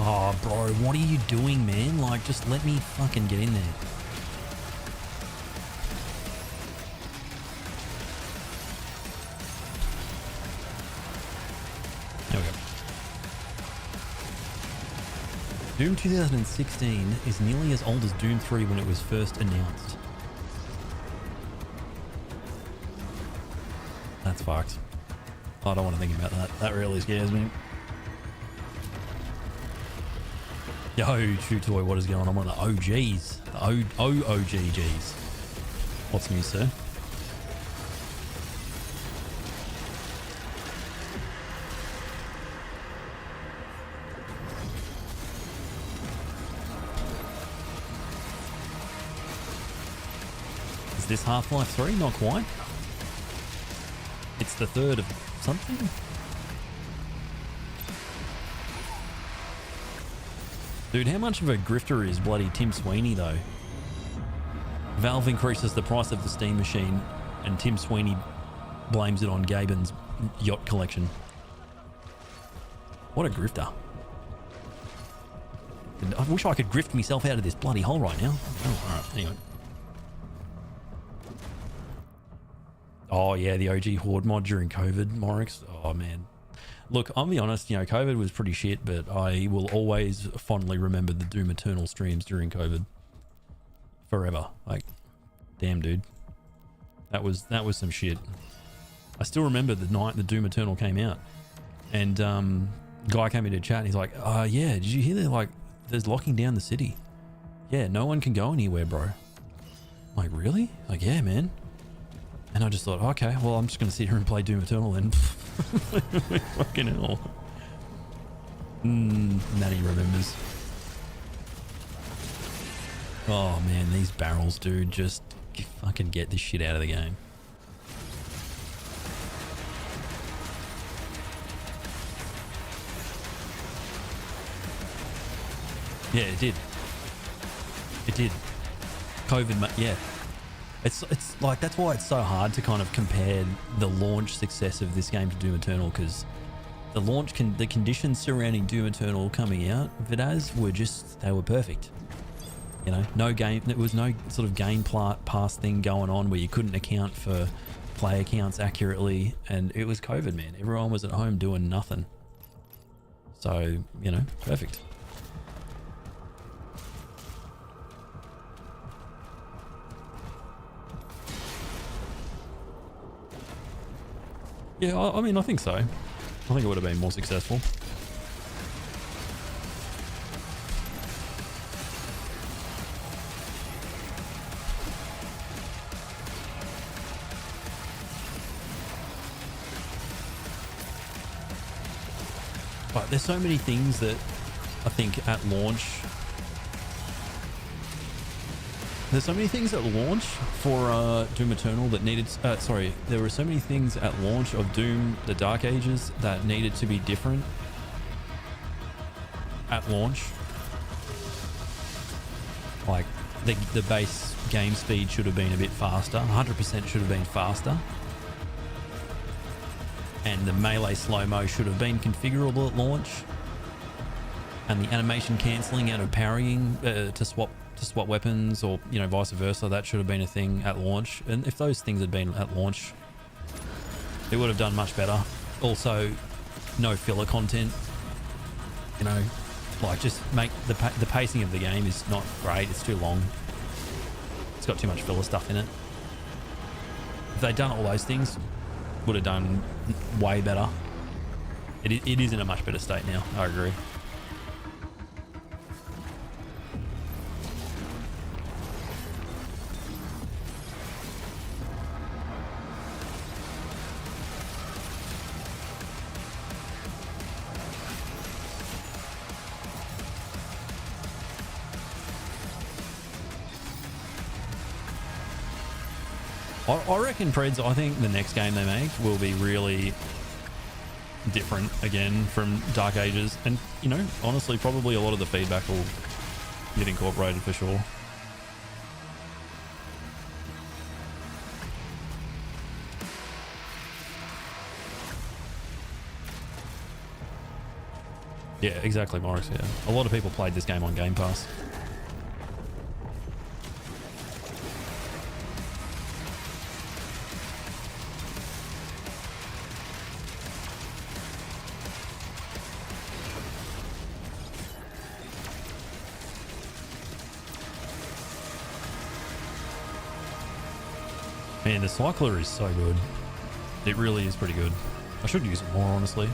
[SPEAKER 1] Oh, bro, what are you doing, man? Like, just let me fucking get in there. There we go. Doom 2016 is nearly as old as Doom 3 when it was first announced. That's fucked. I don't want to think about that. That really scares me. Yo, True Toy, what is going on? I'm one of the OGs. The OGGs. What's new, sir? Is this Half-Life 3? Not quite. It's the third of something? Dude, how much of a grifter is bloody Tim Sweeney, though? Valve increases the price of the Steam machine, and Tim Sweeney blames it on Gaben's yacht collection. What a grifter. I wish I could grift myself out of this bloody hole right now. Oh, alright, anyway. Oh, yeah, the OG Horde mod during COVID, Morix. Oh, man. Look, I'll be honest, you know, COVID was pretty shit, but I will always fondly remember the Doom Eternal streams during COVID. Forever. Like, damn, dude. That was some shit. I still remember the night the Doom Eternal came out. And guy came into chat and he's like, yeah, did you hear that? Like, there's locking down the city. Yeah, no one can go anywhere, bro. I'm like, really? Like, yeah, man. And I just thought, okay, well, I'm just going to sit here and play Doom Eternal then. Fucking hell. Natty remembers. Oh, man, these barrels, dude, just fucking get this shit out of the game. Yeah, it did. It did. COVID, yeah. It's like, that's why it's so hard to kind of compare the launch success of this game to Doom Eternal, because the conditions surrounding Doom Eternal coming out, Vidaz, they were perfect. You know, there was no sort of game pass thing going on where you couldn't account for player counts accurately, and it was COVID, man. Everyone was at home doing nothing. So, you know, perfect. Yeah, I mean, I think so. I think it would have been more successful. But there's so many things that I think at launch. There's so many things at launch for Doom Eternal that needed... sorry, there were so many things at launch of Doom the Dark Ages that needed to be different at launch. Like, the base game speed should have been a bit faster. 100% should have been faster. And the melee slow-mo should have been configurable at launch. And the animation cancelling out of parrying to swap weapons, or, you know, vice versa, that should have been a thing at launch. And if those things had been at launch, it would have done much better. Also, no filler content. You know, like, just make the pacing of the game is not great. It's too long. It's got too much filler stuff in it. If they'd done all those things, would have done way better. It is in a much better state now. I agree. I reckon, Preds, I think the next game they make will be really different again from Dark Ages. And, you know, honestly, probably a lot of the feedback will get incorporated for sure. Yeah, exactly, Morris, yeah. A lot of people played this game on Game Pass. Man, the cycler is so good. It really is pretty good. I should use it more, honestly.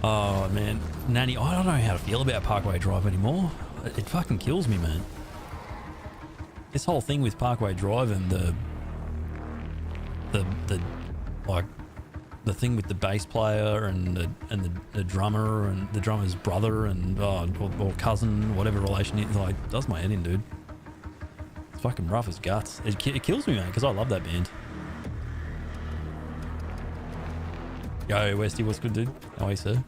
[SPEAKER 1] Oh, man. Nanny, I don't know how to feel about Parkway Drive anymore. It fucking kills me, man. This whole thing with Parkway Drive and the thing with the bass player and the drummer and the drummer's brother and or cousin, whatever relation it like, does my head in, dude. It's fucking rough as guts. It kills me, man, because I love that band. Yo, Westy, what's good, dude? How are you, sir?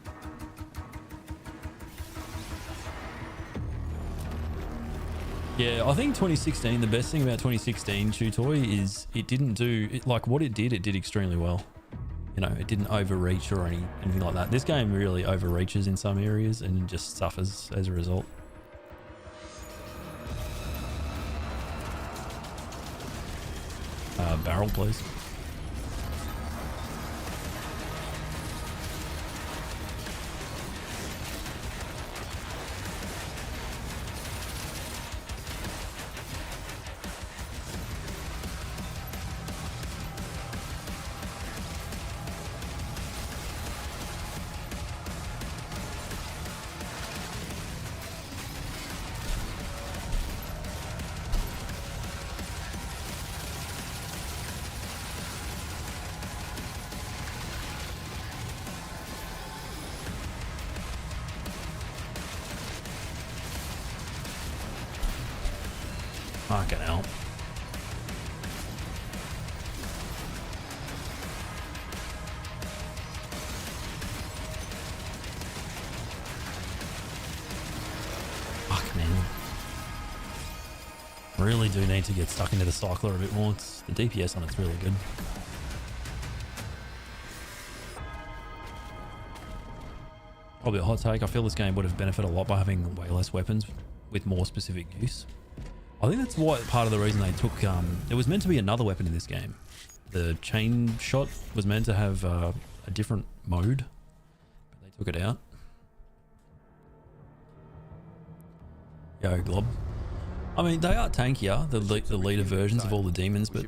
[SPEAKER 1] Yeah, I think 2016, the best thing about 2016 Chew Toy is it didn't do it, like what it did extremely well. You know, it didn't overreach or anything like that. This game really overreaches in some areas and just suffers as a result. Barrel, please. Fucking hell. Fuck, man. Really do need to get stuck into the cycler a bit more. The DPS on it's really good. Probably a hot take. I feel this game would have benefited a lot by having way less weapons with more specific use. I think that's why part of the reason they took there was meant to be another weapon in this game. The chain shot was meant to have a different mode, but they took it out. Yo, Glob. I mean, they are tankier, the leader versions of all the demons, but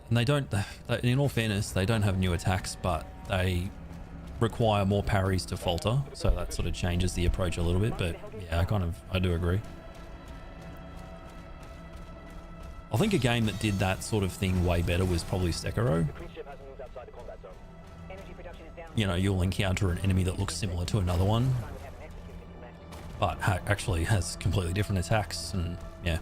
[SPEAKER 1] and they don't. In all fairness, they don't have new attacks, but they require more parries to falter, so that sort of changes the approach a little bit. But yeah, I do agree. I think a game that did that sort of thing way better was probably Sekiro. You know, you'll encounter an enemy that looks similar to another one, but actually has completely different attacks, and yeah.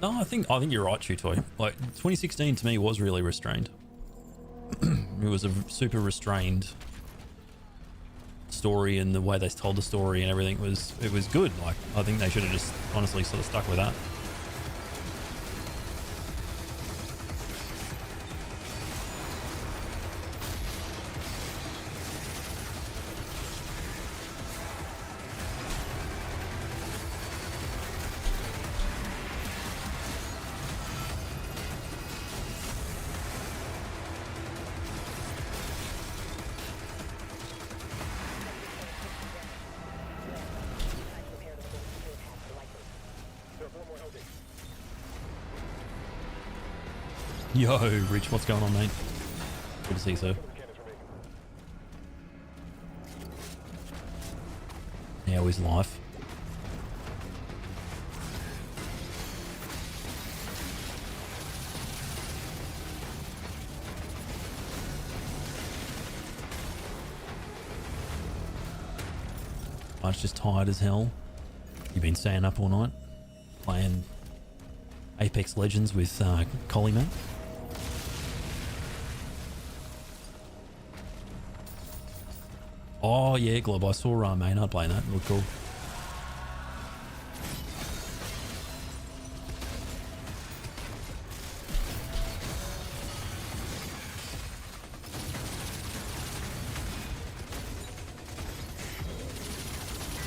[SPEAKER 1] No, I think you're right, Chutoy. Like 2016 to me was really restrained. It was a super restrained story, and the way they told the story and everything was good. Like I think they should have just honestly sort of stuck with that. Yo, Rich, what's going on, mate? Good to see you, sir. How is life? I'm just tired as hell. You've been staying up all night playing Apex Legends with Collie, mate? Oh yeah, Glob, I saw Maynard playing that. It looked cool.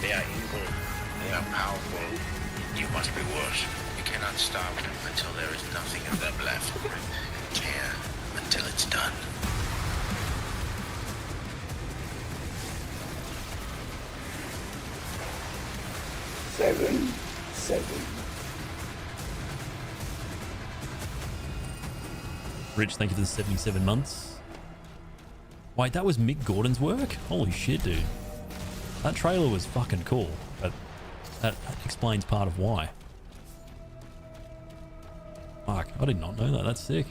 [SPEAKER 4] They are evil. They are powerful. You must be worse. You cannot stop until there is nothing of them left. Care until it's done.
[SPEAKER 2] Seven.
[SPEAKER 1] Rich, thank you for the 77 months. Wait, that was Mick Gordon's work? Holy shit, dude. That trailer was fucking cool, but that explains part of why. Fuck, I did not know that. That's sick.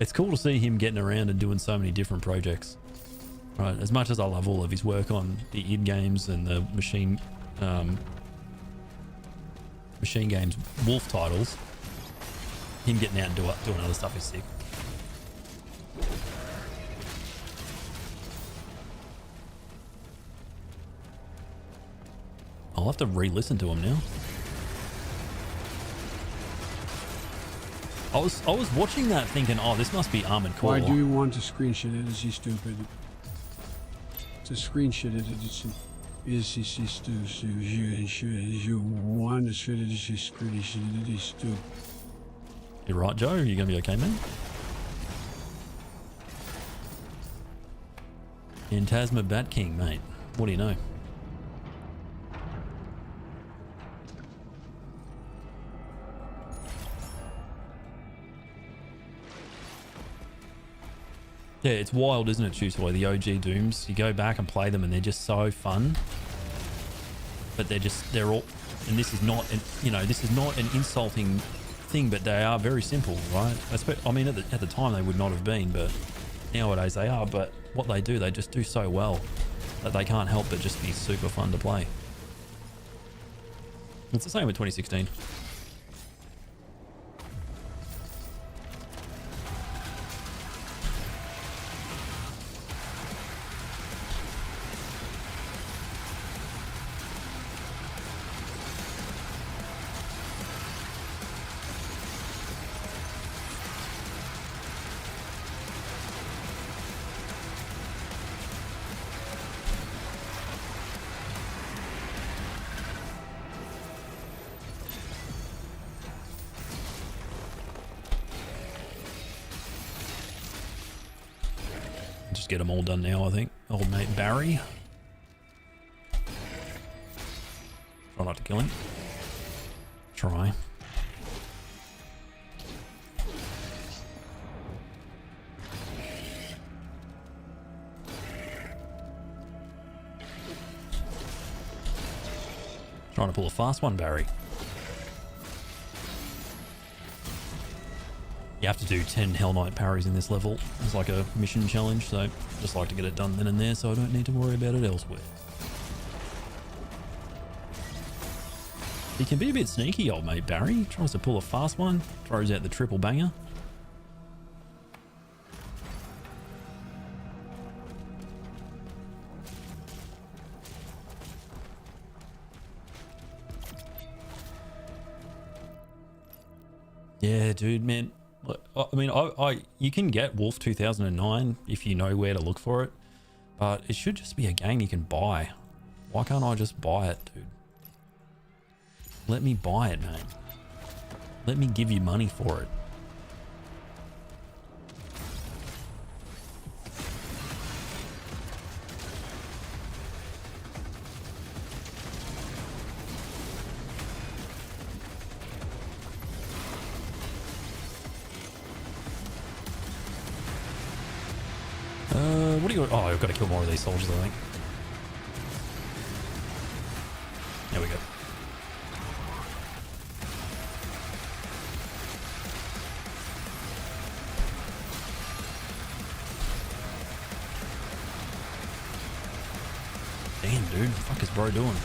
[SPEAKER 1] It's cool to see him getting around and doing so many different projects. Right, as much as I love all of his work on the id games and the machine games wolf titles, him getting out and doing other stuff is sick. I'll have to re-listen to him now. I was watching that thinking, oh, this must be Armored Core.
[SPEAKER 3] Why do you want to screenshot it? Is he stupid? To screenshot it, is he stupid? You want to shoot it? Is he screenshot it? Is stupid?
[SPEAKER 1] You right, Joe? Are you gonna be okay, man? Phantasma Bat King, mate. What do you know? Yeah, it's wild, isn't it, Chutoy? The OG Dooms. You go back and play them and they're just so fun. But they're all, and this is not an insulting thing, but they are very simple, right? I mean, at the time they would not have been, but nowadays they are. But what they just do so well that they can't help but just be super fun to play. It's the same with 2016. just get them all done now, I think. Old mate Barry. Try not to kill him. Try. Trying to pull a fast one, Barry. You have to do 10 Hell Knight parries in this level. It's like a mission challenge, so just like to get it done then and there so I don't need to worry about it elsewhere. He can be a bit sneaky, old mate Barry. Tries to pull a fast one, throws out the triple banger. Yeah, dude, man. I mean, you can get Wolf 2009 if you know where to look for it, but it should just be a game you can buy. Why can't I just buy it, dude? Let me buy it, man. Let me give you money for it. What do you... Oh, I've got to kill more of these soldiers, I think. There we go. Damn, dude. What the fuck is bro doing?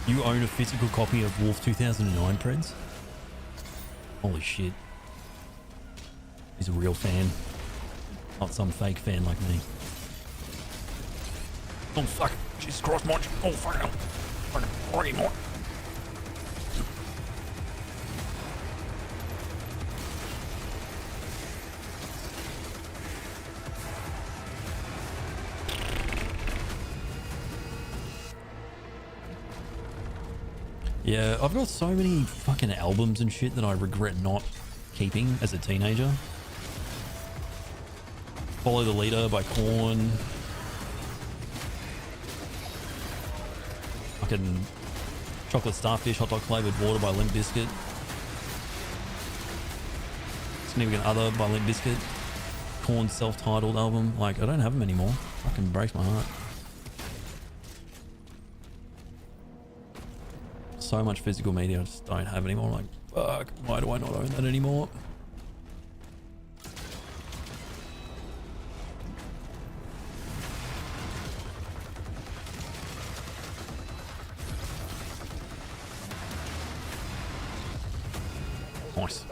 [SPEAKER 1] You own a physical copy of Wolf 2009, Preds? Holy shit. He's a real fan. Not some fake fan like me. Oh fuck. Jesus Christ, Monch. Oh fuck. Fucking already more. Yeah, I've got so many fucking albums and shit that I regret not keeping as a teenager. Follow the Leader by Korn. Fucking Chocolate Starfish, Hot Dog Flavored Water by Limp Bizkit. Significant Other by Limp Bizkit. Korn's self-titled album. Like, I don't have them anymore. Fucking breaks my heart. So much physical media I just don't have anymore. Like, fuck, why do I not own that anymore? Nice.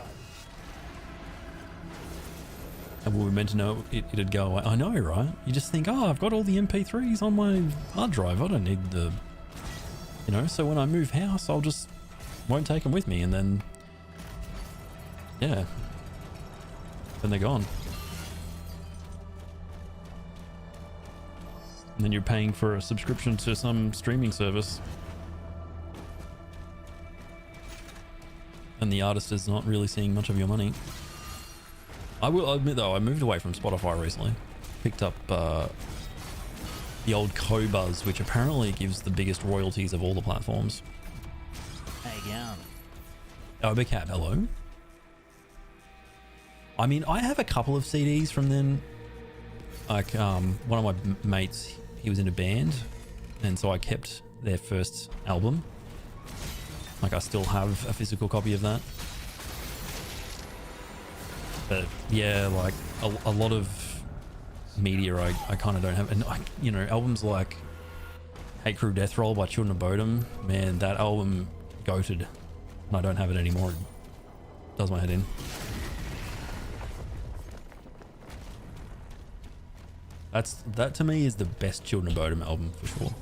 [SPEAKER 1] And we were meant to know it'd go away. I know, right? You just think, oh, I've got all the MP3s on my hard drive. I don't need the... You know, so when I move house, I'll just won't take them with me, and then yeah, then they're gone. And then you're paying for a subscription to some streaming service, and the artist is not really seeing much of your money. I will admit though, I moved away from Spotify recently. Picked up the old Cobuzz, which apparently gives the biggest royalties of all the platforms. Hey, yeah. Oh, Big Cat, hello. I mean, I have a couple of CDs from then. Like, one of my mates, he was in a band, and so I kept their first album. Like, I still have a physical copy of that. But yeah, like a lot of media I kind of don't have. And you know, albums like Hate Crew Death Roll by Children of Bodom, man, that album goated, and I don't have it anymore. It does my head in. That to me is the best Children of Bodom album for sure.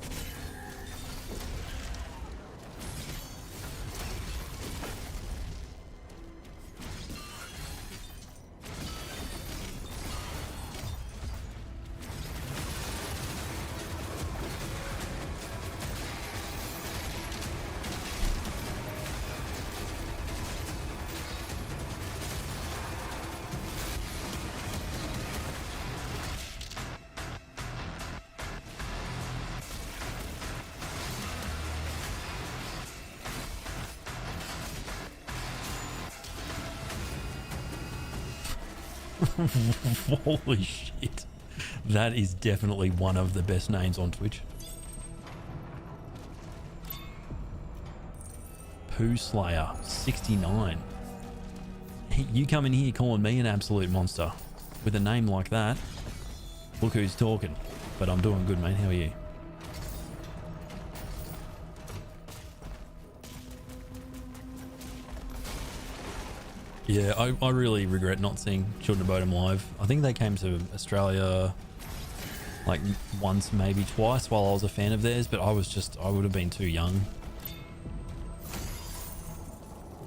[SPEAKER 1] Holy shit. That is definitely one of the best names on Twitch. Poo Slayer 69. You come in here calling me an absolute monster with a name like that. Look who's talking. But I'm doing good, mate. How are you? Yeah, I really regret not seeing Children of Bodom live. I think they came to Australia like once, maybe twice while I was a fan of theirs, but I would have been too young.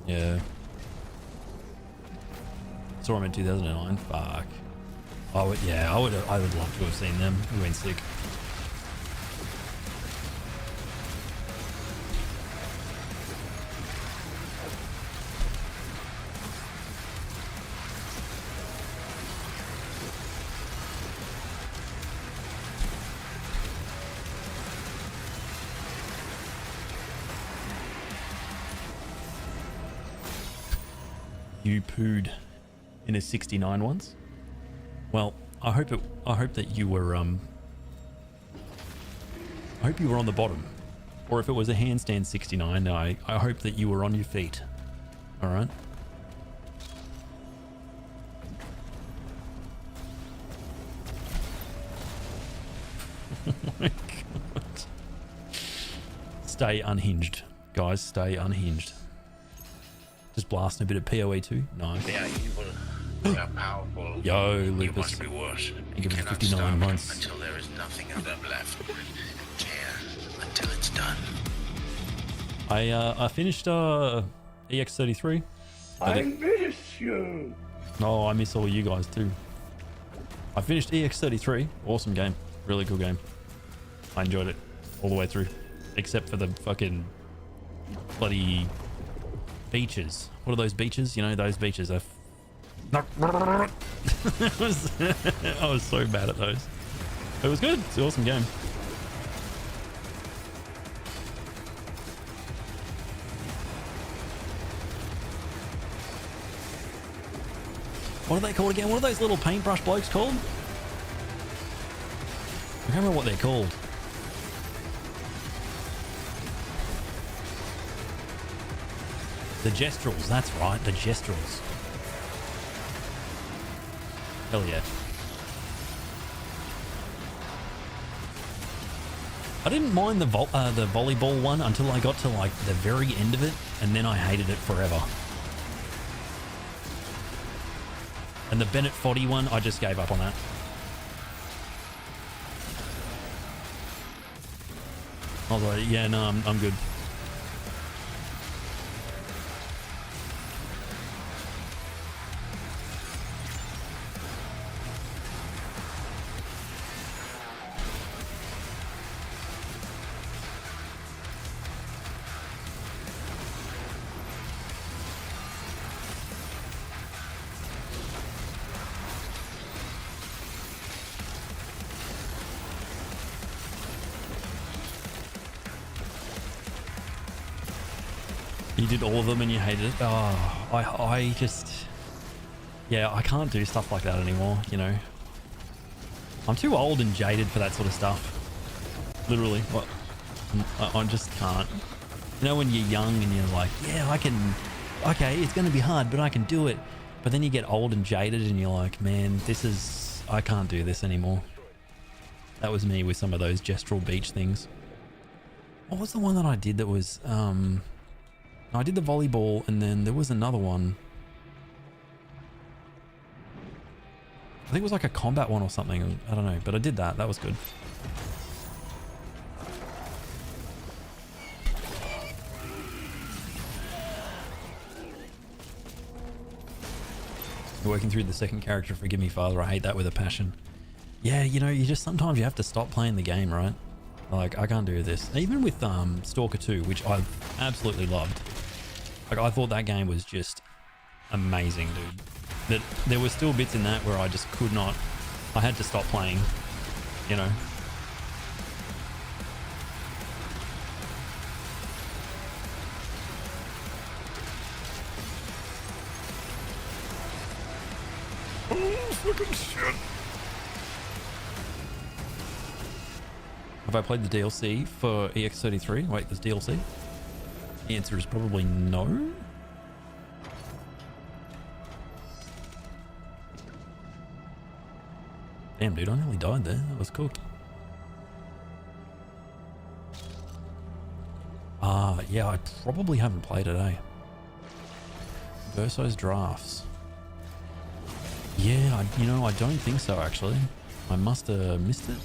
[SPEAKER 1] Yeah. Saw them in 2009. Fuck. I would love to have seen them. It would have been sick. You pooed in a 69 once? Well, I hope that you were I hope you were on the bottom. Or if it was a handstand 69, I hope that you were on your feet. All right? Oh my god. Stay unhinged, guys. Stay unhinged. Just blasting a bit of PoE too. Nice.
[SPEAKER 4] They are evil. They are powerful.
[SPEAKER 1] Yo,
[SPEAKER 4] You
[SPEAKER 1] Lucas.
[SPEAKER 4] must be worse.
[SPEAKER 1] You
[SPEAKER 4] You
[SPEAKER 1] give me
[SPEAKER 4] cannot
[SPEAKER 1] 59
[SPEAKER 4] stop
[SPEAKER 1] months.
[SPEAKER 4] until there is nothing of them left. Tear until it's done.
[SPEAKER 1] I finished EX33.
[SPEAKER 2] I miss you.
[SPEAKER 1] Oh, I miss all you guys too. I finished EX33. Awesome game. Really cool game. I enjoyed it all the way through. Except for the fucking bloody beaches. What are those beaches? You know, those beaches. I was so bad at those. It was good. It's an awesome game. What are they called again? What are those little paintbrush blokes called? I can't remember what they're called. The Gestrels, that's right, the Gestrels. Hell yeah. I didn't mind the volleyball one until I got to like the very end of it, and then I hated it forever. And the Bennett Foddy one, I just gave up on that. I was like, yeah, no, I'm good. You did all of them and you hated it. Oh, I just, yeah, I can't do stuff like that anymore, you know. I'm too old and jaded for that sort of stuff. Literally. What? I just can't. You know, when you're young and you're like, yeah, I can, okay, it's going to be hard, but I can do it. But then you get old and jaded and you're like, man, this is, I can't do this anymore. That was me with some of those gestural beach things. What was the one that I did that was, I did the volleyball and then there was another one. I think it was like a combat one or something. I don't know, but I did that. That was good. Working through the second character, forgive me, Father. I hate that with a passion. Yeah, you know, you just sometimes you have to stop playing the game, right? Like, I can't do this. Even with Stalker 2, which I absolutely loved. Like, I thought that game was just amazing, dude. That there were still bits in that where I just could not. I had to stop playing, you know.
[SPEAKER 2] Oh, fucking shit.
[SPEAKER 1] Have I played the DLC for EX33? Wait, there's DLC? The answer is probably no. Damn, dude, I nearly died there. That was cool. Yeah, I probably haven't played it, eh? Verso's drafts. Yeah, you know, I don't think so, actually. I must have missed it.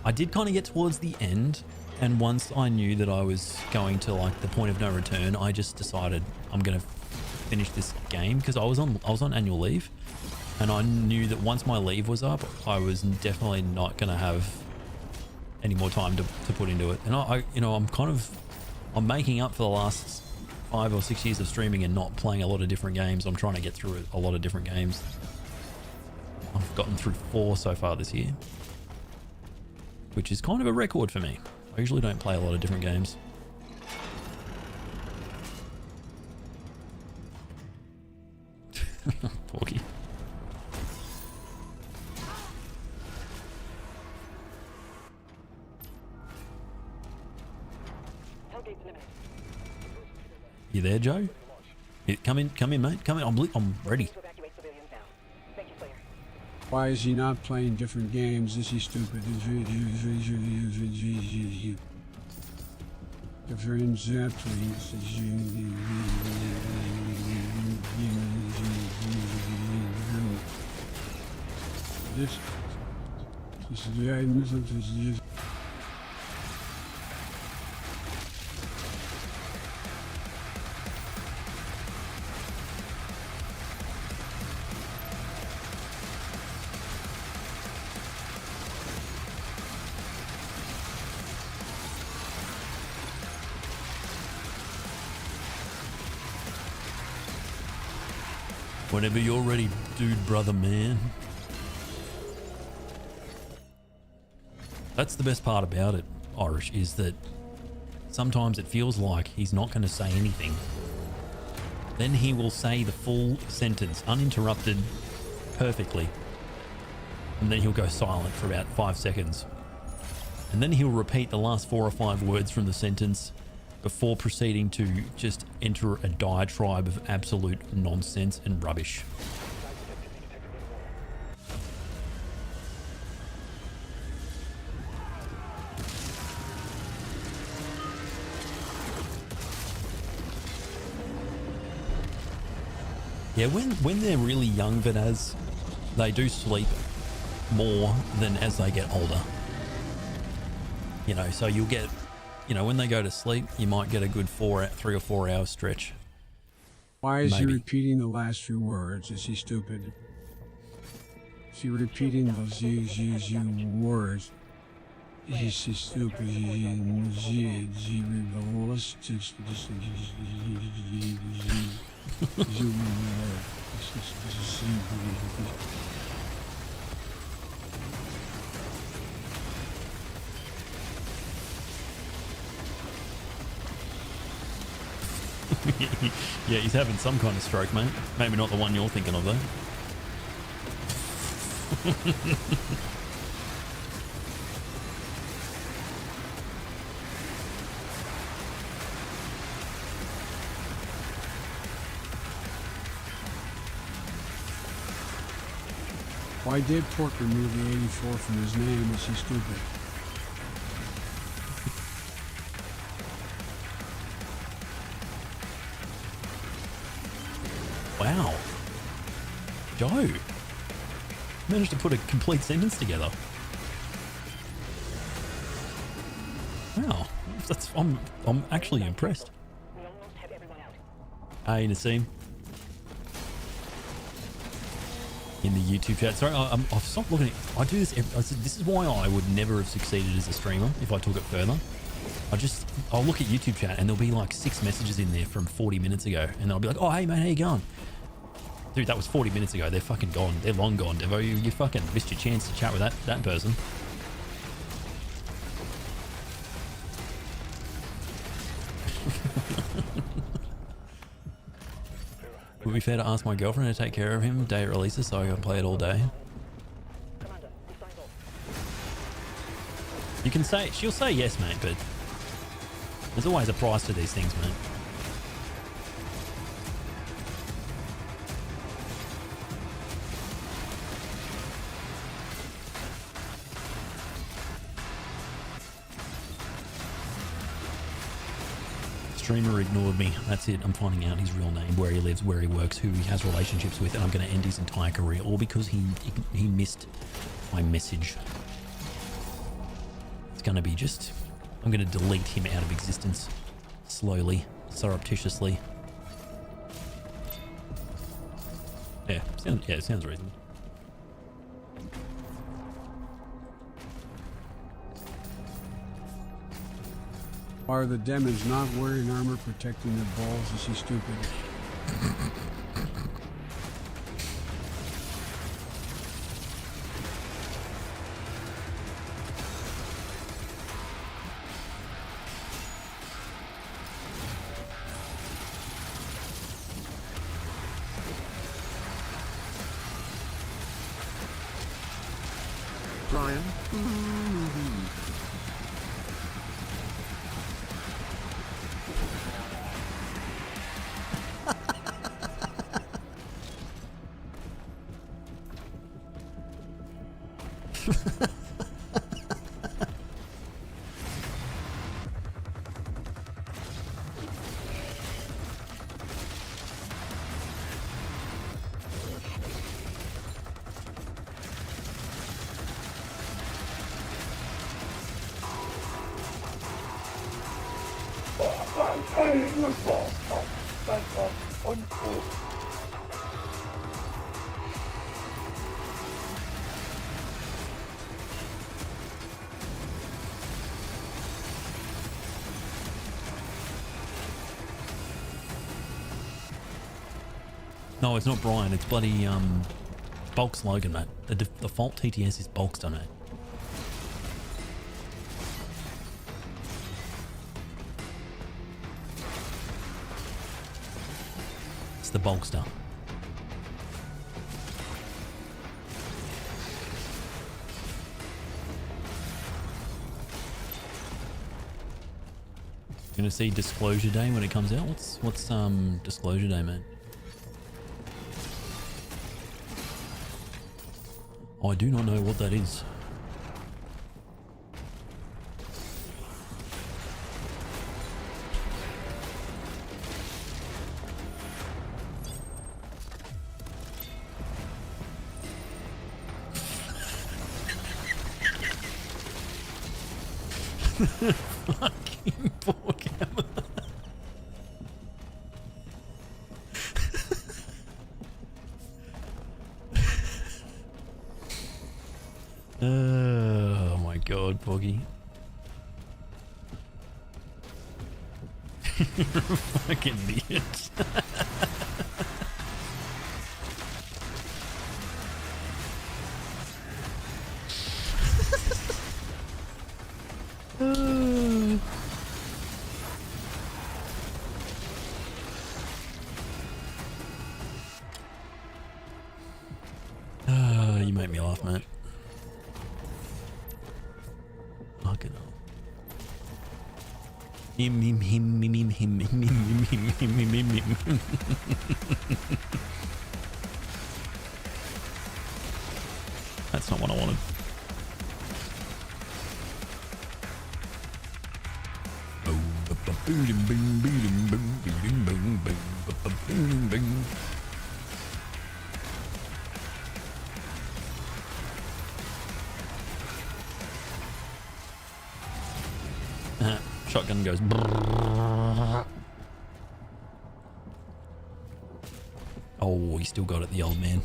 [SPEAKER 1] I did kind of get towards the end, and once I knew that I was going to like the point of no return, I just decided I'm gonna finish this game because I was on annual leave, and I knew that once my leave was up, I was definitely not gonna have any more time to put into it. And I you know, I'm making up for the last 5 or 6 years of streaming and not playing a lot of different games. I'm trying to get through a lot of different games. I've gotten through 4 so far this year, which is kind of a record for me. I usually don't play a lot of different games. Porky. You there, Joe? Come in, mate. Come in. I'm ready.
[SPEAKER 3] Why is he not playing different games? Is he stupid? For example, this is the
[SPEAKER 1] Whenever you're ready, dude, brother, man. That's the best part about it, Irish, is that sometimes it feels like he's not going to say anything. Then he will say the full sentence, uninterrupted, perfectly. And then he'll go silent for about 5 seconds. And then he'll repeat the last 4 or 5 words from the sentence before proceeding to just enter a diatribe of absolute nonsense and rubbish. Yeah, when they're really young, Vanaz, they do sleep more than as they get older. You know, so you'll get, you know, when they go to sleep, you might get a good 3 or 4 hour stretch.
[SPEAKER 3] Why is he
[SPEAKER 1] Maybe.
[SPEAKER 3] repeating the last few words? Is he stupid? Is he repeating those words? Is he stupid?
[SPEAKER 1] Yeah, he's having some kind of stroke, mate. Maybe not the one you're thinking of, though.
[SPEAKER 3] Why did Pork remove the 84 from his name? Is he stupid?
[SPEAKER 1] Wow. Joe managed to put a complete sentence together. Wow. I'm actually impressed.
[SPEAKER 5] We almost have everyone out.
[SPEAKER 1] Hey, Nassim. In the YouTube chat. Sorry, I've stopped looking at. I do this. This is why I would never have succeeded as a streamer if I took it further. I'll look at YouTube chat and there'll be like 6 messages in there from 40 minutes ago, and I'll be like, "Oh, hey man, how you going?" Dude, that was 40 minutes ago. They're fucking gone. They're long gone, Devo. You fucking missed your chance to chat with that person. Would be fair to ask my girlfriend to take care of him day it releases so I can play it all day.
[SPEAKER 5] Commander, we signed off.
[SPEAKER 1] You can say, she'll say yes, mate, but there's always a price to these things, mate. Streamer ignored me. That's it. I'm finding out his real name, where he lives, where he works, who he has relationships with, and I'm going to end his entire career, all because he missed my message. It's going to be just... I'm going to delete him out of existence. Slowly. Surreptitiously. Yeah, it sounds reasonable.
[SPEAKER 3] Why are the demons not wearing armor protecting their balls? Is he stupid?
[SPEAKER 7] Brian?
[SPEAKER 2] I'm fighting your boss. That's uncool.
[SPEAKER 1] No, it's not Brian. It's bloody Bulk's Logan, mate. The default TTS is Bulkster, mate. It's the Bulkster. Gonna see Disclosure Day when it comes out. What's Disclosure Day, mate? I do not know what that is. Fucking poor camera. Oh my god, Boggy. You're a fucking idiot. You make me laugh, mate. Fucking hell. Boom, boom, boom, boom, boom, boom, boom, boom, boom. Shotgun goes. Oh, he still got it, the old man.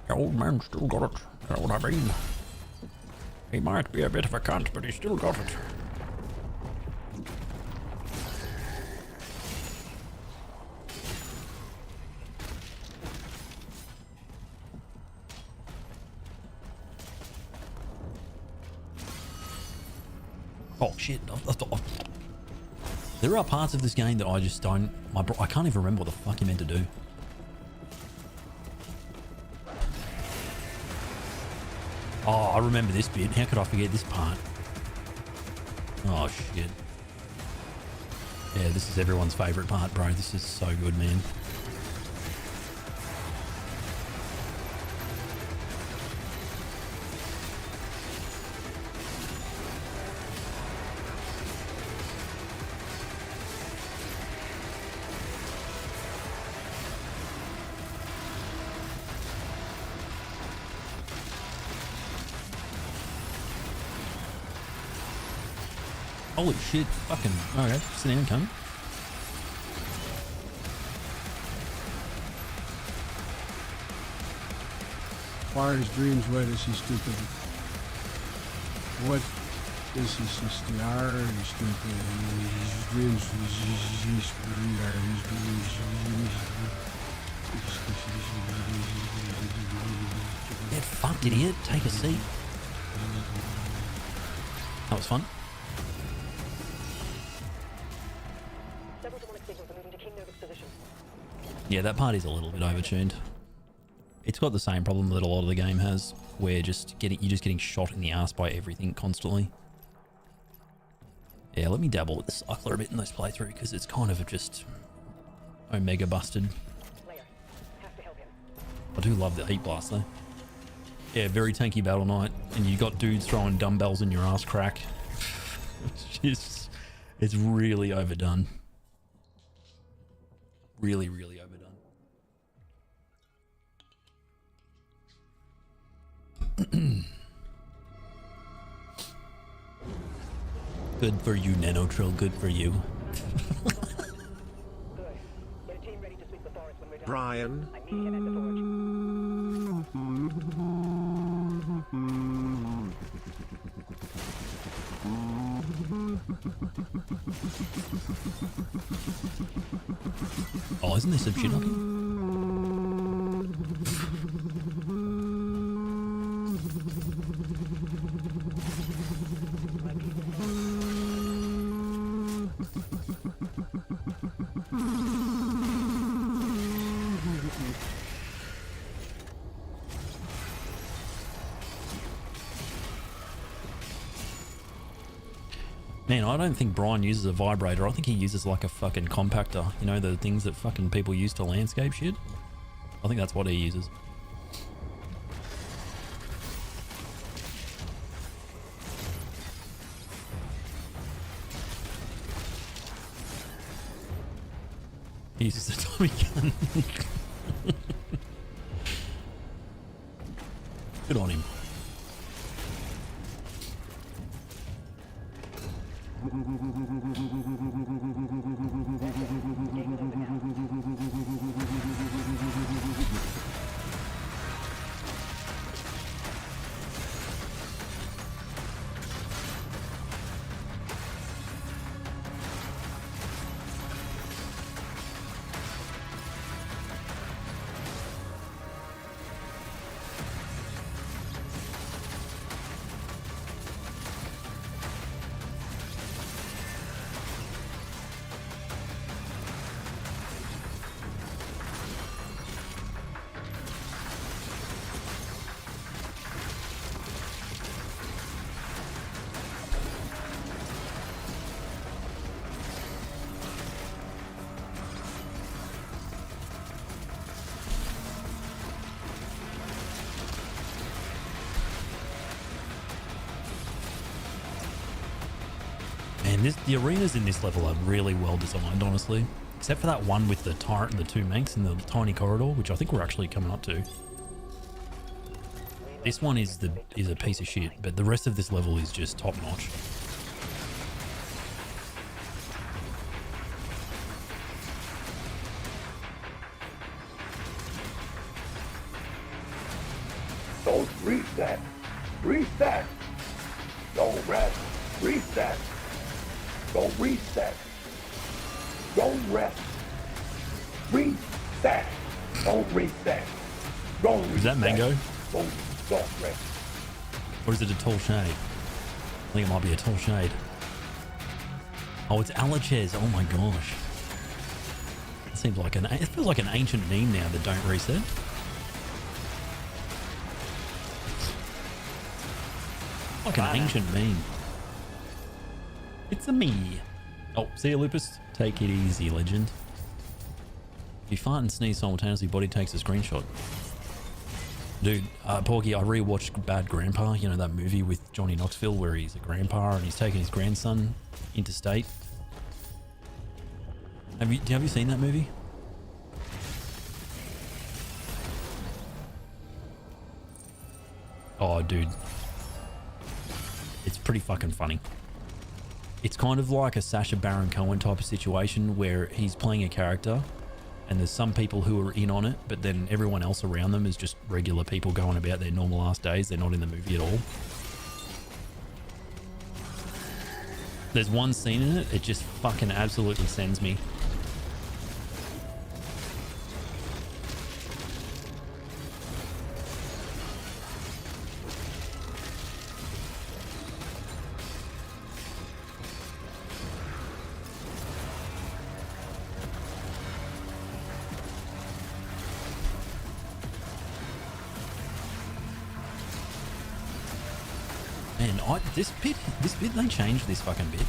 [SPEAKER 1] The old man still got it. You know what I mean? He might be a bit of a cunt, but he still got it. Oh shit! There are parts of this game that I just don't. I can't even remember what the fuck you meant to do. Oh, I remember this bit. How could I forget this part? Oh shit! Yeah, this is everyone's favorite part, bro. This is so good, man. Holy shit, fucking, okay, sit down, cunt.
[SPEAKER 3] Fires dreams, what is he stupid? What is he so stupid? He's stupid. His dreams, he's
[SPEAKER 1] Get fucked, idiot. Take a seat. That was fun. Yeah, that part is a little bit overtuned. It's got the same problem that a lot of the game has, where you're just getting shot in the ass by everything constantly. Yeah, let me dabble with the cycler a bit in this playthrough because it's kind of just omega busted. I do love the heat blast though. Yeah, very tanky battle knight, and you got dudes throwing dumbbells in your ass crack. It's really overdone. Really, really overdone. Good for you, Nanotrill. Good for you.
[SPEAKER 9] Brian.
[SPEAKER 1] Oh, isn't there some shit up? Man, I don't think Brian uses a vibrator. I think he uses like a fucking compactor. You know, the things that fucking people use to landscape shit? I think that's what he uses. He uses a Tommy gun. Good on him. The arenas in this level are really well designed, honestly. Except for that one with the turret and the two manx in the tiny corridor, which I think we're actually coming up to. This one is a piece of shit, but the rest of this level is just top notch.
[SPEAKER 2] Don't reset. Reset. Don't rest. Reset. Don't reset. Don't rest. Reset. Don't reset. Don't reset.
[SPEAKER 1] Is that Mango?
[SPEAKER 2] Don't rest.
[SPEAKER 1] Or is it a tall shade? I think it might be a tall shade. Oh, it's Alachez. Oh my gosh. It seems like it feels like an ancient meme now that don't reset. Like an ancient meme. It's a me. Oh, see you, Lupus. Take it easy, legend. If you fart and sneeze simultaneously, body takes a screenshot. Dude, Porky, I rewatched Bad Grandpa, you know, that movie with Johnny Knoxville where he's a grandpa and he's taking his grandson interstate. Have you seen that movie? Oh, dude. It's pretty fucking funny. It's kind of like a Sacha Baron Cohen type of situation where he's playing a character and there's some people who are in on it, but then everyone else around them is just regular people going about their normal ass days. They're not in the movie at all. There's one scene in it, it just fucking absolutely sends me. Man, this bit, they changed this fucking bit.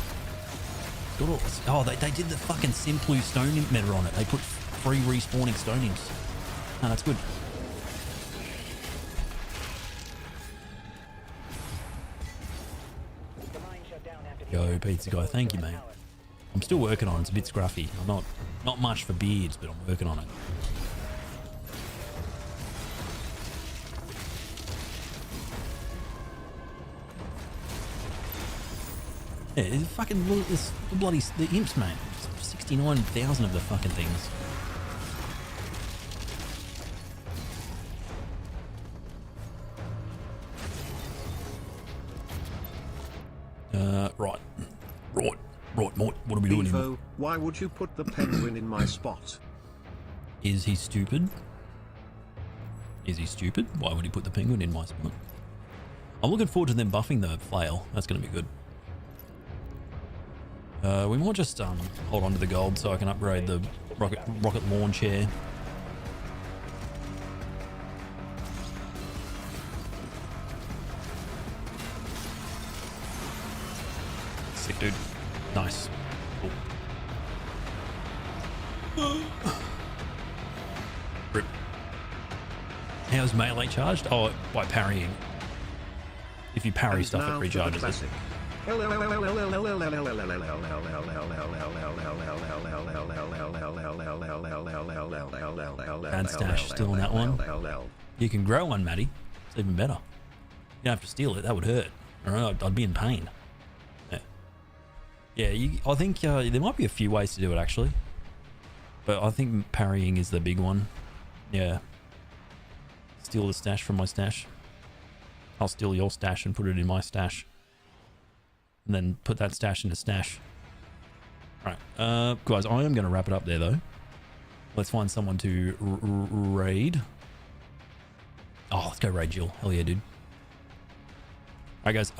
[SPEAKER 1] Oh, they did the fucking Simplu stone meta on it. They put free respawning stonings. Oh, that's good. Yo, pizza guy, thank you, mate. I'm still working on it. It's a bit scruffy. I'm not much for beards, but I'm working on it. Yeah, it's fucking the imps, man. 69,000 of the fucking things. Right, Mort. What are we doing here?
[SPEAKER 9] Why would you put the penguin in my spot?
[SPEAKER 1] Is he stupid? Is he stupid? Why would he put the penguin in my spot? I'm looking forward to them buffing the flail. That's going to be good. We might just hold on to the gold so I can upgrade the rocket lawn chair. Sick, dude. Nice. Cool. Rip. How's melee charged? Oh, by parrying. If you parry stuff, it recharges it. Bad stash still on that one. You can grow one, Matty. It's even better. You don't have to steal it. That would hurt. Alright, I'd be in pain. Yeah, I think there might be a few ways to do it actually, but I think parrying is the big one. Yeah. Steal the stash from my stash. I'll steal your stash and put it in my stash. And then put that stash into stash. Alright, guys, I am going to wrap it up there though. Let's find someone to raid. Oh, let's go raid Jill. Hell yeah, dude. Alright guys,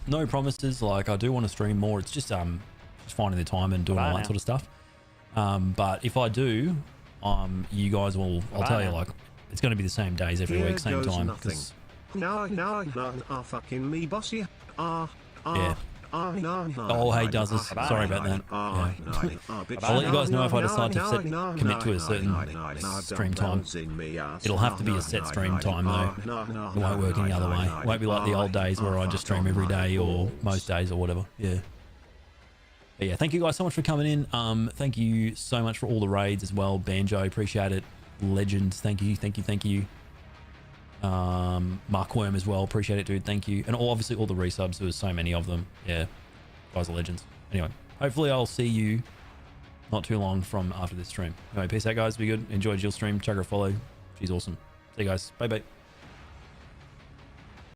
[SPEAKER 1] no promises, like I do want to stream more. It's just finding the time and doing all that sort of stuff. But if I do, you guys will, I'll tell you, like, it's going to be the same days every week, same time.
[SPEAKER 9] No, fucking me, bossy.
[SPEAKER 1] Yeah. Oh, hey, does this? Sorry about that. Yeah. I'll let you guys know if I decide to commit to a certain stream time. It'll have to be a set stream time though. It won't work any other way. It won't be like the old days where I just stream every day or most days or whatever. Yeah. But yeah, thank you guys so much for coming in. Thank you so much for all the raids as well. Banjo, appreciate it. Legends, thank you. Markworm as well, appreciate it, dude. Thank you. And obviously all the resubs, there was so many of them. Yeah, guys are legends. Anyway, hopefully I'll see you not too long from after this stream. Anyway, peace out, guys. Be good. Enjoy Jill's stream. Check her follow. She's awesome. See you guys. Bye bye.